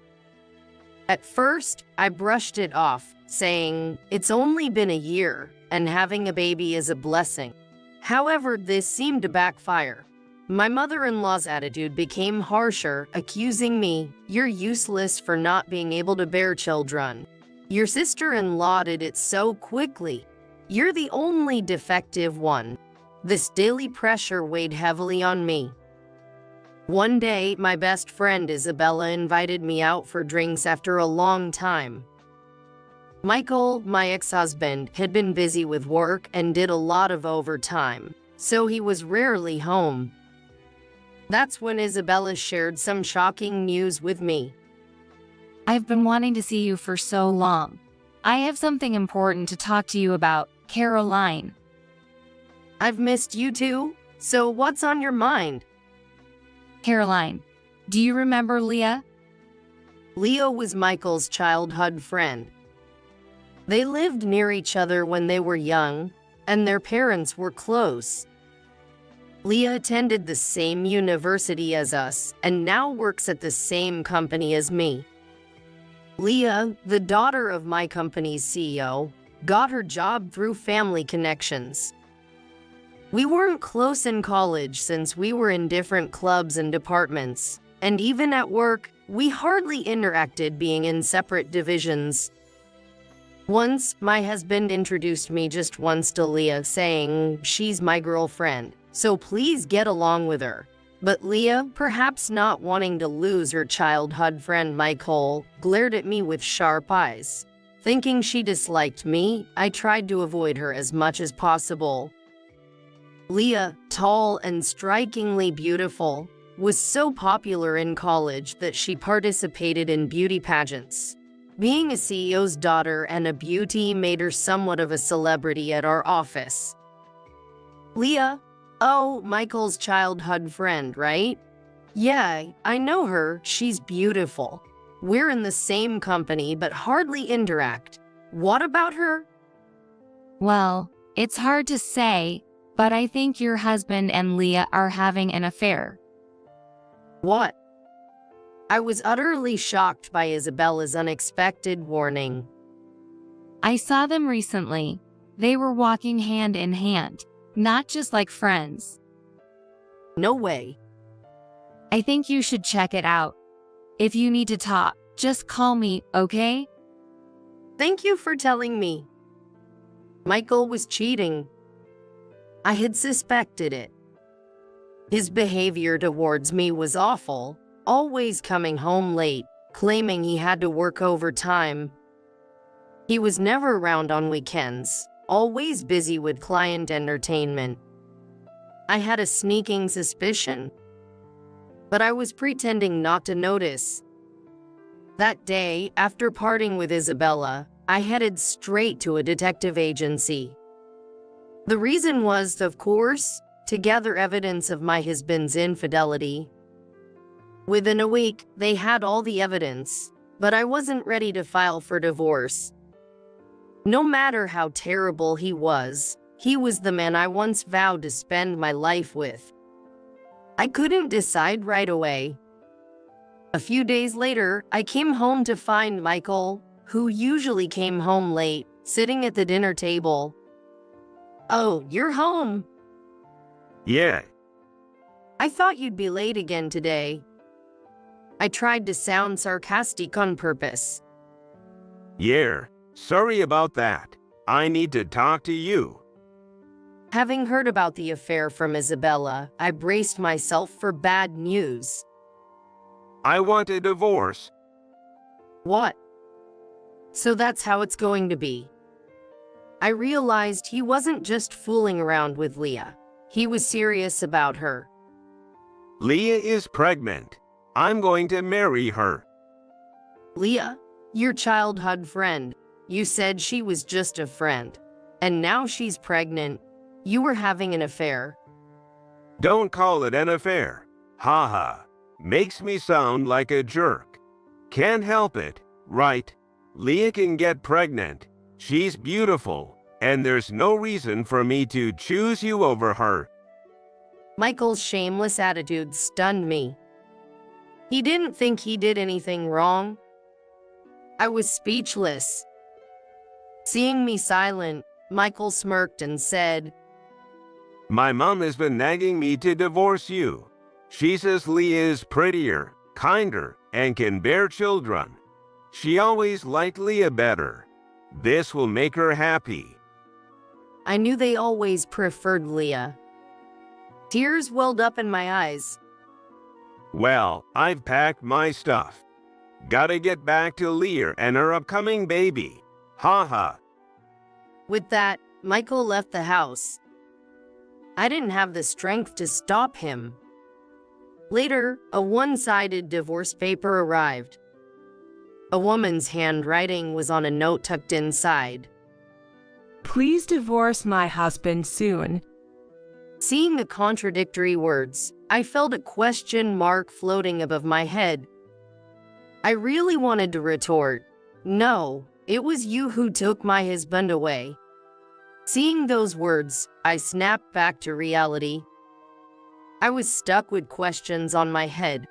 At first, I brushed it off, saying, "It's only been a year, and having a baby is a blessing." However, this seemed to backfire. My mother-in-law's attitude became harsher, accusing me, "You're useless for not being able to bear children. Your sister-in-law did it so quickly. You're the only defective one." This daily pressure weighed heavily on me. One day, my best friend Isabella invited me out for drinks after a long time. Michael, my ex-husband, had been busy with work and did a lot of overtime, so he was rarely home. That's when Isabella shared some shocking news with me. I've been wanting to see you for so long. I have something important to talk to you about, Caroline. I've missed you too, so what's on your mind? Caroline, do you remember Leah? Leah was Michael's childhood friend. They lived near each other when they were young, and their parents were close. Leah attended the same university as us and now works at the same company as me. Leah, the daughter of my company's CEO, got her job through family connections. We weren't close in college since we were in different clubs and departments, and even at work, we hardly interacted being in separate divisions. Once, my husband introduced me just once to Leah, saying, "She's my girlfriend, so please get along with her." But Leah, perhaps not wanting to lose her childhood friend Michael, glared at me with sharp eyes. Thinking she disliked me, I tried to avoid her as much as possible. Leah, tall and strikingly beautiful, was so popular in college that she participated in beauty pageants. Being a CEO's daughter and a beauty made her somewhat of a celebrity at our office. Leah, oh, Michael's childhood friend, right? Yeah, I know her. She's beautiful. We're in the same company but hardly interact. What about her? Well, it's hard to say, but I think your husband and Leah are having an affair. What? I was utterly shocked by Isabella's unexpected warning. I saw them recently. They were walking hand in hand, not just like friends. No way. I think you should check it out. If you need to talk, just call me, okay? Thank you for telling me. Michael was cheating. I had suspected it. His behavior towards me was awful, always coming home late, claiming he had to work overtime. He was never around on weekends, always busy with client entertainment. I had a sneaking suspicion, but I was pretending not to notice. That day, after parting with Isabella, I headed straight to a detective agency. The reason was, of course, to gather evidence of my husband's infidelity. Within a week, they had all the evidence, but I wasn't ready to file for divorce. No matter how terrible he was the man I once vowed to spend my life with. I couldn't decide right away. A few days later, I came home to find Michael, who usually came home late, sitting at the dinner table. "Oh, you're home." Yeah. "I thought you'd be late again today." I tried to sound sarcastic on purpose. Yeah. Sorry about that. I need to talk to you. Having heard about the affair from Isabella, I braced myself for bad news. I want a divorce. What? So that's how it's going to be. I realized he wasn't just fooling around with Leah. He was serious about her. Leah is pregnant. I'm going to marry her. Leah, your childhood friend. You said she was just a friend. And now she's pregnant. You were having an affair. Don't call it an affair. Haha. Makes me sound like a jerk. Can't help it, right? Leah can get pregnant. She's beautiful, and there's no reason for me to choose you over her. Michael's shameless attitude stunned me. He didn't think he did anything wrong. I was speechless. Seeing me silent, Michael smirked and said, My mom has been nagging me to divorce you. She says Leah is prettier, kinder, and can bear children. She always liked Leah better. This will make her happy. I knew they always preferred Leah. Tears welled up in my eyes. Well, I've packed my stuff. Gotta get back to Leah and her upcoming baby. Ha ha. With that, Michael left the house. I didn't have the strength to stop him. Later, a one-sided divorce paper arrived. A woman's handwriting was on a note tucked inside. Please divorce my husband soon. Seeing the contradictory words, I felt a question mark floating above my head. I really wanted to retort, "No, it was you who took my husband away." Seeing those words, I snapped back to reality. I was stuck with questions on my head.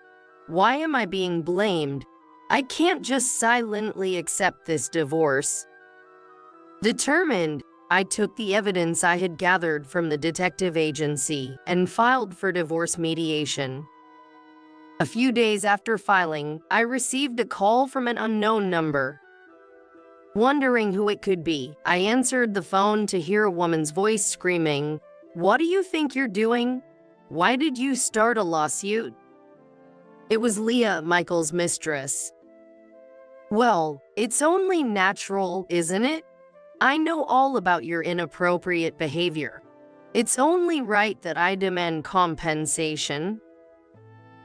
Why am I being blamed? I can't just silently accept this divorce. Determined, I took the evidence I had gathered from the detective agency and filed for divorce mediation. A few days after filing, I received a call from an unknown number. Wondering who it could be, I answered the phone to hear a woman's voice screaming, "What do you think you're doing? Why did you start a lawsuit?" It was Leah, Michael's mistress. "Well, it's only natural, isn't it? I know all about your inappropriate behavior. It's only right that I demand compensation."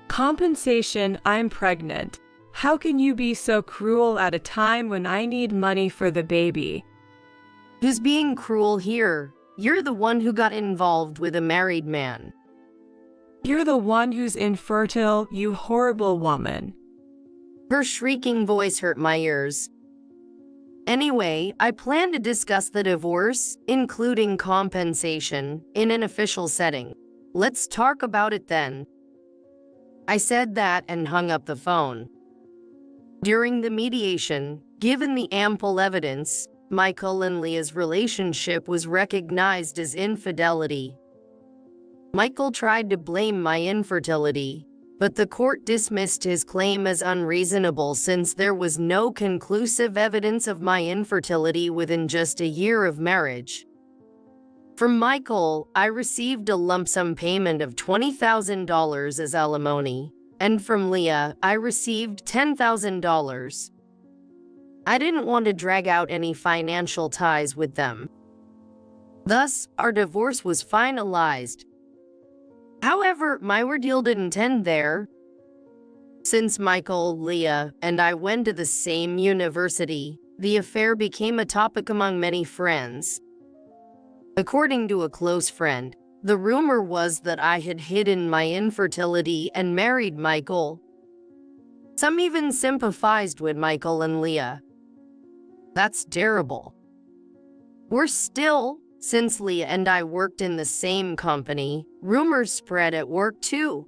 Compensation? I'm pregnant. How can you be so cruel at a time when I need money for the baby? Who's being cruel here? You're the one who got involved with a married man. You're the one who's infertile, you horrible woman. Her shrieking voice hurt my ears. Anyway, I plan to discuss the divorce, including compensation, in an official setting. Let's talk about it then. I said that and hung up the phone. During the mediation, given the ample evidence, Michael and Leah's relationship was recognized as infidelity. Michael tried to blame my infertility, but the court dismissed his claim as unreasonable since there was no conclusive evidence of my infertility within just a year of marriage. From Michael, I received a lump sum payment of $20,000 as alimony, and from Leah, I received $10,000. I didn't want to drag out any financial ties with them. Thus, our divorce was finalized. However, my ordeal didn't end there. Since Michael, Leah, and I went to the same university, the affair became a topic among many friends. According to a close friend, the rumor was that I had hidden my infertility and married Michael. Some even sympathized with Michael and Leah. That's terrible. Worse still, since Leah and I worked in the same company, rumors spread at work too.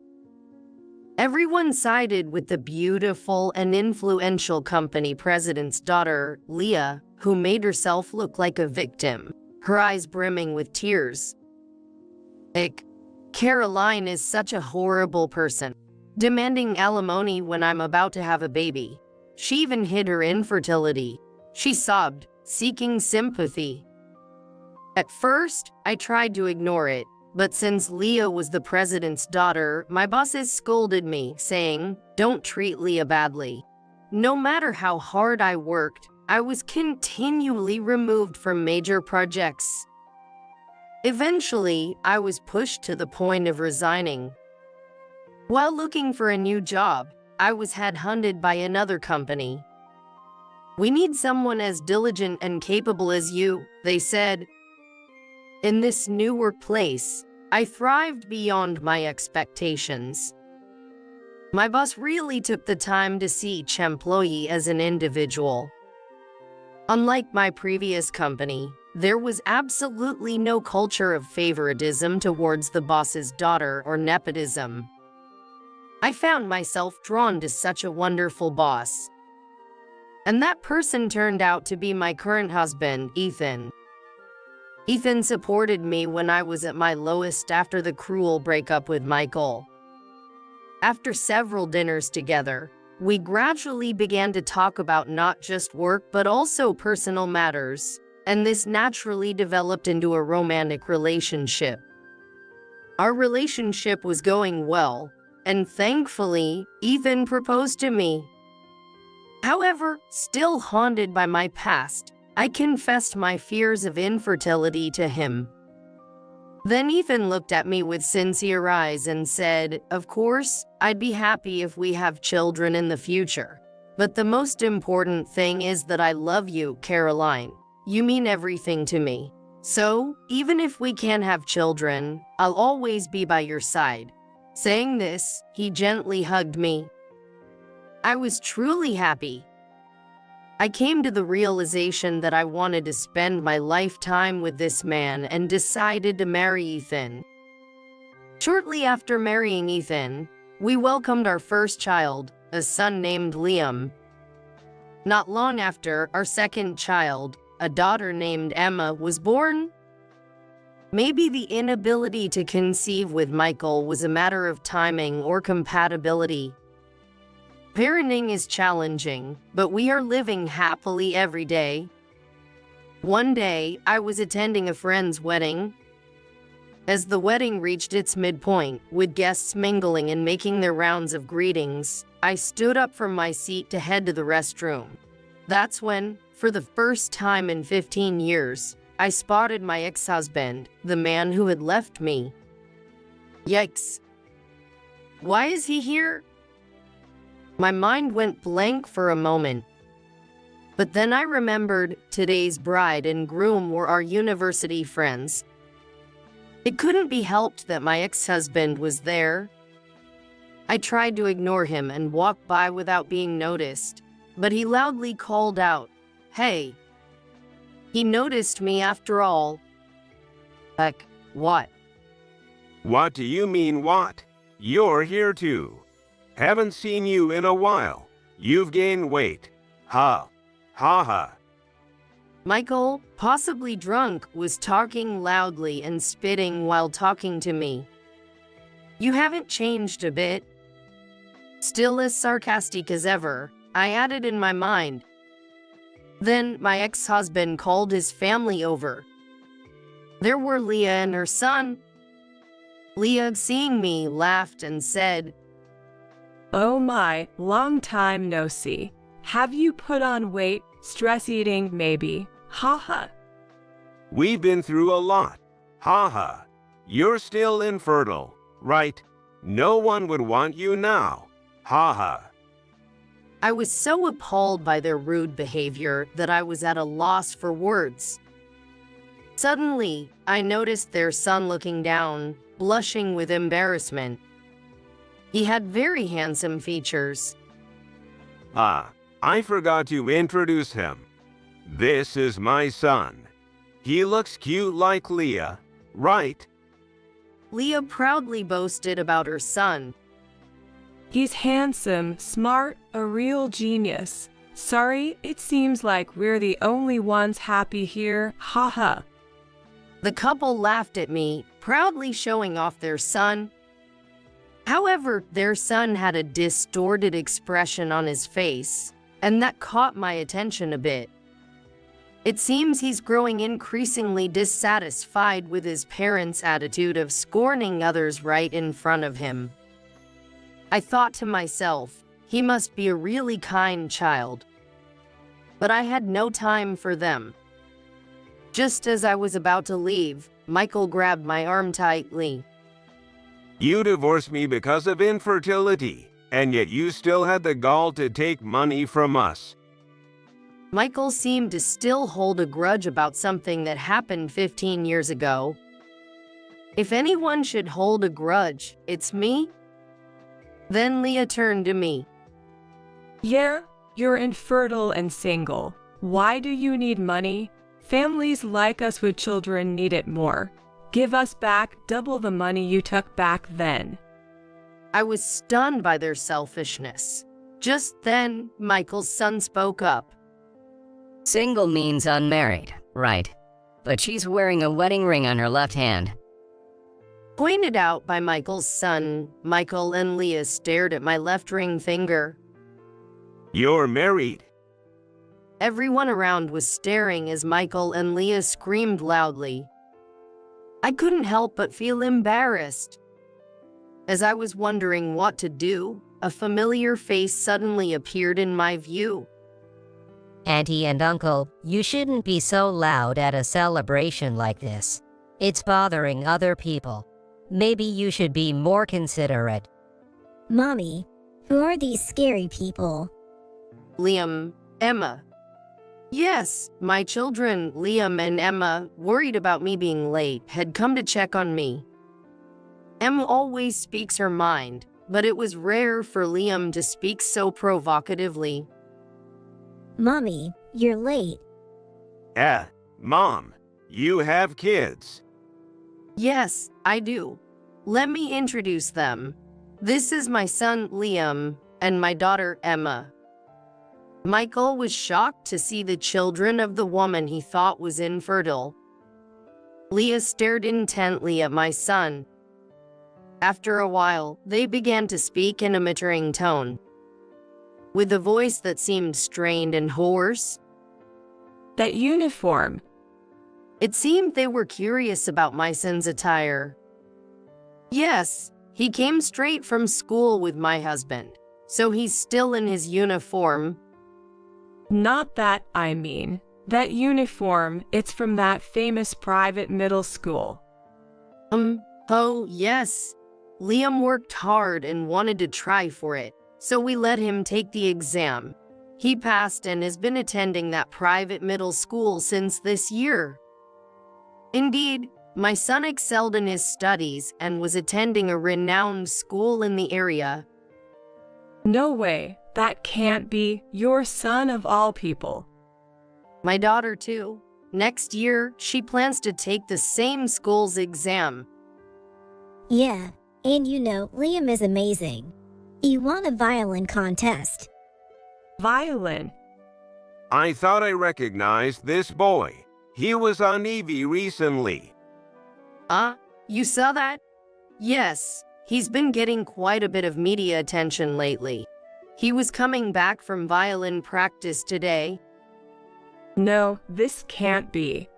Everyone sided with the beautiful and influential company president's daughter, Leah, who made herself look like a victim, her eyes brimming with tears. Caroline is such a horrible person, demanding alimony when I'm about to have a baby. She even hid her infertility. She sobbed, seeking sympathy. At first, I tried to ignore it, but since Leah was the president's daughter, my bosses scolded me, saying, "Don't treat Leah badly." No matter how hard I worked, I was continually removed from major projects. Eventually, I was pushed to the point of resigning. While looking for a new job, I was headhunted by another company. "We need someone as diligent and capable as you," they said. In this new workplace, I thrived beyond my expectations. My boss really took the time to see each employee as an individual. Unlike my previous company, there was absolutely no culture of favoritism towards the boss's daughter or nepotism. I found myself drawn to such a wonderful boss. And that person turned out to be my current husband, Ethan. Ethan supported me when I was at my lowest after the cruel breakup with Michael. After several dinners together, we gradually began to talk about not just work but also personal matters, and this naturally developed into a romantic relationship. Our relationship was going well, and thankfully, Ethan proposed to me. However, still haunted by my past, I confessed my fears of infertility to him. Then Ethan looked at me with sincere eyes and said, "Of course, I'd be happy if we have children in the future. But the most important thing is that I love you, Caroline. You mean everything to me. So, even if we can't have children, I'll always be by your side." Saying this, he gently hugged me. I was truly happy. I came to the realization that I wanted to spend my lifetime with this man and decided to marry Ethan. Shortly after marrying Ethan, we welcomed our first child, a son named Liam. Not long after, our second child, a daughter named Emma, was born. Maybe the inability to conceive with Michael was a matter of timing or compatibility. Parenting is challenging, but we are living happily every day. One day, I was attending a friend's wedding. As the wedding reached its midpoint, with guests mingling and making their rounds of greetings, I stood up from my seat to head to the restroom. That's when, for the first time in 15 years, I spotted my ex-husband, the man who had left me. Yikes. Why is he here? My mind went blank for a moment. But then I remembered today's bride and groom were our university friends. It couldn't be helped that my ex-husband was there. I tried to ignore him and walk by without being noticed, but he loudly called out, "Hey!" He noticed me after all. Heck, what? What do you mean, what? You're here too. Haven't seen you in a while. You've gained weight. Ha. Ha ha. Michael, possibly drunk, was talking loudly and spitting while talking to me. "You haven't changed a bit." Still as sarcastic as ever, I added in my mind. Then my ex-husband called his family over. There were Leah and her son. Leah, seeing me, laughed and said, "Oh my, long time no see. Have you put on weight? Stress eating, maybe? Ha ha." We've been through a lot. Ha ha. You're still infertile, right? No one would want you now. Ha ha. I was so appalled by their rude behavior that I was at a loss for words. Suddenly, I noticed their son looking down, blushing with embarrassment. He had very handsome features. Ah, I forgot to introduce him. This is my son. He looks cute like Leah, right? Leah proudly boasted about her son. "He's handsome, smart, a real genius. Sorry, it seems like we're the only ones happy here, ha ha." The couple laughed at me, proudly showing off their son. However, their son had a distorted expression on his face, and that caught my attention a bit. It seems he's growing increasingly dissatisfied with his parents' attitude of scorning others right in front of him. I thought to myself, he must be a really kind child. But I had no time for them. Just as I was about to leave, Michael grabbed my arm tightly. You divorced me because of infertility, and yet you still had the gall to take money from us. Michael seemed to still hold a grudge about something that happened 15 years ago. If anyone should hold a grudge, it's me. Then Leah turned to me. "Yeah, you're infertile and single. Why do you need money? Families like us with children need it more. Give us back double the money you took back then." I was stunned by their selfishness. Just then, Michael's son spoke up. Single means unmarried, right? But she's wearing a wedding ring on her left hand. Pointed out by Michael's son, Michael and Leah stared at my left ring finger. You're married. Everyone around was staring as Michael and Leah screamed loudly. I couldn't help but feel embarrassed. As I was wondering what to do, a familiar face suddenly appeared in my view. Auntie and Uncle, you shouldn't be so loud at a celebration like this. It's bothering other people. Maybe you should be more considerate. Mommy, who are these scary people? Liam, Emma. Yes, my children, Liam and Emma, worried about me being late, had come to check on me. Emma always speaks her mind, but it was rare for Liam to speak so provocatively. Mommy, you're late. Mom, you have kids. Yes, I do. Let me introduce them. This is my son, Liam, and my daughter, Emma. Michael was shocked to see the children of the woman he thought was infertile. Leah stared intently at my son. After a while, they began to speak in a muttering tone, with a voice that seemed strained and hoarse. That uniform. It seemed they were curious about my son's attire. Yes, he came straight from school with my husband, so he's still in his uniform. Not that, I mean. That uniform, it's from that famous private middle school. Oh, yes. Liam worked hard and wanted to try for it, so we let him take the exam. He passed and has been attending that private middle school since this year. Indeed, my son excelled in his studies and was attending a renowned school in the area. No way, that can't be your son of all people. My daughter, too. Next year, she plans to take the same school's exam. Yeah, and you know, Liam is amazing. He won a violin contest. Violin? I thought I recognized this boy. He was on Evie recently. You saw that? Yes, he's been getting quite a bit of media attention lately. He was coming back from violin practice today. No, this can't be.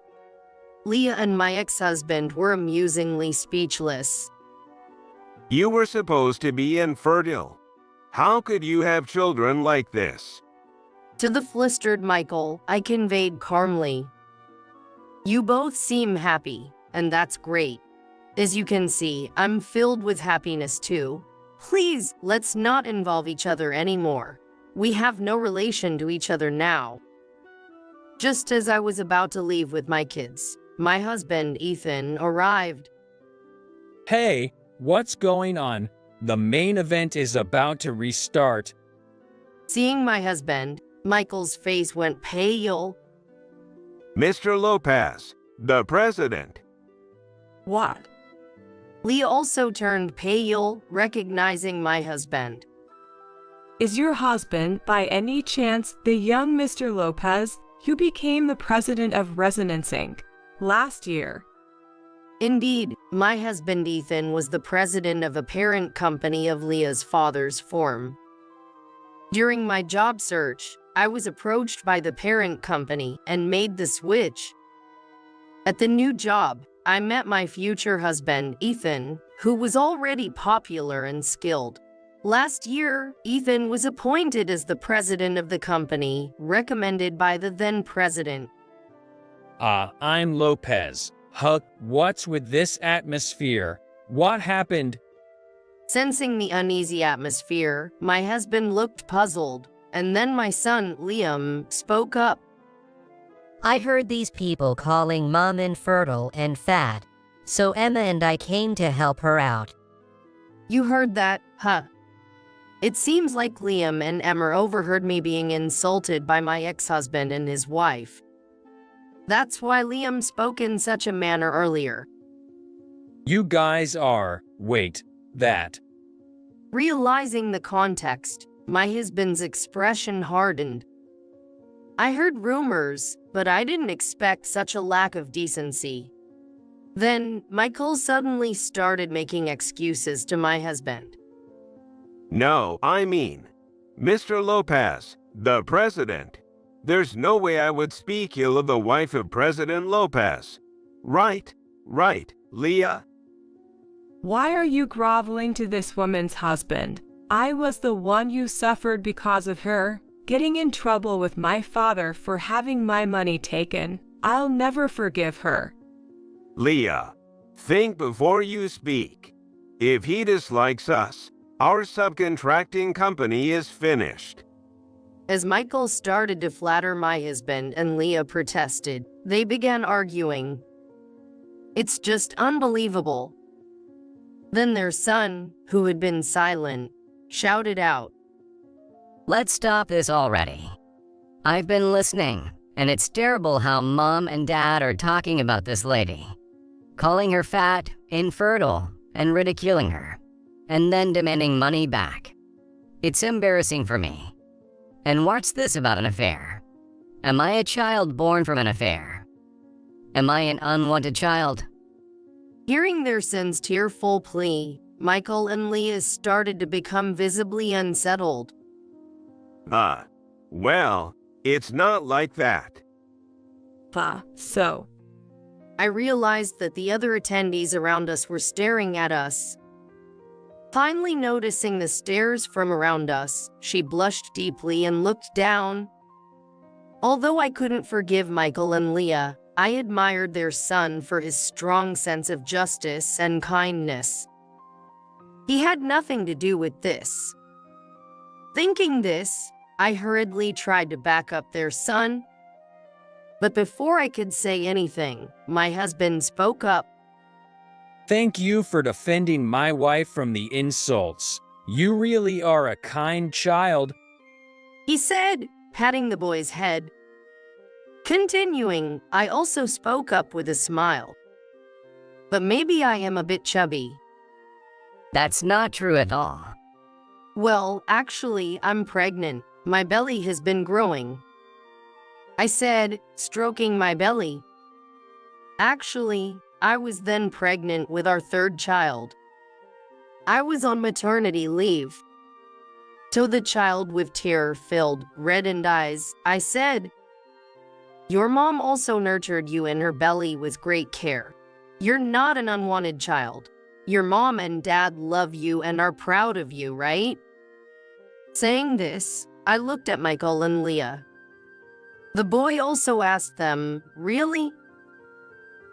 Leah and my ex-husband were amusingly speechless. You were supposed to be infertile. How could you have children like this? To the flustered Michael, I conveyed calmly, "You both seem happy, and that's great. As you can see, I'm filled with happiness too. Please, let's not involve each other anymore. We have no relation to each other now." Just as I was about to leave with my kids, my husband, Ethan, arrived. Hey, what's going on? The main event is about to restart. Seeing my husband, Michael's face went pale. Mr. Lopez, the president. What? Leah also turned pale, recognizing my husband. Is your husband, by any chance, the young Mr. Lopez, who became the president of Resonance Inc. last year? Indeed, my husband Ethan was the president of a parent company of Leah's father's firm. During my job search, I was approached by the parent company and made the switch. At the new job, I met my future husband, Ethan, who was already popular and skilled. Last year, Ethan was appointed as the president of the company, recommended by the then president. I'm Lopez. Huck, what's with this atmosphere? What happened? Sensing the uneasy atmosphere, my husband looked puzzled, and then my son, Liam, spoke up. I heard these people calling Mom infertile and fat, so Emma and I came to help her out. You heard that, huh? It seems like Liam and Emma overheard me being insulted by my ex-husband and his wife. That's why Liam spoke in such a manner earlier. You guys are, wait, that. Realizing the context, my husband's expression hardened. I heard rumors, but I didn't expect such a lack of decency. Then, Michael suddenly started making excuses to my husband. No, I mean, Mr. Lopez, the president. There's no way I would speak ill of the wife of President Lopez. Right, Leah? Why are you groveling to this woman's husband? I was the one who suffered because of her. getting in trouble with my father for having my money taken. I'll never forgive her. Leah, think before you speak. If he dislikes us, our subcontracting company is finished. As Michael started to flatter my husband and Leah protested, they began arguing. It's just unbelievable. Then their son, who had been silent, shouted out, Let's stop this already. I've been listening, and it's terrible how Mom and Dad are talking about this lady. Calling her fat, infertile, and ridiculing her, and then demanding money back. It's embarrassing for me. And what's this about an affair? Am I a child born from an affair? Am I an unwanted child? Hearing their son's tearful plea, Michael and Leah started to become visibly unsettled. Well, it's not like that. So. I realized that the other attendees around us were staring at us. Finally noticing the stares from around us, she blushed deeply and looked down. Although I couldn't forgive Michael and Leah, I admired their son for his strong sense of justice and kindness. He had nothing to do with this. Thinking this, I hurriedly tried to back up their son. But before I could say anything, my husband spoke up. Thank you for defending my wife from the insults. You really are a kind child, He said, patting the boy's head. Continuing, I also spoke up with a smile. But maybe I am a bit chubby. That's not true at all. Well, actually, I'm pregnant. My belly has been growing. I said, stroking my belly. Actually, I was then pregnant with our third child. I was on maternity leave. To the child with tear-filled, reddened eyes, I said, Your mom also nurtured you in her belly with great care. You're not an unwanted child. Your mom and dad love you and are proud of you, right? Saying this, I looked at Michael and Leah. The boy also asked them, Really?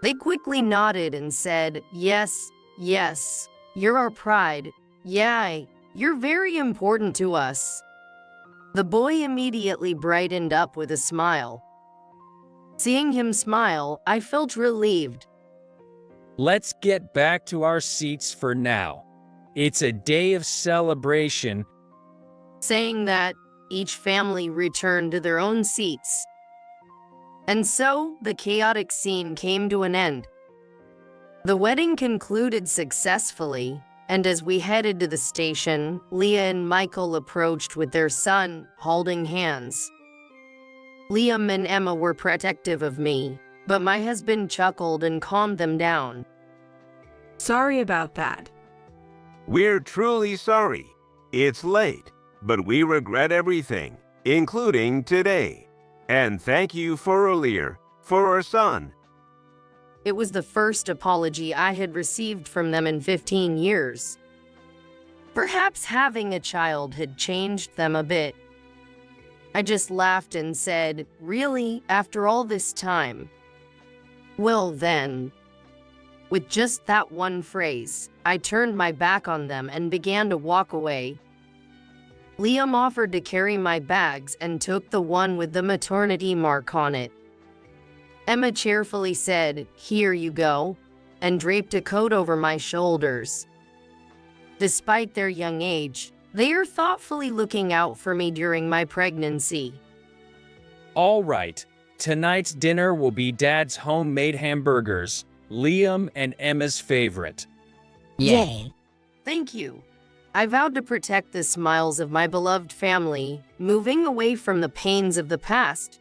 They quickly nodded and said, Yes, yes, you're our pride. Yeah, you're very important to us. The boy immediately brightened up with a smile. Seeing him smile, I felt relieved. Let's get back to our seats for now. It's a day of celebration. Saying that, each family returned to their own seats. And so, the chaotic scene came to an end. The wedding concluded successfully, and as we headed to the station, Leah and Michael approached with their son, holding hands. Liam and Emma were protective of me, but my husband chuckled and calmed them down. Sorry about that. We're truly sorry. It's late, but we regret everything, including today. And thank you for earlier, for our son. It was the first apology I had received from them in 15 years. Perhaps having a child had changed them a bit. I just laughed and said, Really, after all this time? Well then. With just that one phrase, I turned my back on them and began to walk away. Liam offered to carry my bags and took the one with the maternity mark on it. Emma cheerfully said, Here you go, and draped a coat over my shoulders. Despite their young age, they are thoughtfully looking out for me during my pregnancy. All right, tonight's dinner will be Dad's homemade hamburgers, Liam and Emma's favorite. Yay. Thank you. I vowed to protect the smiles of my beloved family, moving away from the pains of the past.